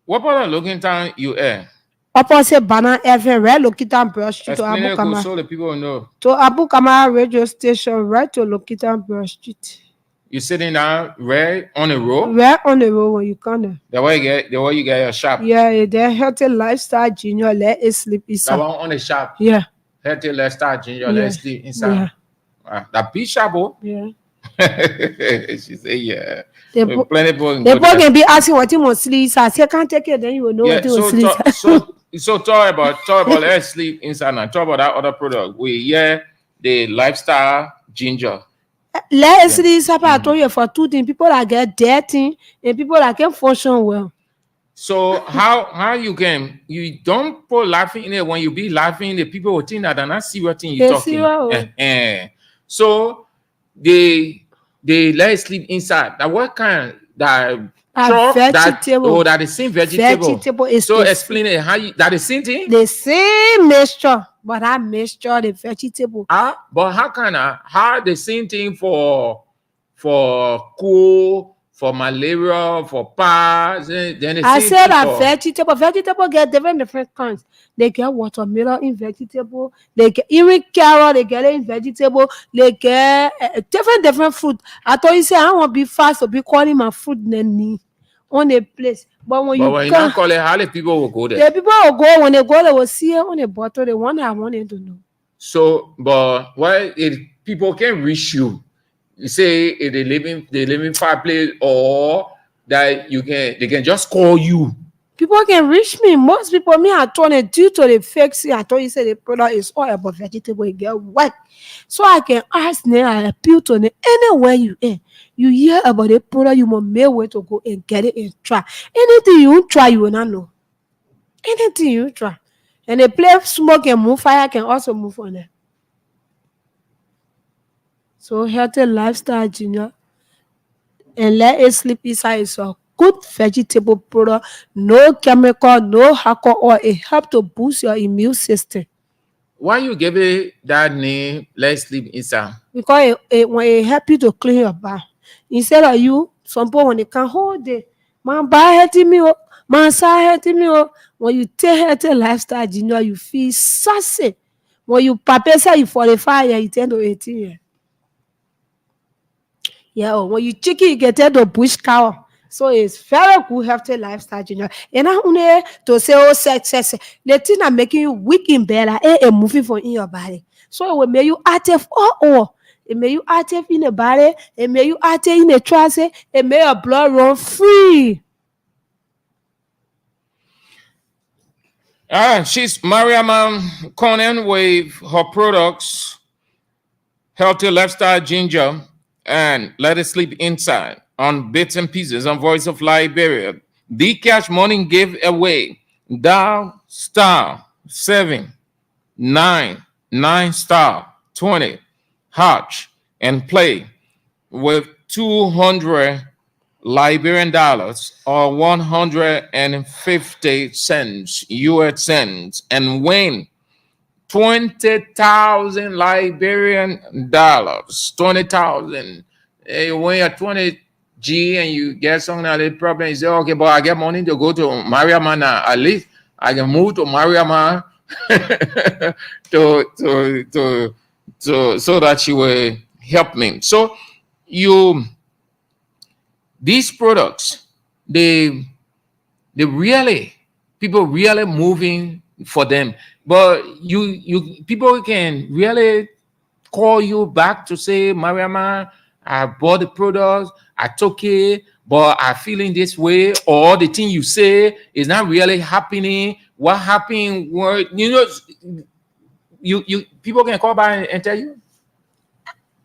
What part of looking time you are? Opposite banner every red Lokita brush to Explain Abu it Kama. so the people know. To Abu Kama radio station, right to Lokita Brush Street. You sitting down right on the road. Right on the road when you come. The way you get your shop. Yeah, they're healthy lifestyle junior. Let it sleep inside. That one on the shop. Yeah. Healthy lifestyle ginger. Yeah. Let's sleep inside. Yeah. That big shop. Oh. Yeah. She say yeah. Plenty people can be asking what you want sleep inside. Say can't take it, then you will know what you want sleep inside. So talk about let's sleep inside now. Talk about that other product. The lifestyle ginger. Let us sleep inside. I told you for 2 things. People that get dirty and people that can function well. So how you don't put laughing in it. When you be laughing, the people will think that they're not see what thing you talking. So they let sleep inside. That what kind that vegetable. That the same vegetable. Vegetable is so explain it how you that the same thing. The same mixture, but that mixture the vegetable. But how the same thing for cold, for malaria, for PAS, then I said that vegetable get different kinds. They get watermelon in vegetable. They get even carrot. They get it in vegetable. They get different fruit. I thought you say I want to be fast to be calling my food on a place. But when you not call it, how the people will go there? The people will go when they go. They will see it on a bottle. The one I wanted to know. So, but why people can reach you? You say they live in fireplace, or that they can just call you. People can reach me. Most people, I turn it due to the fake. I thought you said the product is all about vegetable. You get what? So I can ask them, I appeal to them anywhere you are. You hear about the product, you must make way to go and get it and try. Anything you try, you will not know. Anything you try. And the place smoke and move, fire can also move on it. So healthy lifestyle junior, and let it sleep inside is a good vegetable product, no chemical, no alcohol. It helps to boost your immune system. Why you give it that name? Let's sleep inside. Because it helps you to clean your body. Instead of you, some people when they can't hold it, man, buy healthy me, man, say healthy me. When you take healthy lifestyle junior, you feel sassy. When you prepare, say you 45 years, you turn to 18 years. Yeah, when you chicken, you get the bush cow. So it's very good healthy lifestyle, junior. And I want to say, success. The thing that making you weak in bed, a moving from in your body. So it will make you active it may you active in the body, it may you active in the trance, it may your blood run free. She's Mariam Conan with her products, Healthy Lifestyle Ginger, and Let It Sleep Inside on Bits and Pieces on Voice of Liberia. The cash morning giveaway. Dial *799*20# and play with 200 Liberian dollars or 150 cents, US cents, and win 20,000 Liberian dollars. 20,000. When you're 20 G and you get something that is problem, you say, okay, but I get money to go to Mariama now. At least I can move to Mariama to so that she will help me. So these products, they really, people really moving for them. But you people can really call you back to say, Mariama, I bought the products, I took it, but I feeling this way, or the thing you say is not really happening. What happened? What you people can call back and tell you.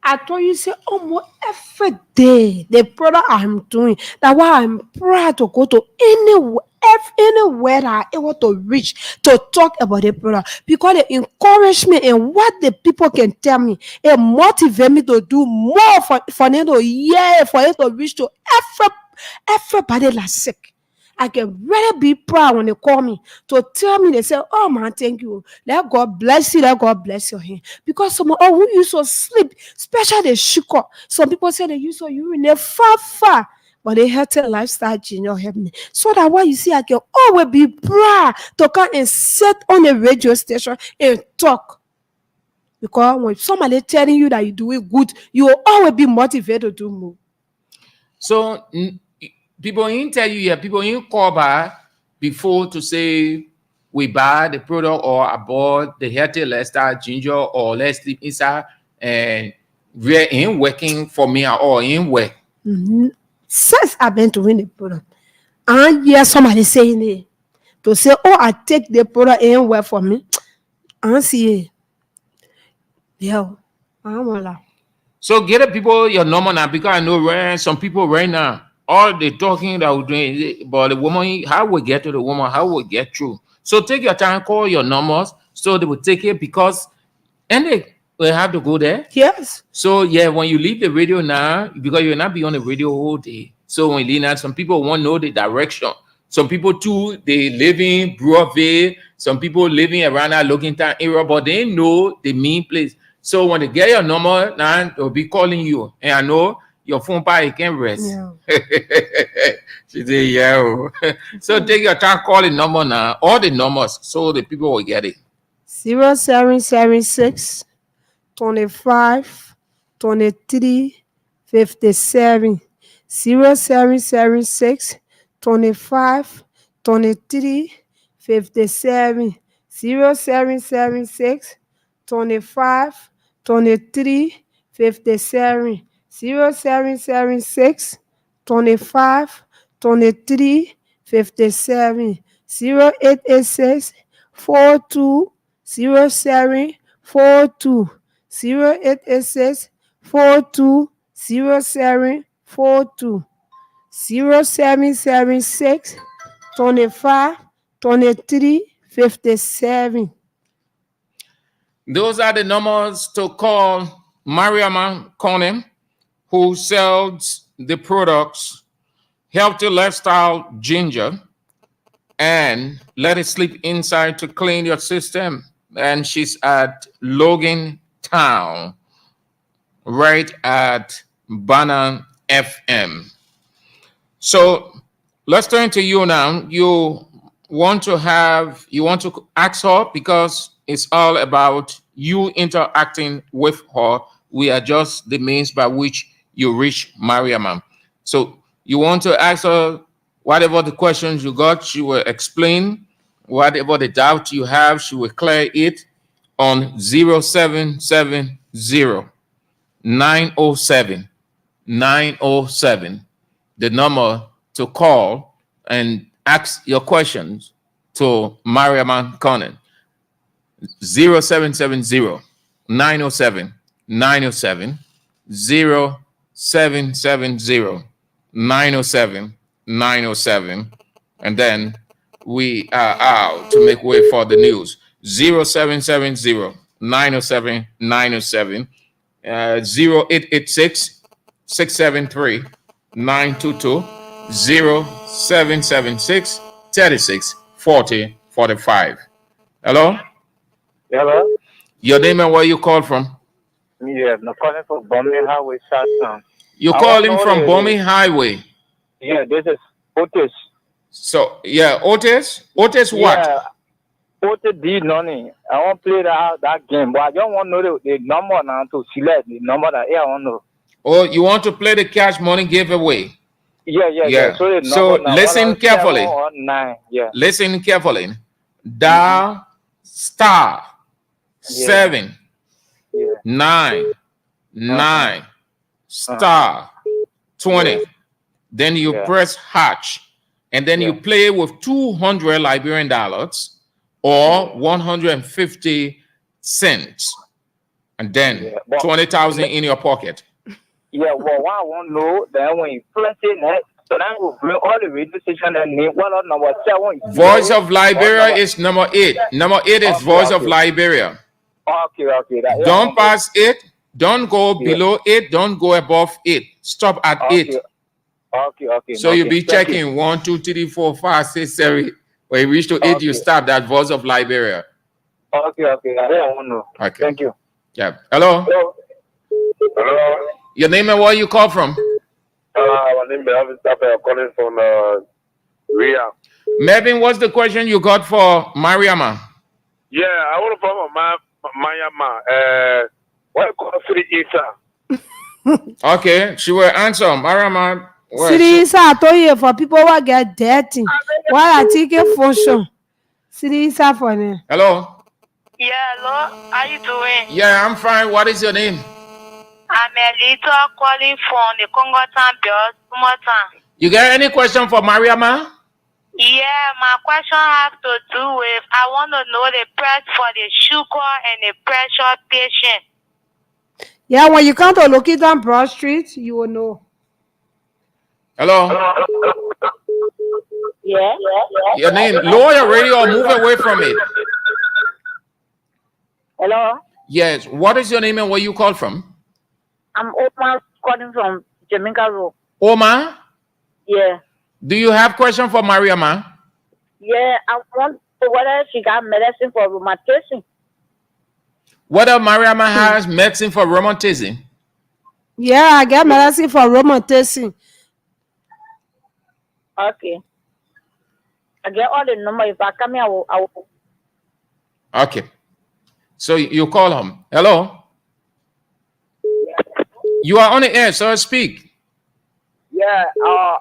I told you, say, almost every day, the product I'm doing, that's why I'm proud to go to anywhere that I'm able to reach to talk about the product, because the encouragement and what the people can tell me, it motivate me to do more for them to for it to reach to everybody that's sick. I can really be proud when they call me to tell me, they say, oh man, thank you. Let God bless you. Let God bless your hand. Because some who used to sleep, especially the sugar. Some people say they used to urinate far. But they healthy lifestyle genius help me. So that why you see, I can always be proud to come and sit on a radio station and talk. Because when somebody telling you that you're doing good, you will always be motivated to do more. So people in tell you, yeah, people in call back before to say we buy the product or I bought the healthy lifestyle ginger or let's sleep inside, and we're in working for me or in work. Since I've been doing the product, and hear somebody saying it to say, oh, I take the product and work for me. I see it. Yeah, I'm all. So get the people your number now, because I know some people right now, all they talking that we're doing, but the woman, how we get to the woman, how we get through. So take your time, call your numbers, so they will take it, because and they will have to go there. Yes. So yeah, when you leave the radio now, because you'll not be on the radio all day. So when you leave now, some people won't know the direction. Some people too, they live in Broadway. Some people living around that looking town area, but they know the mean place. So when they get your number, now they'll be calling you. And I know your phone probably can rest. Yeah. She said, yeah. So take your time, call the number now, all the numbers, so the people will get it. 0776 25 23 57. 0776 25 23 57. 0776 25 23 57. 0776 25 23 57. 0886 42 07 42. 0886 42 07 42. 0776 25 23 57. Those are the numbers to call Mariama Konem, who sells the products Healthy Lifestyle Ginger and Let It Sleep Inside to clean your system. And she's at Logan Town, right at Banner FM. So let's turn to you now. You want to ask her, because it's all about you interacting with her. We are just the means by which you reach Mariama. So you want to ask her whatever the questions you got, she will explain. Whatever the doubt you have, she will clear it on 0770 907 907, the number to call and ask your questions to Mariama Conan. 0770 907 907, 0770 907 907, and then we are out to make way for the news. 0770 907 907, 0886 673 922-0776-3640-45. Hello? Hello? Your name and where you call from? Yeah, I'm calling from Bombay Highway, Southtown. You I want calling to from know Bombay Highway? Yeah, this is Otis. So, yeah, Otis? Otis what? Yeah, Otis D Noni. I want to play that game, but I don't want to know the number now to select the number that I want to know. Oh, you want to play the cash money giveaway? Yeah. So the So number now, listen carefully. 7 or 9. Yeah. Listen carefully. Dial star 7 9 9 star 20. Then you press hatch, and then you play with 200 Liberian dollars or 150 cents, and then 20,000 in your pocket. Yeah, well, what I want to know, then when you press it, so then we'll bring all the radio station and name what number 7 is. Voice of Liberia is number 8. Number 8 is Voice of Liberia. Okay. Don't pass 8. Don't go below 8. Don't go above 8. Stop at 8. Okay. So you'll be checking 1, 2, 3, 4, 5, 6, 7. When you reach to 8, you stop that Voice of Liberia. Okay. I want to know. Okay. Thank you. Yeah. Hello? Hello. Your name and where you call from? My name is Melvin Tapper. I'm calling from Ria. Melvin, what's the question you got for Mariama? Yeah, I want to follow Mayama. What you call City Isa? Okay, she will answer. Mariama. Siri I told you for people who get dirty. Why I take a function? Siri for me. Hello? Yeah, hello. How you doing? Yeah, I'm fine. What is your name? I'm Elito calling from the Congo Town, Small Town. You got any question for Mariama? Yeah, my question have to do with I want to know the price for the sugar and the pressure patient. Yeah, when you come to locate on Broad Street, you will know. Hello? Yeah. Your name? Lower your radio or move away from it. Hello? Yes. What is your name and where you call from? I'm Omar calling from Jamaica Road. Omar? Yeah. Do you have question for Mariama? Yeah, I want to know whether she got medicine for rheumatism. Whether Mariama has medicine for rheumatism? Yeah, I get medicine for rheumatism. Okay. I get all the number. If I come here, I will. Okay. So you call him. Hello? You are on the air, so speak. Yeah, a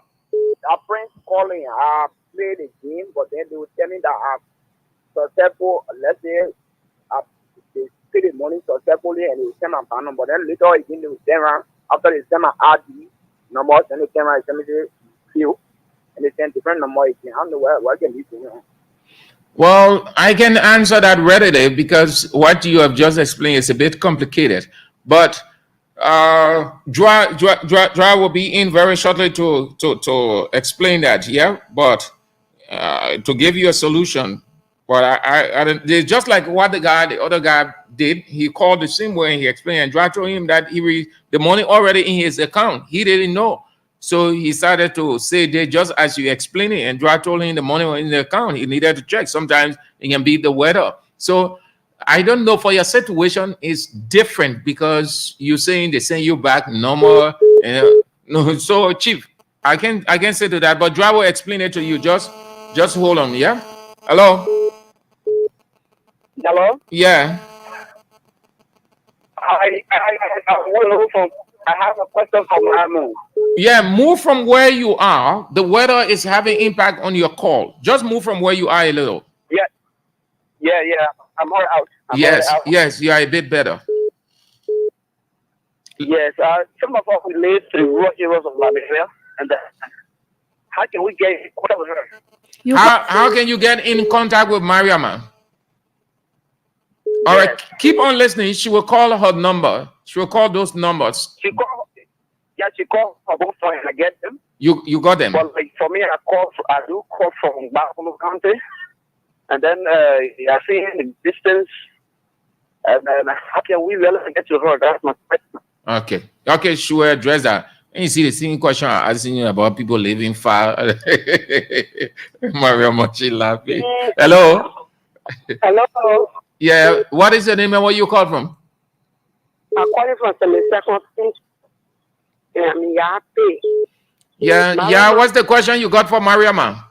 friend calling. I played the game, but then they were telling that I'm successful. Let's say they pay the money successfully and they send my phone number. Then later again they will send around after they send my RD numbers and they send my few and they send different number again. I don't know what can be doing. Well, I can answer that readily because what you have just explained is a bit complicated. But Dra will be in very shortly to explain that, yeah. But to give you a solution, but I just like what the other guy did. He called the same way and he explained. And Dra told him that the money already in his account. He didn't know, so he started to say that just as you explained it. And Dra told him the money was in the account. He needed to check. Sometimes it can be the weather. So I don't know, for your situation is different because you're saying they send you back normal. No, so Chief, I can say to that, but Dra will explain it to you. Just hold on, yeah. Hello. Hello. Yeah. I have a question for my move. Yeah, move from where you are. The weather is having impact on your call. Just move from where you are a little. Yeah. I'm all out. Yes, you are a bit better. Yes, some of us live through rural areas of Liberia, and how can we get in contact with her? How can you get in contact with Mariama? All right, keep on listening. She will call her number. She will call those numbers. She called for both phone and I get them. You got them? But like for me, I do call from Buffalo County. And then I see the distance, and how can we really get to her? That's my question. Okay, she will address that. And you see the same question I'm asking you about people living far. Mario Mochi laughing. Hello. Hello. Yeah. What is your name and where you call from? I'm calling from the second. Yeah. What's the question you got for Mariama?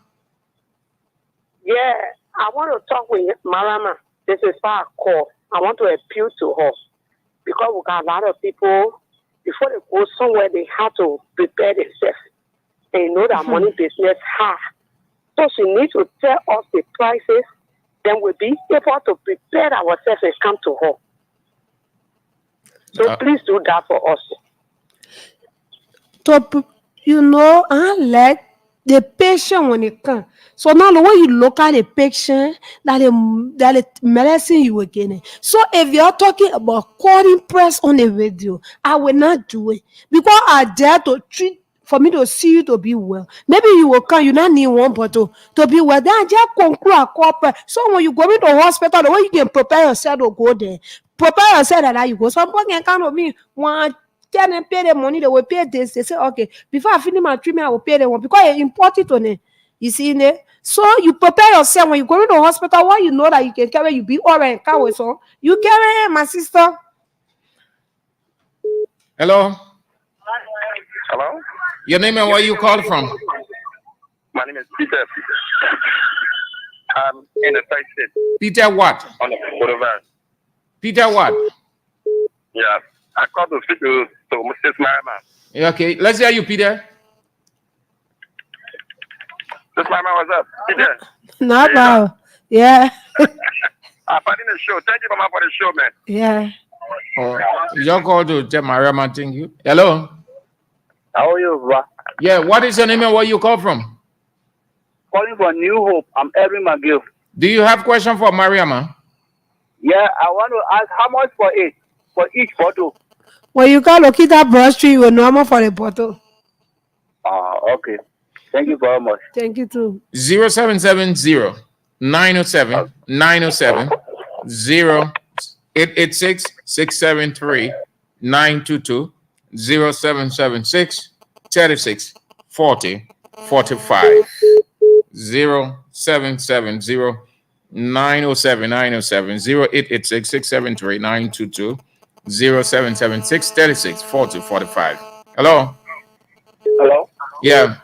Yeah, I want to talk with Marama. This is why I call. I want to appeal to her because we got a lot of people. Before they go somewhere, they have to prepare themselves. And you know that money business hard. So she needs to tell us the prices. Then we'll be able to prepare ourselves and come to her. So please do that for us. To, let the patient when it comes. So now the way you look at the patient, that the medicine you were getting. So if you're talking about calling press on the radio, I will not do it because I dare to treat for me to see you to be well. Maybe you will come, you not need one bottle to be well. Then I just conclude a corporate. So when you go into the hospital, the way you can prepare yourself to go there, prepare yourself that you go. Some people can count on me one. Tell them pay the money, they will pay this. They say, okay, before I finish my treatment, I will pay them one because it's important on it. You see, so you prepare yourself when you go to the hospital. Why you know that you can carry, you be all right, carry so you carry, my sister. Hello. Hello. Your name and where you call from? My name is Peter. I'm in the Thai state. Peter what? On the boulevard. Peter what? Yeah. I called to speak to Mrs. Marama. Okay, let's hear you, Peter. Mrs. Marama, what's up? Peter. No problem. Yeah. I'm finding the show. Thank you, Mama, for the show, man. Yeah. Oh, you call to tell Mariama, thank you. Hello. How are you, bro? Yeah, what is your name and where you call from? Calling for New Hope. I'm Edwin McGill. Do you have question for Mariama? Yeah, I want to ask how much for it, for each bottle. When you call Okita Broad Street, you will normal for the bottle. Okay. Thank you very much. Thank you too. 0770 907 907 0886 673 922 0776 36 40 45 0770 907 907 0886 673 922 0776 36 40 45. Hello. Hello. Yeah.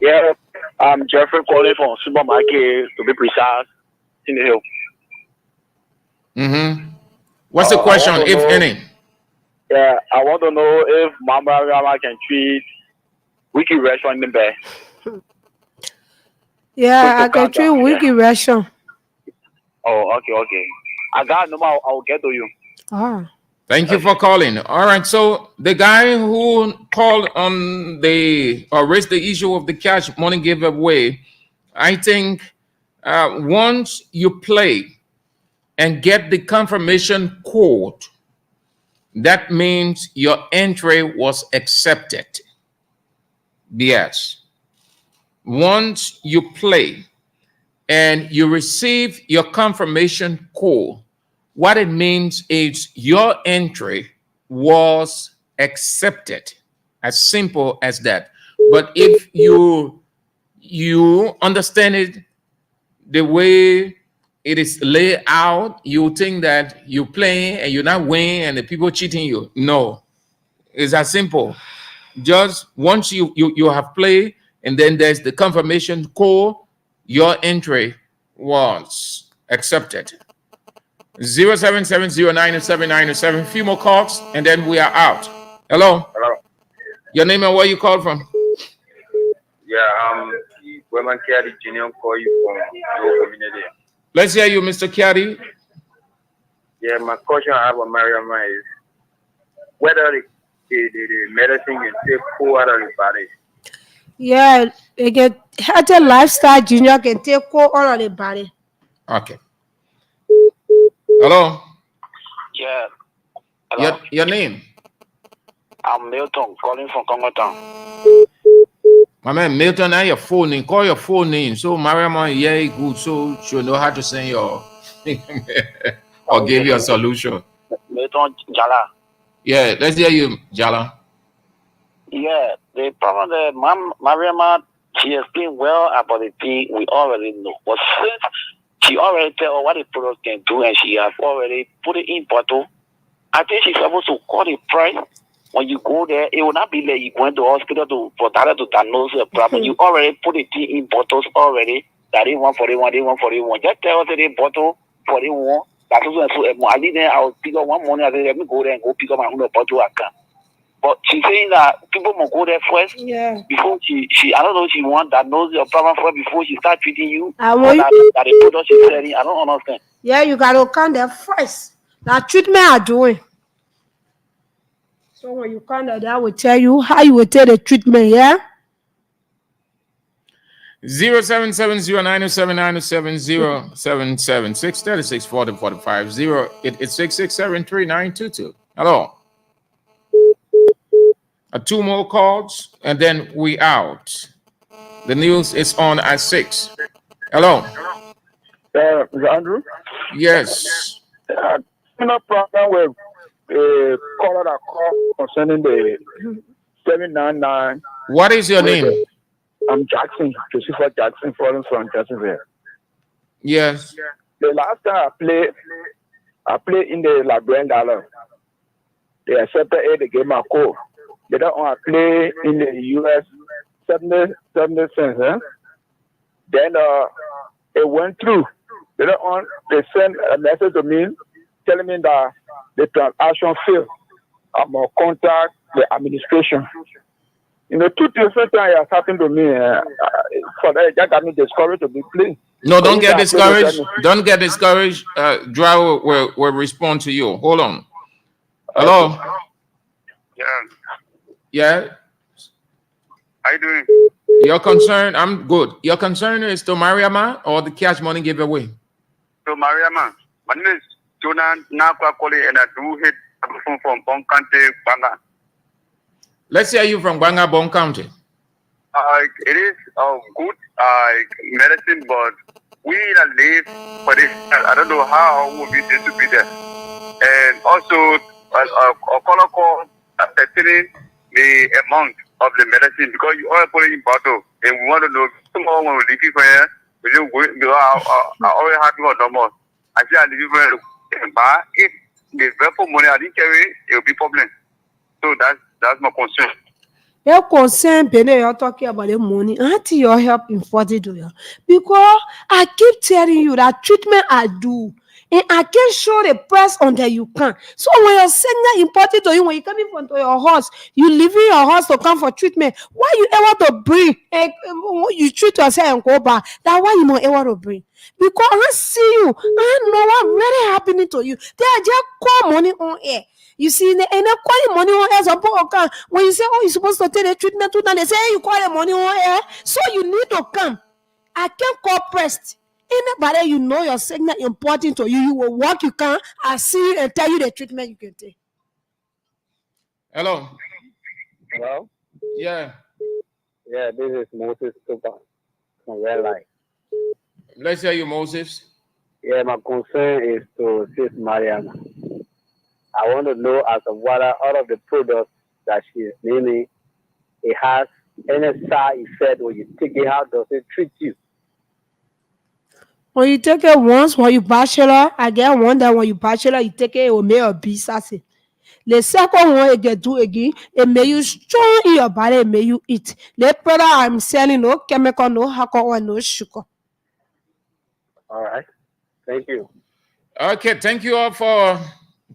Yeah, I'm Jeffrey calling from supermarket to be precise in the hill. Mm-hmm. What's the question, if any? Yeah, I want to know if Mama Rama can treat Wiki restaurant in the bay. Yeah, I can treat Wiki restaurant. Oh, okay. I got a number. I'll get to you. Ah. Thank you for calling. All right, so the guy who called on or raised the issue of the cash money giveaway, I think once you play and get the confirmation code, that means your entry was accepted. Yes. Once you play and you receive your confirmation code, what it means is your entry was accepted. As simple as that. But if you understand it the way it is laid out, you think that you play and you're not winning and the people cheating you. No, it's as simple. Just once you have played and then there's the confirmation code, your entry was accepted. 0770-907-907. Few more calls and then we are out. Hello. Hello. Your name and where you call from? Yeah, Women Care Junior call you from your community. Let's hear you, Mr. Kiadi. Yeah, my question I have on Mariam is whether the medicine you take full out of the body. Yeah, you get healthy lifestyle junior can take all of the body. Okay. Hello. Yeah. Hello. Your name? I'm Milton, calling from Congo Town. My man Milton, now your full name. Call your full name. So Mariama, yeah, good. So she'll know how to send your or give you a solution. Milton Jala. Yeah, let's hear you, Jala. Yeah, the problem that Mariama, she explained well about the thing we already know. But since she already tell us what the product can do and she has already put it in bottle, I think she's supposed to call the price. When you go there, it will not be like you going to hospital for doctor to diagnose a problem. You already put it in bottles already. That is 141, they 141. Just tell us that the bottle 41. That's also I did then I'll pick up one morning. I said, let me go there and go pick up my own bottle account. But she's saying that people must go there first before she I don't know if she want that knows your problem first before she start treating you. I Or want that the product she's selling. I don't understand. Yeah, you gotta come there first. That treatment are doing. So when you come there, that will tell you how you will take the treatment, yeah? 07709797077 Hello. Two more calls and then we out. The news is on at 6. Hello. Andrew? Yes. No problem with caller that call concerning the 799. What is your name? I'm Jackson, Joseph Jackson, from Jacksonville. Yes. The last time I played in the Liberian dollar. They accepted it, they gave me a call. They don't want to play in the US 70 cents. Then it went through. They don't want, they sent a message to me telling me that the transaction failed. I'm going to contact the administration. You know, 2 different times has happened to me. For that got me discouraged to be playing. No, don't get discouraged. Don't get discouraged. Driver will respond to you. Hold on. Hello. Yeah. How you doing? Your concern, I'm good. Your concern is to Mariama or the cash money giveaway? So Mariama, my name is Jonah Nakwakoli and I do hit from Bon County, Banga. Let's say you from Banga, Bon County. It is good medicine, but we live for this. I don't know how we'll be able to be there. And also, a color call affecting the amount of the medicine because you all put it in bottle and we want to know tomorrow when we leave it for here. We just go I always have to go no more. I say I leave it for but if the very money I didn't carry, it will be problem. So that's my concern. Your concern, Bene, you're talking about the money. Auntie, your help important to you. Because I keep telling you that treatment I do. And I can't show the price until you can. So when you're saying that important to you, when you come in front of your horse, you leaving your horse to come for treatment. Why you ever to bring? And you treat yourself and go back. That's why you not ever to bring. Because I see you. I know what really happening to you. They are just call money on air. You see, and they call money on air. So when you say, oh, you're supposed to take the treatment to them, they say, hey, you call the money on air. So you need to come. I can't call pressed. Anybody you know your signal important to you, you will walk, you can, I see you and tell you the treatment you can take. Hello. Hello? Yeah. Yeah, this is Moses Tupa from Red Light. Let's hear you, Moses. Yeah, my concern is to Sis Mariama. I want to know as of whether all of the products that she is naming, it has any side effect when you take it, how does it treat you? When you take it once, when you bachelor, I get one that when you bachelor, you take it will make your be sassy. The second one you get do again, it may you strong in your body, it may you eat. The product I'm selling, no chemical, no alcohol, no sugar. All right. Thank you. Okay, thank you all for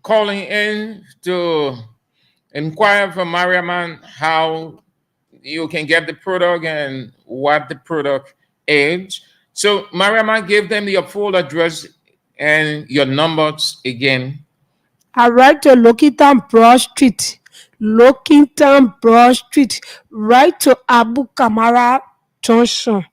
calling in to inquire from Mariaman how you can get the product and what the product is. So Mariaman, give them your full address and your numbers again. I write to Lokitan Broad Street. Lokitan Broad Street. Right to Abu Kamara Junction.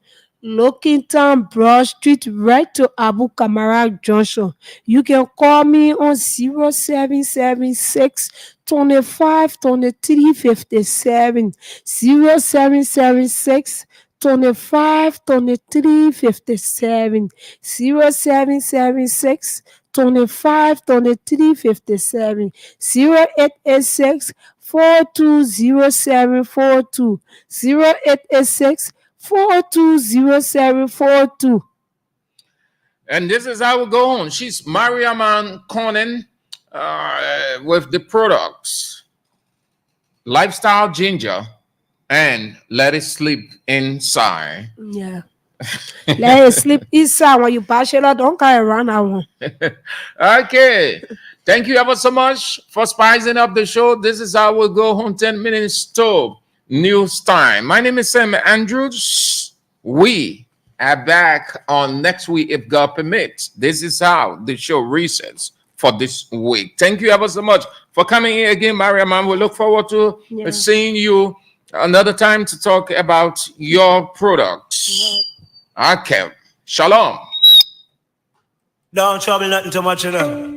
Lokitan Broad Street, right to Abu Kamara Junction. You can call me on 0776 25 23 57. 0776 25 23 57. 0776 25 23 57. 0886 420742. 0886-420742. And this is how we go on. She's Mariaman Conan with the products Lifestyle Ginger and Let It Sleep Inside. Yeah. Let it sleep inside. When you pass it out, don't carry around that one. Okay. Thank you ever so much for spicing up the show. This is how we'll go home 10 minutes to news time. My name is Sam Andrews. We are back on next week if God permits. This is how the show resets for this week. Thank you ever so much for coming in again, Mariam. We look forward to seeing you another time to talk about your products. Okay. Shalom. Don't trouble nothing too much, you know.